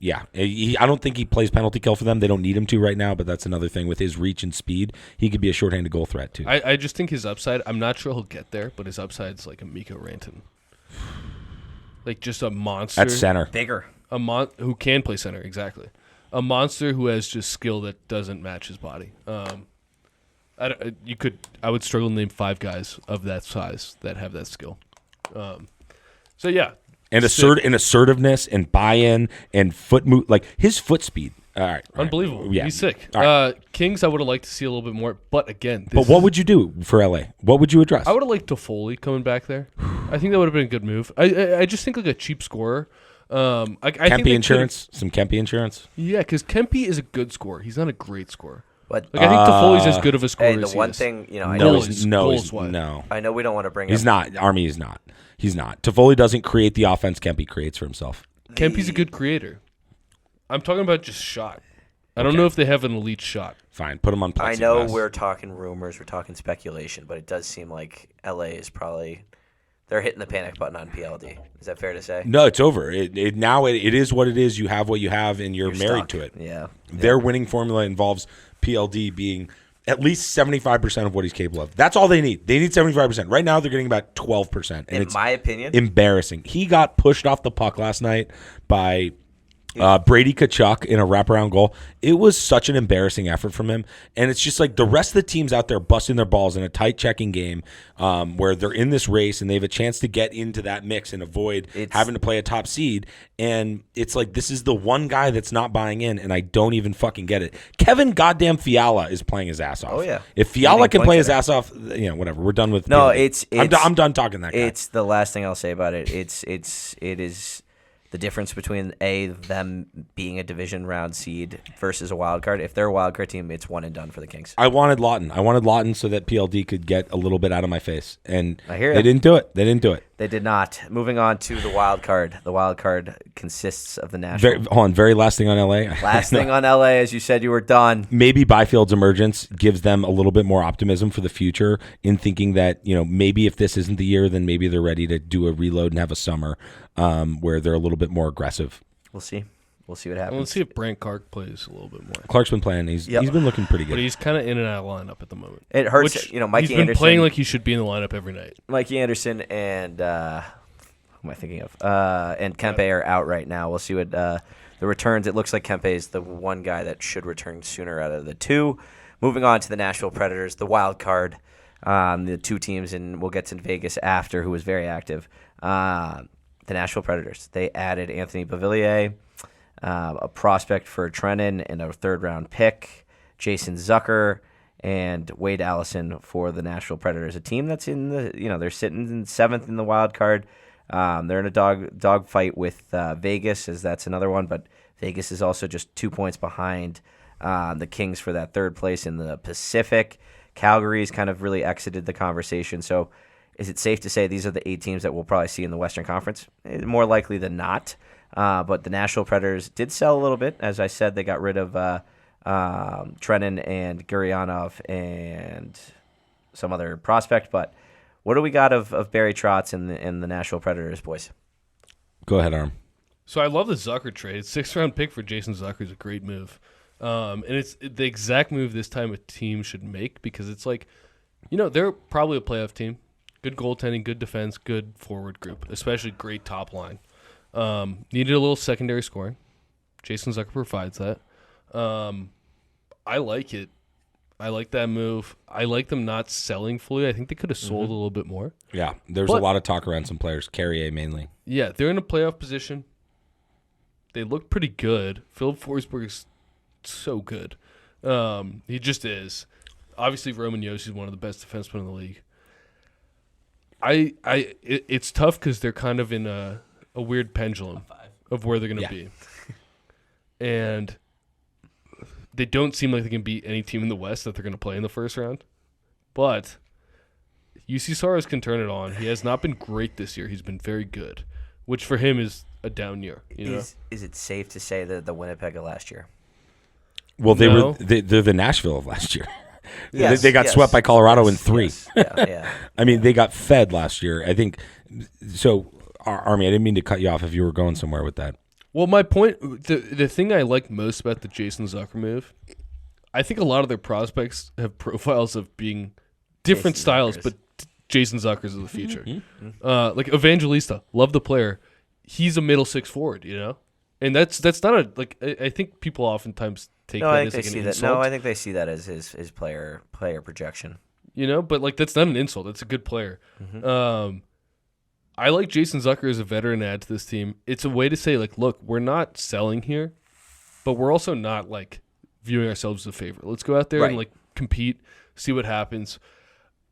I don't think he plays penalty kill for them. They don't need him to right now, but that's another thing. With his reach and speed, he could be a shorthanded goal threat too.
I just think his upside, I'm not sure he'll get there, but his upside's like a Mikko Rantanen. Like just a monster.
At center.
Bigger.
Who can play center, exactly. A monster who has just skill that doesn't match his body. I would struggle to name 5 guys of that size that have that skill. So yeah,
and assertiveness and buy-in and foot move, like his foot speed. All right,
unbelievable.
Yeah,
he's sick.
Right.
Kings, I would have liked to see a little bit more, but again,
but what would you do for LA? What would you address?
I would have liked Toffoli coming back there. I think that would have been a good move. I just think like a cheap scorer.
Kempe insurance, some Kempe insurance.
Yeah, because Kempe is a good scorer. He's not a great scorer.
But
I think Toffoli's as good of a scorer as he is.
The one thing,
no.
I know we don't want to bring
He's not. Army is not. He's not. Toffoli doesn't create the offense Kempe creates for himself.
Kempe's a good creator. I'm talking about just shot. I don't know if they have an elite shot.
Fine, put him on plexiglass.
I know we're talking rumors, we're talking speculation, but it does seem like LA is probably... They're hitting the panic button on PLD. Is that fair to say?
No, it's over. It is what it is. You have what you have, and you're married
stuck.
to it.
Yeah.
Their winning formula involves PLD being at least 75% of what he's capable of. That's all they need. They need 75%. Right now, they're getting about 12%. And
in my opinion,
embarrassing. He got pushed off the puck last night by Brady Tkachuk in a wraparound goal. It was such an embarrassing effort from him. And it's just like the rest of the team's out there busting their balls in a tight checking game where they're in this race and they have a chance to get into that mix and avoid having to play a top seed. And it's like this is the one guy that's not buying in, and I don't even fucking get it. Kevin goddamn Fiala is playing his ass off.
Oh, yeah.
If Fiala can play his ass off, whatever. We're done with
No,
PLD. I'm done talking that guy.
It's the last thing I'll say about it. It is the difference between them being a division round seed versus a wild card. If they're a wild card team, it's one and done for the Kings.
I wanted Lawton so that PLD could get a little bit out of my face, and
I hear
they didn't do it.
They did not. Moving on to the wild card. The wild card consists of the National.
Very last thing on LA.
Last thing on LA, as you said, you were done.
Maybe Byfield's emergence gives them a little bit more optimism for the future in thinking that, maybe if this isn't the year, then maybe they're ready to do a reload and have a summer where they're a little bit more aggressive.
We'll see. We'll see what happens.
Well, let's see if Brant Clark plays a little bit more.
Clark's been playing. He's been looking pretty good.
But he's kind of in and out of lineup at the moment.
It hurts.
Which,
Mikey
he's been
Anderson
playing like he should be in the lineup every night.
Mikey Anderson and who am I thinking of? And Kempe are out right now. We'll see what the returns. It looks like Kempe is the one guy that should return sooner out of the two. Moving on to the Nashville Predators, the wild card. The two teams, and we'll get to Vegas after, who was very active. The Nashville Predators. They added Anthony Beauvillier, a prospect for Trenton, and a third-round pick, Jason Zucker, and Wade Allison for the Nashville Predators. A team that's in the, they're sitting in seventh in the wild card. They're in a dog fight with Vegas, as that's another one, but Vegas is also just 2 points behind the Kings for that third place in the Pacific. Calgary's kind of really exited the conversation, so is it safe to say these are the 8 teams that we'll probably see in the Western Conference? More likely than not. But the Nashville Predators did sell a little bit. As I said, they got rid of Trenton and Guryanov and some other prospect. But what do we got of Barry Trotz in the Nashville Predators, boys?
Go ahead, Arm.
So I love the Zucker trade. 6th-round pick for Jason Zucker is a great move. And it's the exact move this time a team should make because it's like, they're probably a playoff team. Good goaltending, good defense, good forward group, especially great top line. Needed a little secondary scoring. Jason Zucker provides that. I like it. I like that move. I like them not selling fully. I think they could have sold a little bit more.
Yeah, there's a lot of talk around some players, Carrier mainly.
Yeah, they're in a playoff position. They look pretty good. Philip Forsberg is so good. He just is. Obviously, Roman Josi is one of the best defensemen in the league. It's tough because they're kind of in a weird pendulum of where they're going to be. And they don't seem like they can beat any team in the West that they're going to play in the first round. But UC Saros can turn it on. He has not been great this year. He's been very good, which for him is a down year.
Is it safe to say that the Winnipeg of last year?
Well, they're the Nashville of last year.
Yes,
they got swept by Colorado in 3.
Yes. Yeah.
I mean, they got fed last year. I think so. Army, I didn't mean to cut you off if you were going somewhere with that.
Well, my point, the thing I like most about the Jason Zucker move, I think a lot of their prospects have profiles of being different styles, but Jason Zucker's of the future. Like Evangelista, love the player. He's a middle 6 forward, and that's not a like. I think people oftentimes take that as like an insult.
No, I think they see that as his player projection.
But like that's not an insult. That's a good player. I like Jason Zucker as a veteran add to this team. It's a way to say like, look, we're not selling here, but we're also not like viewing ourselves as a favorite. Let's go out there and like compete, see what happens.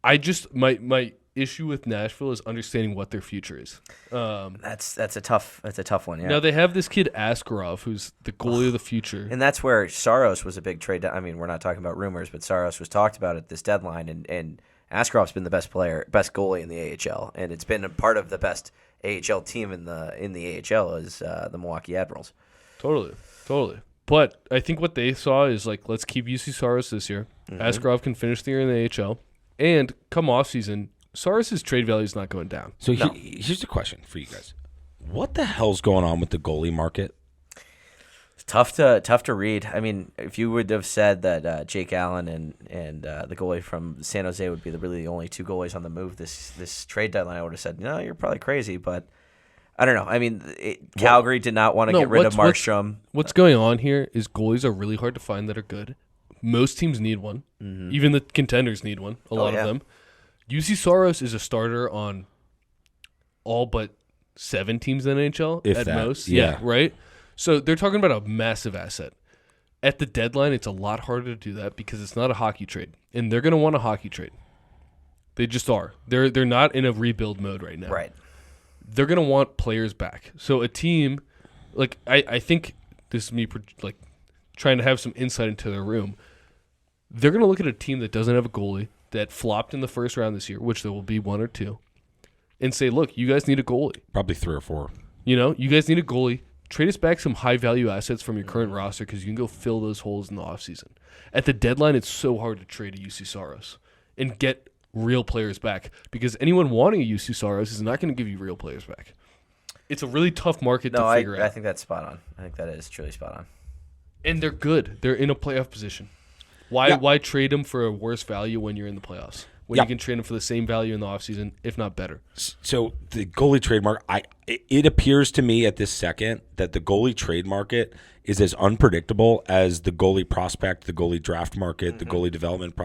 I just my issue with Nashville is understanding what their future is.
That's a tough one. Yeah.
Now they have this kid Askarov, who's the goalie of the future,
and that's where Saros was a big trade. I mean, we're not talking about rumors, but Saros was talked about at this deadline, and Askarov's been the best goalie in the AHL, and it's been a part of the best AHL team in the AHL is the Milwaukee Admirals.
Totally. But I think what they saw is like, let's keep UC Saros this year. Askarov can finish the year in the AHL, and come off season, Saros' trade value is not going down.
So here's a question for you guys: what the hell's going on with the goalie market?
Tough to read. I mean, if you would have said that Jake Allen and the goalie from San Jose would be really the only two goalies on the move this trade deadline, I would have said, no, you're probably crazy. But I don't know. I mean, Calgary did not want to get rid of Markstrom.
What's going on here is goalies are really hard to find that are good. Most teams need one. Mm-hmm. Even the contenders need one, a lot of them. UC Saros is a starter on all but 7 teams in the NHL at most. Yeah, right? So they're talking about a massive asset. At the deadline, it's a lot harder to do that because it's not a hockey trade. And they're going to want a hockey trade. They just are. They're not in a rebuild mode right now.
Right.
They're going to want players back. So a team, like I think this is me like trying to have some insight into their room. They're going to look at a team that doesn't have a goalie, that flopped in the first round this year, which there will be 1 or 2, and say, look, you guys need a goalie.
Probably 3 or 4.
You guys need a goalie. Trade us back some high-value assets from your current roster because you can go fill those holes in the offseason. At the deadline, it's so hard to trade a UC Saros and get real players back because anyone wanting a UC Saros is not going to give you real players back. It's a really tough market to figure out.
I think that's spot on. I think that is truly spot on.
And they're good. They're in a playoff position. Why trade them for a worse value when you're in the playoffs? When you can trade them for the same value in the offseason, if not better.
So the goalie trade market, it appears to me at this second that the goalie trade market is as unpredictable as the goalie prospect, the goalie draft market, the goalie development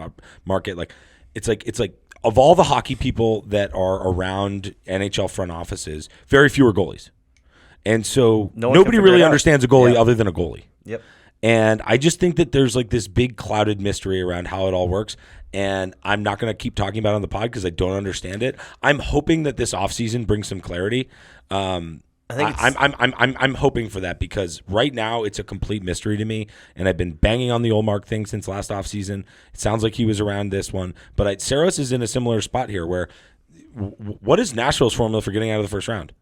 market. Like it's like of all the hockey people that are around NHL front offices, very few are goalies, and so nobody really understands a goalie other than a goalie.
Yep.
And I just think that there's like this big clouded mystery around how it all works. And I'm not going to keep talking about it on the pod because I don't understand it. I'm hoping that this offseason brings some clarity. I'm hoping for that because right now it's a complete mystery to me. And I've been banging on the Olmark thing since last offseason. It sounds like he was around this one. But Saros is in a similar spot here where what is Nashville's formula for getting out of the first round?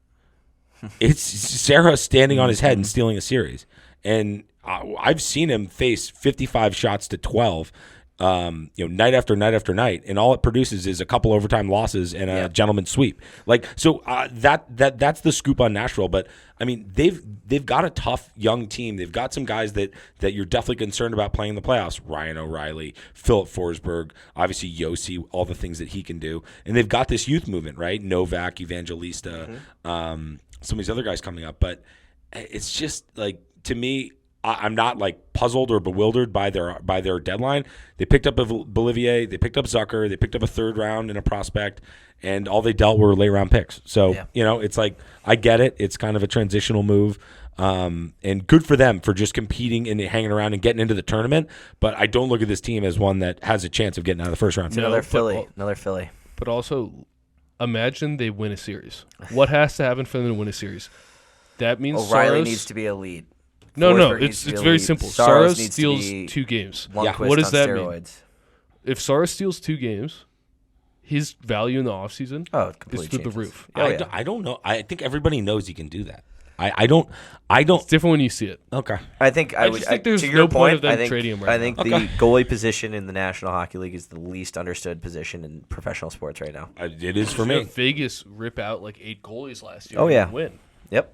It's Saros standing on his head and stealing a series. And I've seen him face 55 shots to 12, night after night after night, and all it produces is a couple overtime losses and a gentleman's sweep. Like so, that's the scoop on Nashville. But I mean, they've got a tough young team. They've got some guys that you're definitely concerned about playing in the playoffs. Ryan O'Reilly, Philip Forsberg, obviously Yossi, all the things that he can do, and they've got this youth movement, right? Novak, Evangelista, some of these other guys coming up, but it's just like to me. I'm not like puzzled or bewildered by their deadline. They picked up Bolivier, they picked up Zucker, they picked up a 3rd round and a prospect, and all they dealt were late round picks. So it's like I get it. It's kind of a transitional move, and good for them for just competing and hanging around and getting into the tournament. But I don't look at this team as one that has a chance of getting out of the first round.
Another Philly.
But also, imagine they win a series. What has to happen for them to win a series? That means
O'Reilly needs to be elite.
No, it's very simple. Saros steals 2 games. What does that mean? If Saros steals 2 games, his value in the offseason is through the roof.
I don't know. I think everybody knows he can do that. I don't.
It's different when you see it.
Okay.
I think
there's
to
no
your
point of them
I think,
trading him right
I think the goalie position in the National Hockey League is the least understood position in professional sports right now.
It is for me.
Vegas rip out like 8 goalies last year.
And
win.
Yep.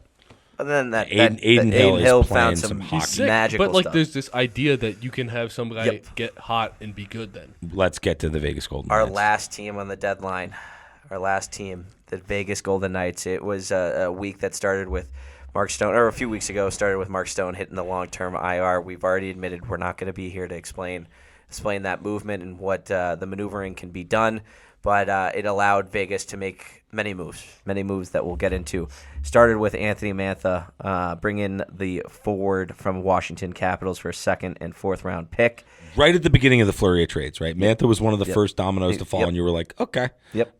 And then
Aiden Hill
found
some
magical
But like,
stuff.
there's this idea that you can have some guy get hot and be good. Then
let's get to the Vegas Golden Knights.
Our last team on the deadline. The Vegas Golden Knights. It was a week that started with Mark Stone, or a few weeks ago, started with Mark Stone hitting the long-term IR. We've already admitted we're not going to be here to explain that movement and what the maneuvering can be done. But it allowed Vegas to make many moves that we'll get into. Started with Anthony Mantha, bring in the forward from Washington Capitals for a 2nd and 4th round pick.
Right at the beginning of the flurry of trades, right? Mantha was one of the first dominoes to fall, and you were like, okay.
Yep.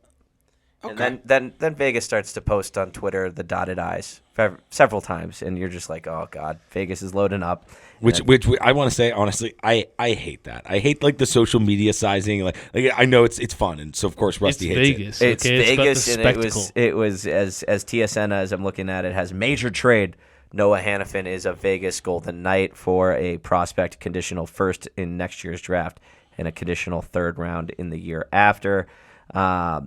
Okay. And then Vegas starts to post on Twitter the dotted I's several times, and you're just like, oh, God, Vegas is loading up.
Which I want to say, honestly, I hate that. I hate, like, the social media sizing. Like I know it's fun, and so, of course, Rusty hates
Vegas.
it.
It's Vegas, and it was as TSN, as I'm looking at it, has major trade. Noah Hannafin is a Vegas Golden Knight for a prospect conditional 1st in next year's draft and a conditional 3rd round in the year after. Are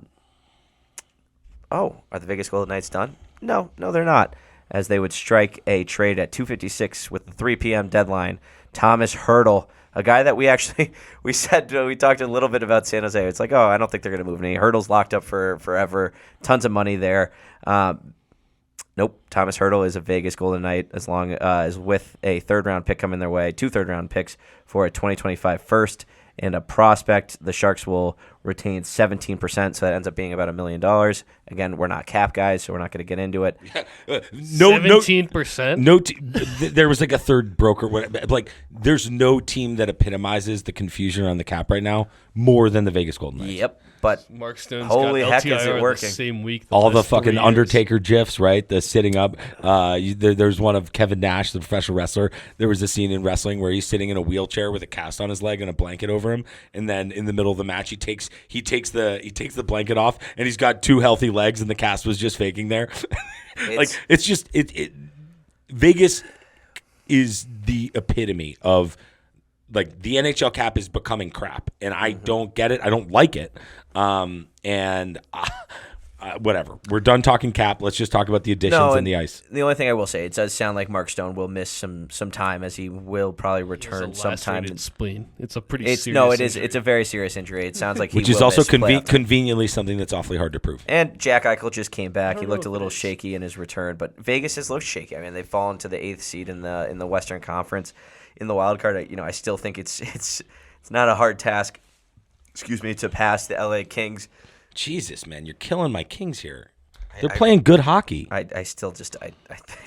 the Vegas Golden Knights done? No, they're not. as they would strike a trade at 2:56 with the 3 p.m. deadline. Thomas Hertl, a guy that we talked a little bit about San Jose. It's like, oh, I don't think they're going to move any. Hertl's locked up for forever. Tons of money there. Nope. Thomas Hertl is a Vegas Golden Knight as long as with a third-round pick coming their way, 2 third-round picks for a 2025 first and a prospect. The Sharks will retain 17%, so that ends up being about $1 million. Again, we're not cap guys, so we're not going to get into it.
17%?
There was like a third broker. Like, there's no team that epitomizes the confusion around the cap right now more than the Vegas Golden Knights.
Yep. But
Mark Stone's
holy
got
heck,
LTIR
is it working?
the same week.
All the
last 3
fucking
years.
Undertaker gifs, right? The sitting up. There's one of Kevin Nash, the professional wrestler. There was a scene in wrestling where he's sitting in a wheelchair with a cast on his leg and a blanket over him, and then in the middle of the match, he takes the blanket off, and he's got 2 healthy legs, and the cast was just faking there. It's just Vegas is the epitome of, like, the NHL cap is becoming crap, and I don't get it. I don't like it. Whatever. We're done talking cap. Let's just talk about the additions and the ice.
The only thing I will say, it does sound like Mark Stone will miss some time, as he will probably return sometime.
It's spleen. It's a pretty serious injury.
It's a very serious injury. It sounds like he
Which is
will
also
miss playoff time.
conveniently something that's awfully hard to prove.
And Jack Eichel just came back. He looked a little shaky in his return, but Vegas has looked shaky. I mean, they've fallen to the 8th seed in the Western Conference. In the wild card, I still think it's not a hard task, to pass the LA Kings.
Jesus, man, you're killing my Kings here. They're playing good hockey.
I still just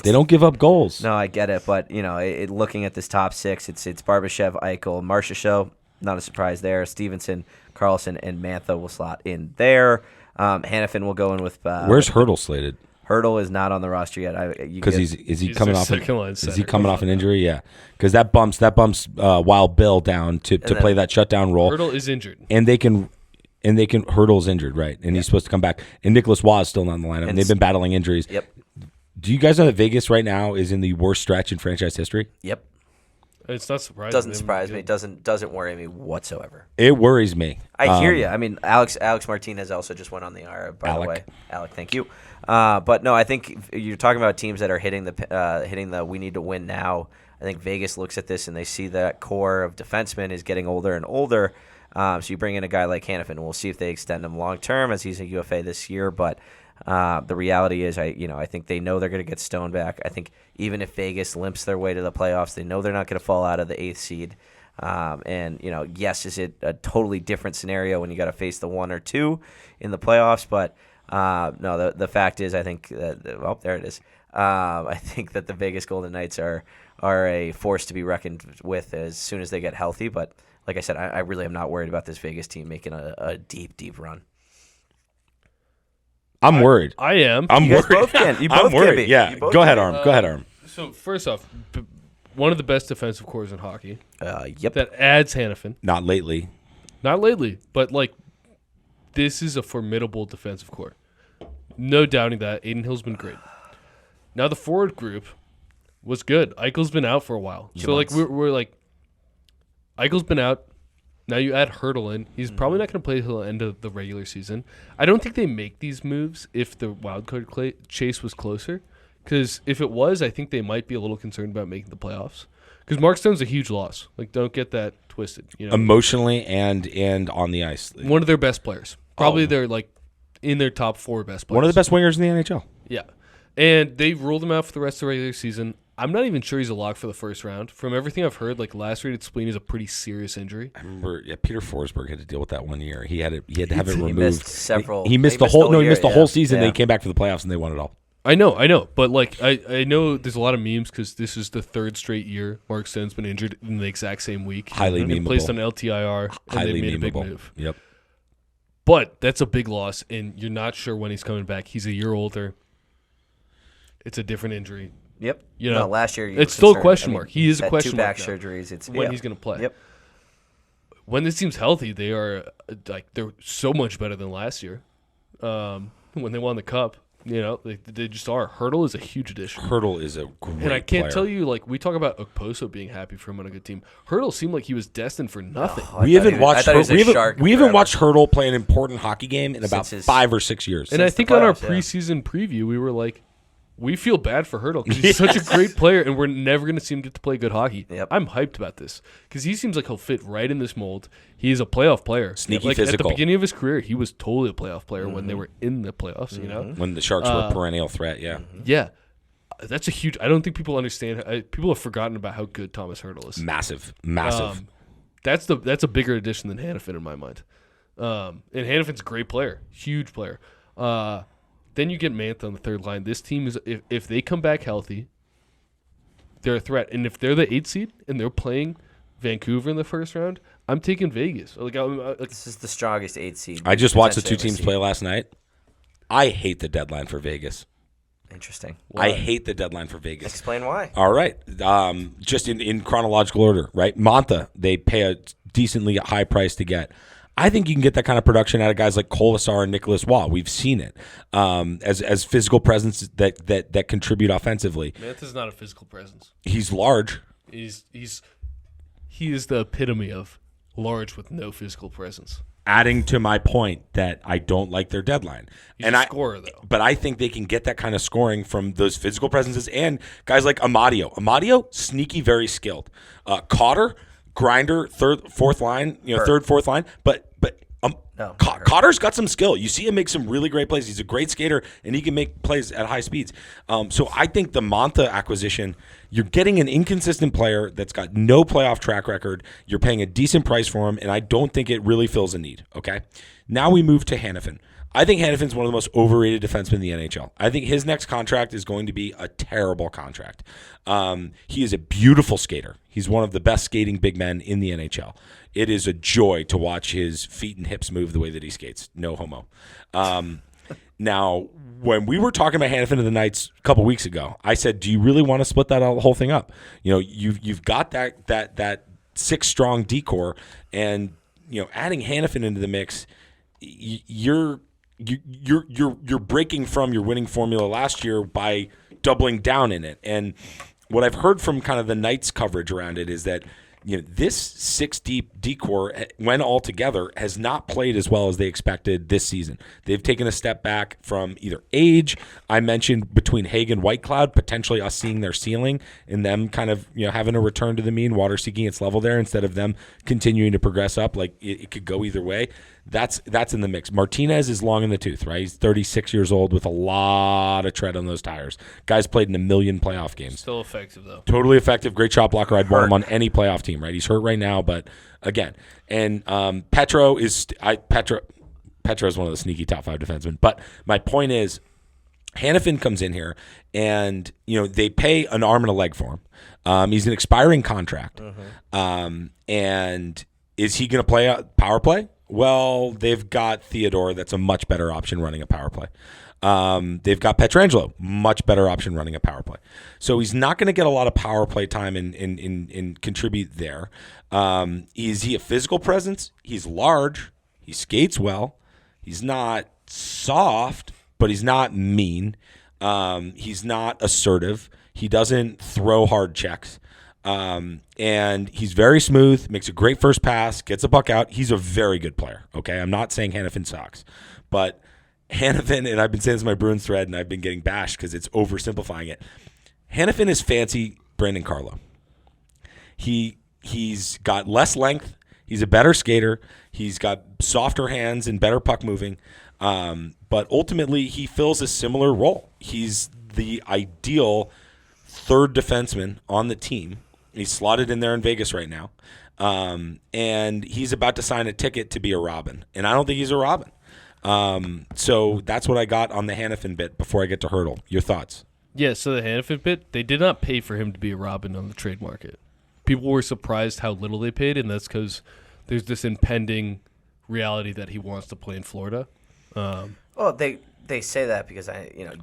they don't give up goals.
No, I get it, but looking at this top 6, it's Barbashev, Eichel, Marchessault. Not a surprise there. Stevenson, Carlson, and Mantha will slot in there. Hannafin will go in with.
Where's Hertl slated?
Hertl is not on the roster yet.
Because is he coming off? Is he coming off an injury? Yeah, because that bumps Wild Bill down to play that shutdown role.
Hertl is injured,
and Hertl's injured, right? And he's supposed to come back. And Nicholas Waugh is still not in the lineup. And they've been battling injuries.
Yep.
Do you guys know that Vegas right now is in the worst stretch in franchise history?
Yep.
It's not surprising.
Doesn't surprise me. Doesn't worry me whatsoever.
It worries me.
I hear you. I mean, Alex Martinez also just went on the IR. By the way, Alec, thank you. But no, I think you're talking about teams that are hitting the we need to win now. I think Vegas looks at this and they see that core of defensemen is getting older and older. So you bring in a guy like Hannafin. We'll see if they extend him long term, as he's a UFA this year. But the reality is, I think they know they're going to get Stone back. I think even if Vegas limps their way to the playoffs, they know they're not going to fall out of the 8th seed. And yes, is it a totally different scenario when you got to face the 1 or 2 in the playoffs? But no, the fact is, I think that, there it is. I think that the Vegas Golden Knights are a force to be reckoned with as soon as they get healthy. But like I said, I really am not worried about this Vegas team making a deep, deep run.
I'm worried.
I am.
I'm
You guys
worried.
both can. You both
I'm worried.
can be.
Yeah.
You both
Go ahead,
can
Arm. Go ahead, Arm.
So first off, one of the best defensive cores in hockey.
Yep.
That adds Hannafin.
Not lately.
Not lately, but this is a formidable defensive core. No doubting that. Aiden Hill's been great. Now the forward group was good. Eichel's been out for a while. So we're Eichel's been out. Now you add Hertl in. He's probably not going to play until the end of the regular season. I don't think they make these moves if the wildcard chase was closer. Because if it was, I think they might be a little concerned about making the playoffs. Because Mark Stone's a huge loss. Don't get that twisted.
Emotionally and on the ice.
One of their best players. Probably they're in their top 4 best players.
One of the best wingers in the NHL.
Yeah. And they ruled him out for the rest of the regular season. I'm not even sure he's a lock for the first round. From everything I've heard, lacerated spleen is a pretty serious injury.
I remember, Peter Forsberg had to deal with that one year. He had to have it removed.
He missed several.
He missed the whole season. They came back for the playoffs and they won it all.
I know. But I know there's a lot of memes because this is the 3rd straight year Mark Stone's been injured in the exact same week.
Highly memeable.
Placed on LTIR. And
Highly
they made
memeable.
a big move.
Yep.
But that's a big loss, and you're not sure when he's coming back. He's a year older. It's a different injury.
Yep.
No,
last year
it's still a question mark. He is a question
2
mark
back surgeries. It's
when he's going to play.
Yep.
When this team's healthy, they are they're so much better than last year. When they won the cup, they just are. Hertl is a huge addition.
Hertl is a great
And I can't
player.
tell you, we talk about Okposo being happy for him on a good team. Hertl seemed like he was destined for nothing.
We haven't watched Hertl play an important hockey game in about
Since
5 or 6 years.
And I
the
think on our
playoffs, yeah.
preseason preview, we were like, we feel bad for Hurdle because he's such a great player, and we're never going to see him get to play good hockey.
Yep.
I'm hyped about this because he seems like he'll fit right in this mold. He's a playoff player.
Sneaky
like,
physical.
At the beginning of his career, he was totally a playoff player when they were in the playoffs, you know?
When the Sharks were a perennial threat, yeah.
Yeah. That's a huge – I don't think people understand – people have forgotten about how good Thomas Hurdle is.
Massive.
That's a bigger addition than Hannafin in my mind. And Hannafin's a great player, huge player. Then you get Mantha on the third line. This team is if they come back healthy, they're a threat. And if they're the 8th seed and they're playing Vancouver in the first round, I'm taking Vegas.
This is the strongest 8th seed.
I just watched the two teams play last night. I hate the deadline for Vegas.
Interesting.
Why? I hate the deadline for Vegas.
Explain why.
All right. Just in chronological order, right? Mantha, they pay a decently high price to get. I think you can get that kind of production out of guys like Colasar and Nicholas Waugh. We've seen it as physical presence that contribute offensively.
Mantha's not a physical presence.
He's large.
He is the epitome of large with no physical presence.
Adding to my point that I don't like their deadline.
He's a scorer, though.
But I think they can get that kind of scoring from those physical presences and guys like Amadio. Amadio, sneaky, very skilled. Cotter, grinder, third, fourth line, fourth line. But Cotter's got some skill. You see him make some really great plays. He's a great skater, and he can make plays at high speeds. So I think the Mantha acquisition, you're getting an inconsistent player that's got no playoff track record. You're paying a decent price for him, and I don't think it really fills a need. Okay, now we move to Hannafin. I think Hannafin's one of the most overrated defensemen in the NHL. I think his next contract is going to be a terrible contract. He is a beautiful skater. He's one of the best skating big men in the NHL. It is a joy to watch his feet and hips move the way that he skates. No homo. Now, when we were talking about Hannafin of the Knights a couple weeks ago, I said, "Do you really want to split that whole thing up? You've got that 6-strong decor, and adding Hannafin into the mix, you're breaking from your winning formula last year by doubling down in it." And what I've heard from kind of the Knights coverage around it is that this 6-deep decor, when all together, has not played as well as they expected this season. They've taken a step back from either age. I mentioned between Haig and Whitecloud, potentially us seeing their ceiling and them kind of having a return to the mean, water seeking its level there instead of them continuing to progress up. Like it could go either way. That's in the mix. Martinez is long in the tooth, right? He's 36 years old with a lot of tread on those tires. Guy's played in 1 million playoff games.
Still effective, though.
Totally effective. Great shot blocker. I'd want him on any playoff team, right? He's hurt right now, but again. And Petro is one of the sneaky top 5 defensemen. But my point is, Hannafin comes in here, and they pay an arm and a leg for him. He's an expiring contract. And is he going to play a power play? Well, they've got Theodore. That's a much better option running a power play. They've got Pietrangelo, much better option running a power play. So he's not going to get a lot of power play time and contribute there. Is he a physical presence? He's large. He skates well. He's not soft, but he's not mean. He's not assertive. He doesn't throw hard checks. And he's very smooth, makes a great first pass, gets a puck out. He's a very good player, okay? I'm not saying Hannafin sucks. But Hannafin, and I've been saying this in my Bruins thread, and I've been getting bashed because it's oversimplifying it. Hannafin is fancy Brandon Carlo. He's got less length. He's a better skater. He's got softer hands and better puck moving. But ultimately, he fills a similar role. He's the ideal third defenseman on the team. He's slotted in there in Vegas right now. And he's about to sign a ticket to be a Robin. And I don't think he's a Robin. So that's what I got on the Hannafin bit before I get to Hurdle. Your thoughts?
Yeah, so the Hannafin bit, they did not pay for him to be a Robin on the trade market. People were surprised how little they paid, and that's because there's this impending reality that he wants to play in Florida.
Well, they say that because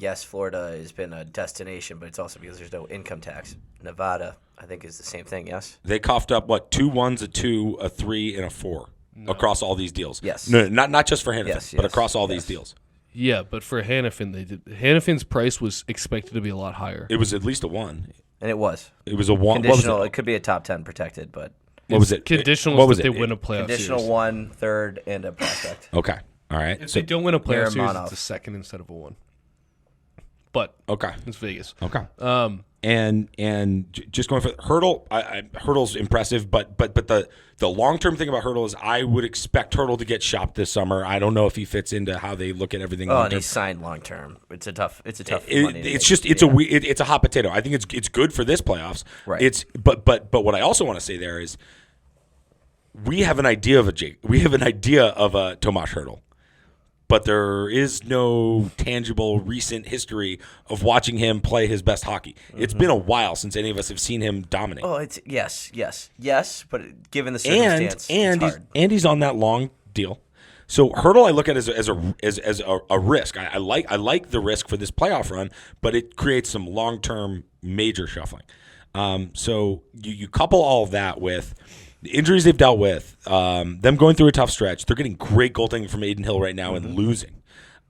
yes, Florida has been a destination, but it's also because there's no income tax. Nevada, I think, is the same thing. Yes,
they coughed up two 1s, a 2, a 3, and a 4 across all these deals.
Yes,
no, not just for Hannafin, but across all these deals.
Yeah, but for Hannafin, they did. Hannafin's price was expected to be a lot higher.
It was at least a 1,
and it was.
It was a 1.
Conditional.
What was it?
It could be a top 10 protected, but
what was it?
Conditional.
What was
that
it?
They win a playoff
conditional
series.
1, 3rd, and a prospect.
Okay. All right.
If they don't win a playoff series,
Miromanov.
it's a 2nd instead of a 1. but
Okay.
it's Vegas.
Okay. Just going for Hurdle, Hurdle's impressive, but the long term thing about Hurdle is I would expect Hurdle to get shopped this summer. I don't know if he fits into how they look at everything.
Oh, and he's signed long term. It's a tough. Money
it's a hot potato. I think it's good for this playoffs.
Right.
But what I also want to say there is we have an idea of a Tomas Hurdle. But there is no tangible recent history of watching him play his best hockey. It's been a while since any of us have seen him dominate.
Oh, it's yes. But given the circumstance,
and he's on that long deal. So Hurdle, I look at as a risk. I like the risk for this playoff run, but it creates some long term major shuffling. So you couple all of that with the injuries they've dealt with, them going through a tough stretch. They're getting great goaltending from Aiden Hill right now and losing.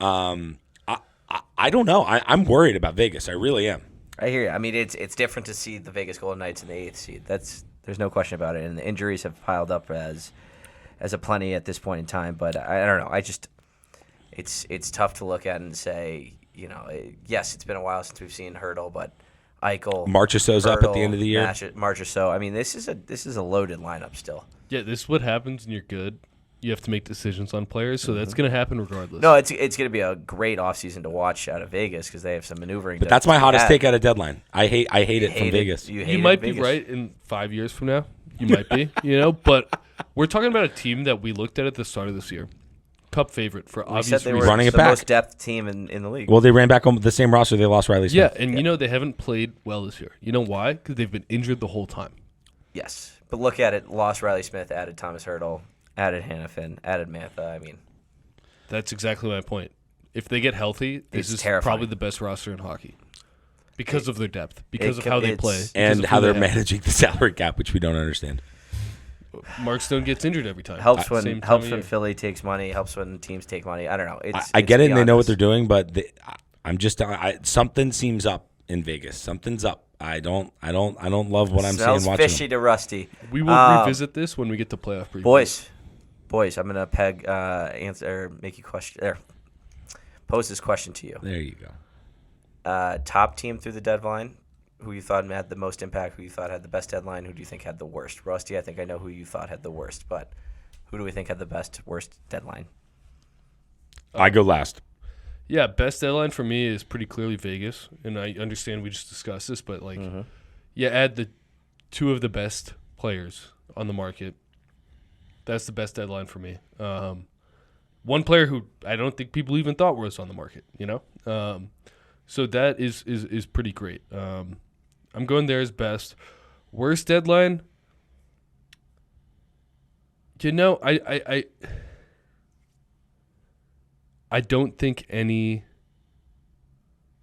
I don't know. I'm worried about Vegas. I really am.
I hear you. I mean, it's different to see the Vegas Golden Knights in the 8th seed. There's no question about it. And the injuries have piled up as a plenty at this point in time. But I don't know. It's tough to look at and say, yes, it's been a while since we've seen Hurdle, but Eichel,
Marchessault's up at the end of the year.
Marchessault. I mean, this is a loaded lineup still.
Yeah, this is what happens when you're good. You have to make decisions on players, so that's going to happen regardless.
No, it's going to be a great offseason to watch out of Vegas because they have some maneuvering.
But that's my hottest take out of deadline. I hate it from Vegas.
You might be right in 5 years from now. You might be, but we're talking about a team that we looked at the start of this year. Cup favorite for obvious reasons.
They were
running it
the
back.
most depth team in the league.
Well, they ran back on the same roster. They lost Riley Smith.
Yeah, and they haven't played well this year. You know why? Because they've been injured the whole time.
Yes, but look at it. Lost Riley Smith, added Thomas Hurdle, added Hannafin, added Mantha. I mean,
that's exactly my point. If they get healthy, this is
terrifying.
Probably the best roster in hockey because of their depth, because of how they play,
and how they're managing the salary cap, which we don't understand.
Mark Stone gets injured every time.
Helps when Philly takes money. Helps when teams take money. I don't know.
I get it, and they know what they're doing, but something seems up in Vegas. Something's up. I don't love what I'm seeing.
Smells
watching
fishy
them.
to Rusty.
We will revisit this when we get to playoff preview.
Boys, I'm gonna pose this question to you.
There you go.
Top team through the deadline. Who you thought had the most impact? Who you thought had the best deadline? Who do you think had the worst? Rusty, I think I know who you thought had the worst, but who do we think had the worst deadline?
I go last.
Yeah, best deadline for me is pretty clearly Vegas, and I understand we just discussed this, but add the two of the best players on the market. That's the best deadline for me. One player who I don't think people even thought was on the market, so that is pretty great. I'm going there as best. Worst deadline, I don't think any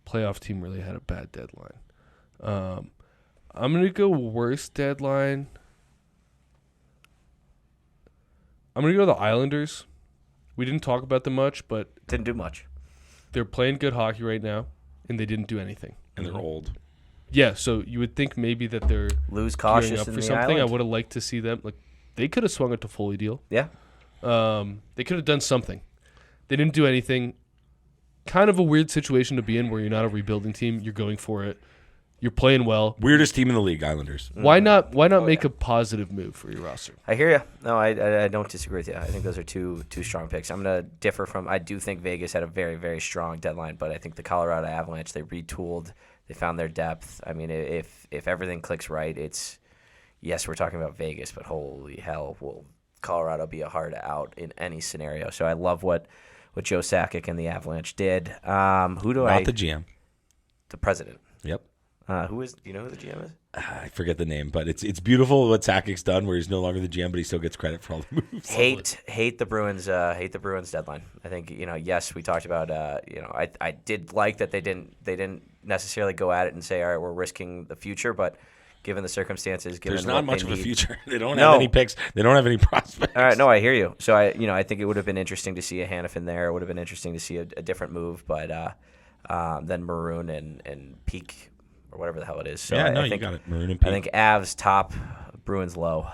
playoff team really had a bad deadline. I'm going to go worst deadline. I'm going to go the Islanders. We didn't talk about them much, but
didn't do much.
They're playing good hockey right now, and they didn't do anything.
And they're old.
Yeah, so you would think maybe that they're
lose cautious
up
in
for
the
something.
island.
I would have liked to see them. Like they could have swung a Toffoli deal.
Yeah.
They could have done something. They didn't do anything. Kind of a weird situation to be in where you're not a rebuilding team. You're going for it. You're playing well.
Weirdest team in the league, Islanders.
Why not make a positive move for your roster?
I hear you. No, I don't disagree with you. I think those are two strong picks. I'm going to differ from – I do think Vegas had a very, very strong deadline, but I think the Colorado Avalanche, they retooled. They found their depth. I mean, if everything clicks right, it's – yes, we're talking about Vegas, but holy hell, will Colorado be a hard out in any scenario. So I love what Joe Sakic and the Avalanche did. Not
the GM.
The president.
Yep.
Do you know who the GM is?
I forget the name, but it's beautiful what Sakic's done, where he's no longer the GM, but he still gets credit for all the moves.
Hate the Bruins. Hate the Bruins deadline. I think yes, we talked about. I did like that they didn't necessarily go at it and say, all right, we're risking the future, but given the circumstances,
there's not much of a future. They don't have any picks. They don't have any prospects.
All right, no, I hear you. So I think it would have been interesting to see a Hannafin there. It would have been interesting to see a different move, but then Maroon and Peak. Or whatever the hell it is. So
yeah,
I think,
you got it. Maroon and Peak.
I think Avs top, Bruins low.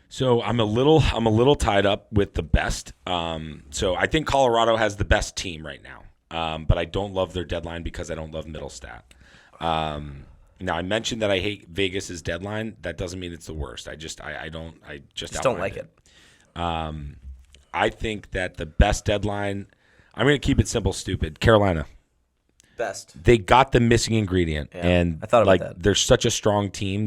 So I'm a little tied up with the best. So I think Colorado has the best team right now. but I don't love their deadline because I don't love Middlestat. Now I mentioned that I hate Vegas's deadline. That doesn't mean it's the worst. I just
don't like it.
I think that the best deadline. I'm going to keep it simple, stupid. Carolina.
Best.
They got the missing ingredient, and
I thought about that.
They're such a strong team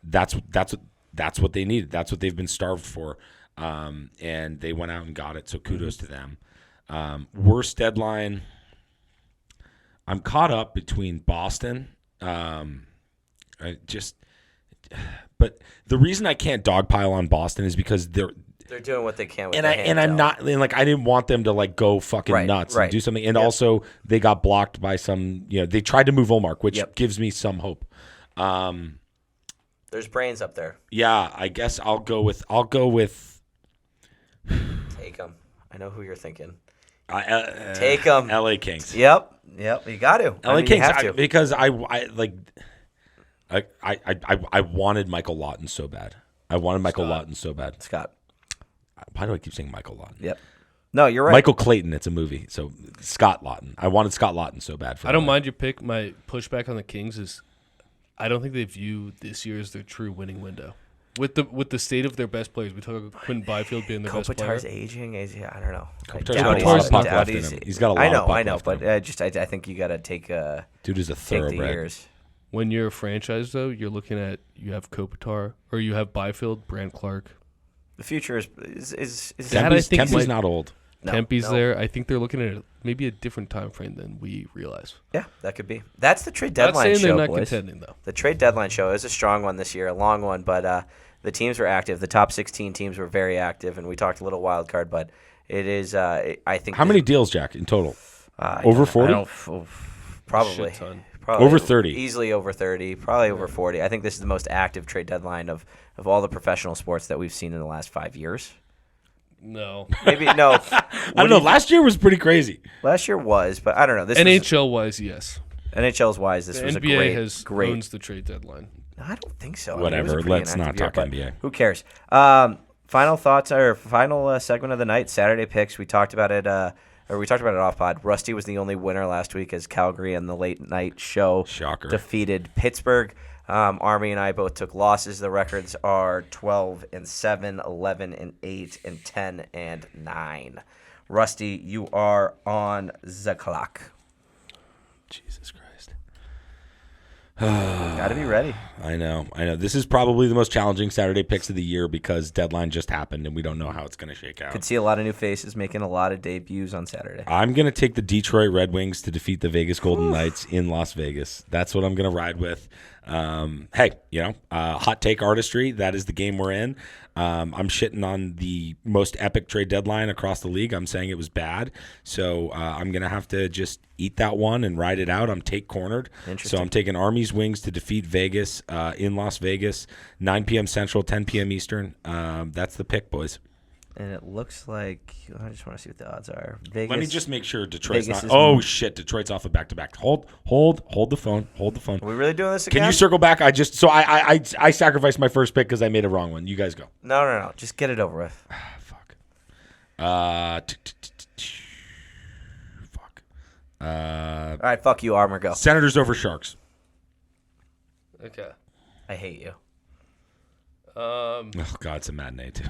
that's what they needed. That's what they've been starved for, and they went out and got it. So kudos to them. Worst deadline. I'm caught up between Boston. But the reason I can't dogpile on Boston is because they're
doing what they can with
I didn't want them to go fucking nuts and do something. And also they got blocked by some, they tried to move Olmark, which gives me some hope.
There's brains up there.
Yeah, I guess I'll go with
Take them. I know who you're thinking.
Take them. LA Kings.
Yep, you got to.
LA Kings,
you have to.
because I wanted Michael Lawton so bad. Scott. Why do I keep saying Michael Lawton?
Yep. No, you're right.
Michael Clayton, it's a movie. So Scott Lawton. I wanted Scott Lawton so bad.
I don't mind your pick. My pushback on the Kings is I don't think they view this year as their true winning window. With the state of their best players, we talk about Quentin Byfield being their best player.
Kopitar's aging. I don't know.
Kopitar's got a lot of puck left in him. He's got a lot of puck
I know,
left
but
in him.
I think you got to take
dude is a
take the
thoroughbred.
years.
When you're a franchise, though, you're looking at you have Kopitar or you have Byfield, Brant Clark.
The future is
Kempy's not old.
Kempy's there. I think they're looking at maybe a different time frame than we realize.
Yeah, that could be. That's the trade deadline
not saying
show,
they're not
boys.
contending, though.
The trade deadline show is a strong one this year, a long one, but the teams were active. The top 16 teams were very active, and we talked a little wild card, but it is, I think.
How many deals, Jack, in total? Over 40?
Probably.
Over 30.
Easily over 30, probably over 40. I think this is the most active trade deadline of all the professional sports that we've seen in the last 5 years.
No.
Maybe, no.
I don't know. Last year was pretty crazy.
Last year was, but I don't know.
NHL-wise, yes.
NHL's-wise, this was a great.
NBA owns the trade deadline.
I don't think so.
Whatever. Let's not talk NBA.
Who cares? Final thoughts or final segment of the night, Saturday picks. We talked about it. We talked about it off pod. Rusty was the only winner last week as Calgary on the late night show defeated Pittsburgh. Army and I both took losses. The records are 12-7, 11-8, and 10-9. Rusty, you are on the clock.
Jesus Christ.
Got to be ready.
I know. This is probably the most challenging Saturday picks of the year because deadline just happened and we don't know how it's going to shake out.
Could see a lot of new faces making a lot of debuts on Saturday.
I'm going to take the Detroit Red Wings to defeat the Vegas Golden Knights in Las Vegas. That's what I'm going to ride with. Hey, hot take artistry. That is the game we're in. I'm shitting on the most epic trade deadline across the league. I'm saying it was bad. So I'm going to have to just eat that one and ride it out. I'm take cornered. So I'm taking Army's Wings to defeat Vegas in Las Vegas, 9 p.m. Central, 10 p.m. Eastern. That's the pick, boys.
And it looks like I just want to see what the odds are. Vegas.
Let me just make sure Detroit's Vegas not. Oh shit! Detroit's off a back-to-back. Hold the phone. Hold the phone.
Are we really doing this again?
Can you circle back? I sacrificed my first pick because I made a wrong one. You guys go.
No. Just get it over with.
Fuck. Fuck.
All right. Fuck you, Armor. Go.
Senators over Sharks.
Okay.
I hate you.
Oh God, it's a matinee too.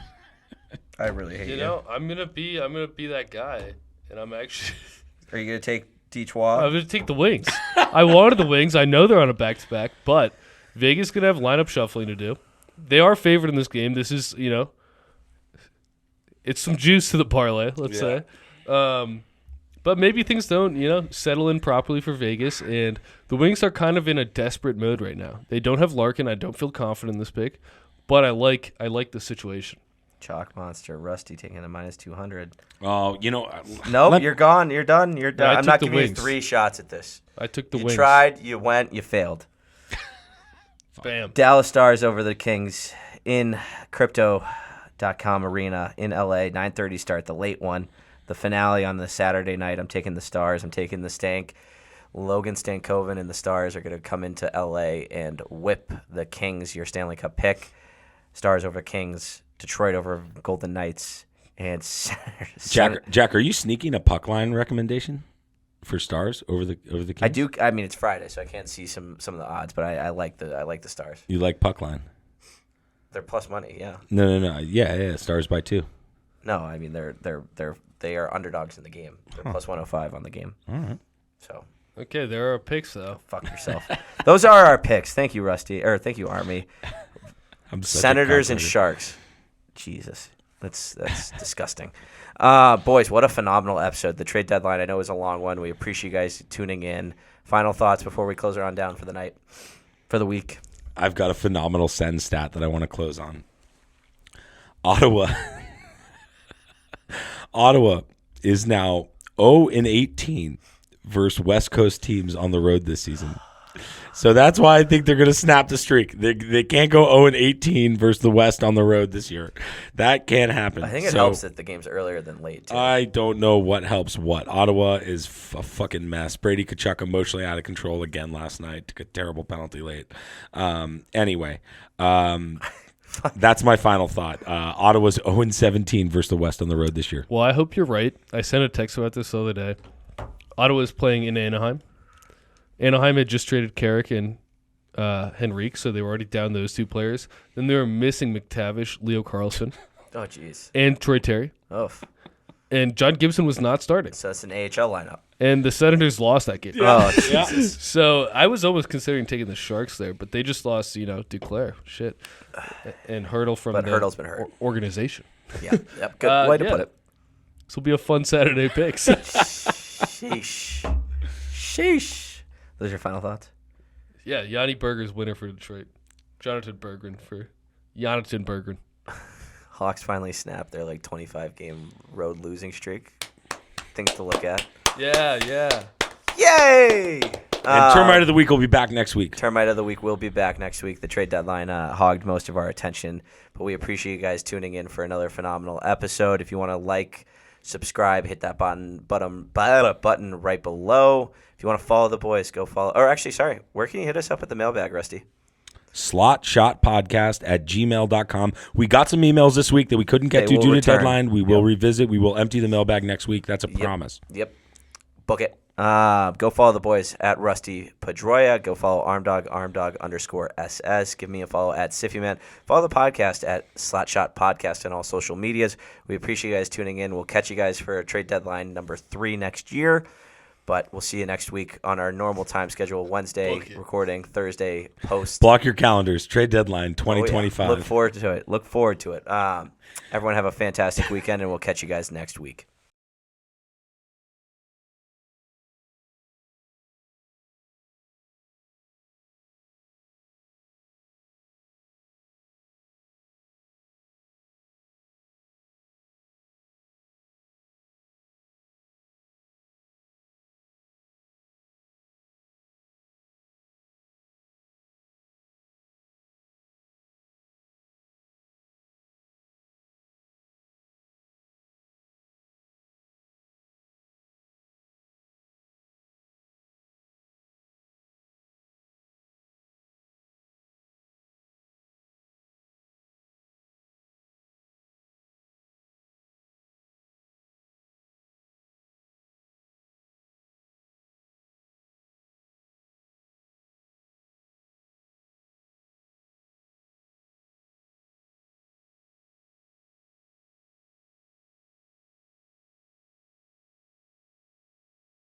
I really hate you.
You know, I'm gonna be that guy, and I'm actually.
Are you gonna take Detroit?
I'm gonna take the Wings. I wanted the Wings. I know they're on a back-to-back, but Vegas could have lineup shuffling to do. They are favored in this game. This is, it's some juice to the parlay. Let's say, but maybe things don't, settle in properly for Vegas, and the Wings are kind of in a desperate mode right now. They don't have Larkin. I don't feel confident in this pick, but I like the situation.
Chalk monster, Rusty taking a -200.
Oh,
Nope, you're gone. You're done. You're done. I'm not giving you 3 shots at this.
I took the
Wings.
Wings.
You tried, you went, you failed.
Bam.
Dallas Stars over the Kings in Crypto.com Arena in LA. 9:30 start, the late one. The finale on the Saturday night. I'm taking the Stars. I'm taking the Stank. Logan Stankoven and the Stars are going to come into LA and whip the Kings. Your Stanley Cup pick. Stars over Kings. Detroit over Golden Knights, and
Jack, are you sneaking a puck line recommendation? for Stars over the Kings?
I do. I mean, it's Friday, so I can't see some of the odds, but I like the Stars.
You like puck line?
They're plus money. Yeah.
No. Yeah. Stars by 2.
No, I mean they are underdogs in the game. They're plus 105 on the game.
All right.
So.
Okay, there are our picks though.
Fuck yourself. Those are our picks. Thank you, Rusty. Or thank you, Army. Senators and Sharks. Jesus, that's disgusting. Boys, what a phenomenal episode. The trade deadline, I know, is a long one. We appreciate you guys tuning in. Final thoughts before we close her on down for the night, for the week.
I've got a phenomenal send stat that I want to close on. Ottawa is now 0-18 versus West Coast teams on the road this season. So that's why I think they're going to snap the streak. They can't go 0-18 versus the West on the road this year. That can't happen.
I think it helps that the game's earlier than late, too.
I don't know what helps what. Ottawa is a fucking mess. Brady Tkachuk emotionally out of control again last night. Took a terrible penalty late. Anyway, that's my final thought. Ottawa's 0-17 versus the West on the road this year.
Well, I hope you're right. I sent a text about this the other day. Ottawa's playing in Anaheim. Anaheim had just traded Carrick and Henrique, so they were already down those 2 players. Then they were missing McTavish, Leo Carlson,
Oh, jeez.
and Troy Terry.
Oh.
And John Gibson was not starting.
So it's an AHL lineup.
And the Senators lost that game.
Oh, Jesus.
So I was almost considering taking the Sharks there, but they just lost, Duclair. Shit. And Hurdle from
But
the
Hurdle's been hurt.
organization.
Yeah. Yep. Good way to put it.
This will be a fun Saturday picks.
Sheesh. Those are your final thoughts?
Yeah, Yanni Berger's winner for Detroit. Jonathan Berggren for Jonathan Berggren.
Hawks finally snapped their 25-game road losing streak. Things to look at.
Yeah.
Yay!
And Termite of the Week will be back next week.
Termite of the Week will be back next week. The trade deadline hogged most of our attention, but we appreciate you guys tuning in for another phenomenal episode. If you want to subscribe, hit that button right below. If you want to follow the boys, go follow. Or actually, sorry, where can you hit us up at the mailbag, Rusty?
Slotshotpodcast@gmail.com. We got some emails this week that we couldn't get to due to deadline. We will revisit. We will empty the mailbag next week. That's a promise.
Yep. Book it. Go follow the boys at Rusty Pedroia. Go follow armdog_SS. Give me a follow at Siffyman. Follow the podcast at Slotshotpodcast on all social medias. We appreciate you guys tuning in. We'll catch you guys for trade deadline number 3 next year. But we'll see you next week on our normal time schedule. Wednesday recording, Thursday post.
Block your calendars. Trade deadline 2025.
Look forward to it. Everyone have a fantastic weekend, and we'll catch you guys next week.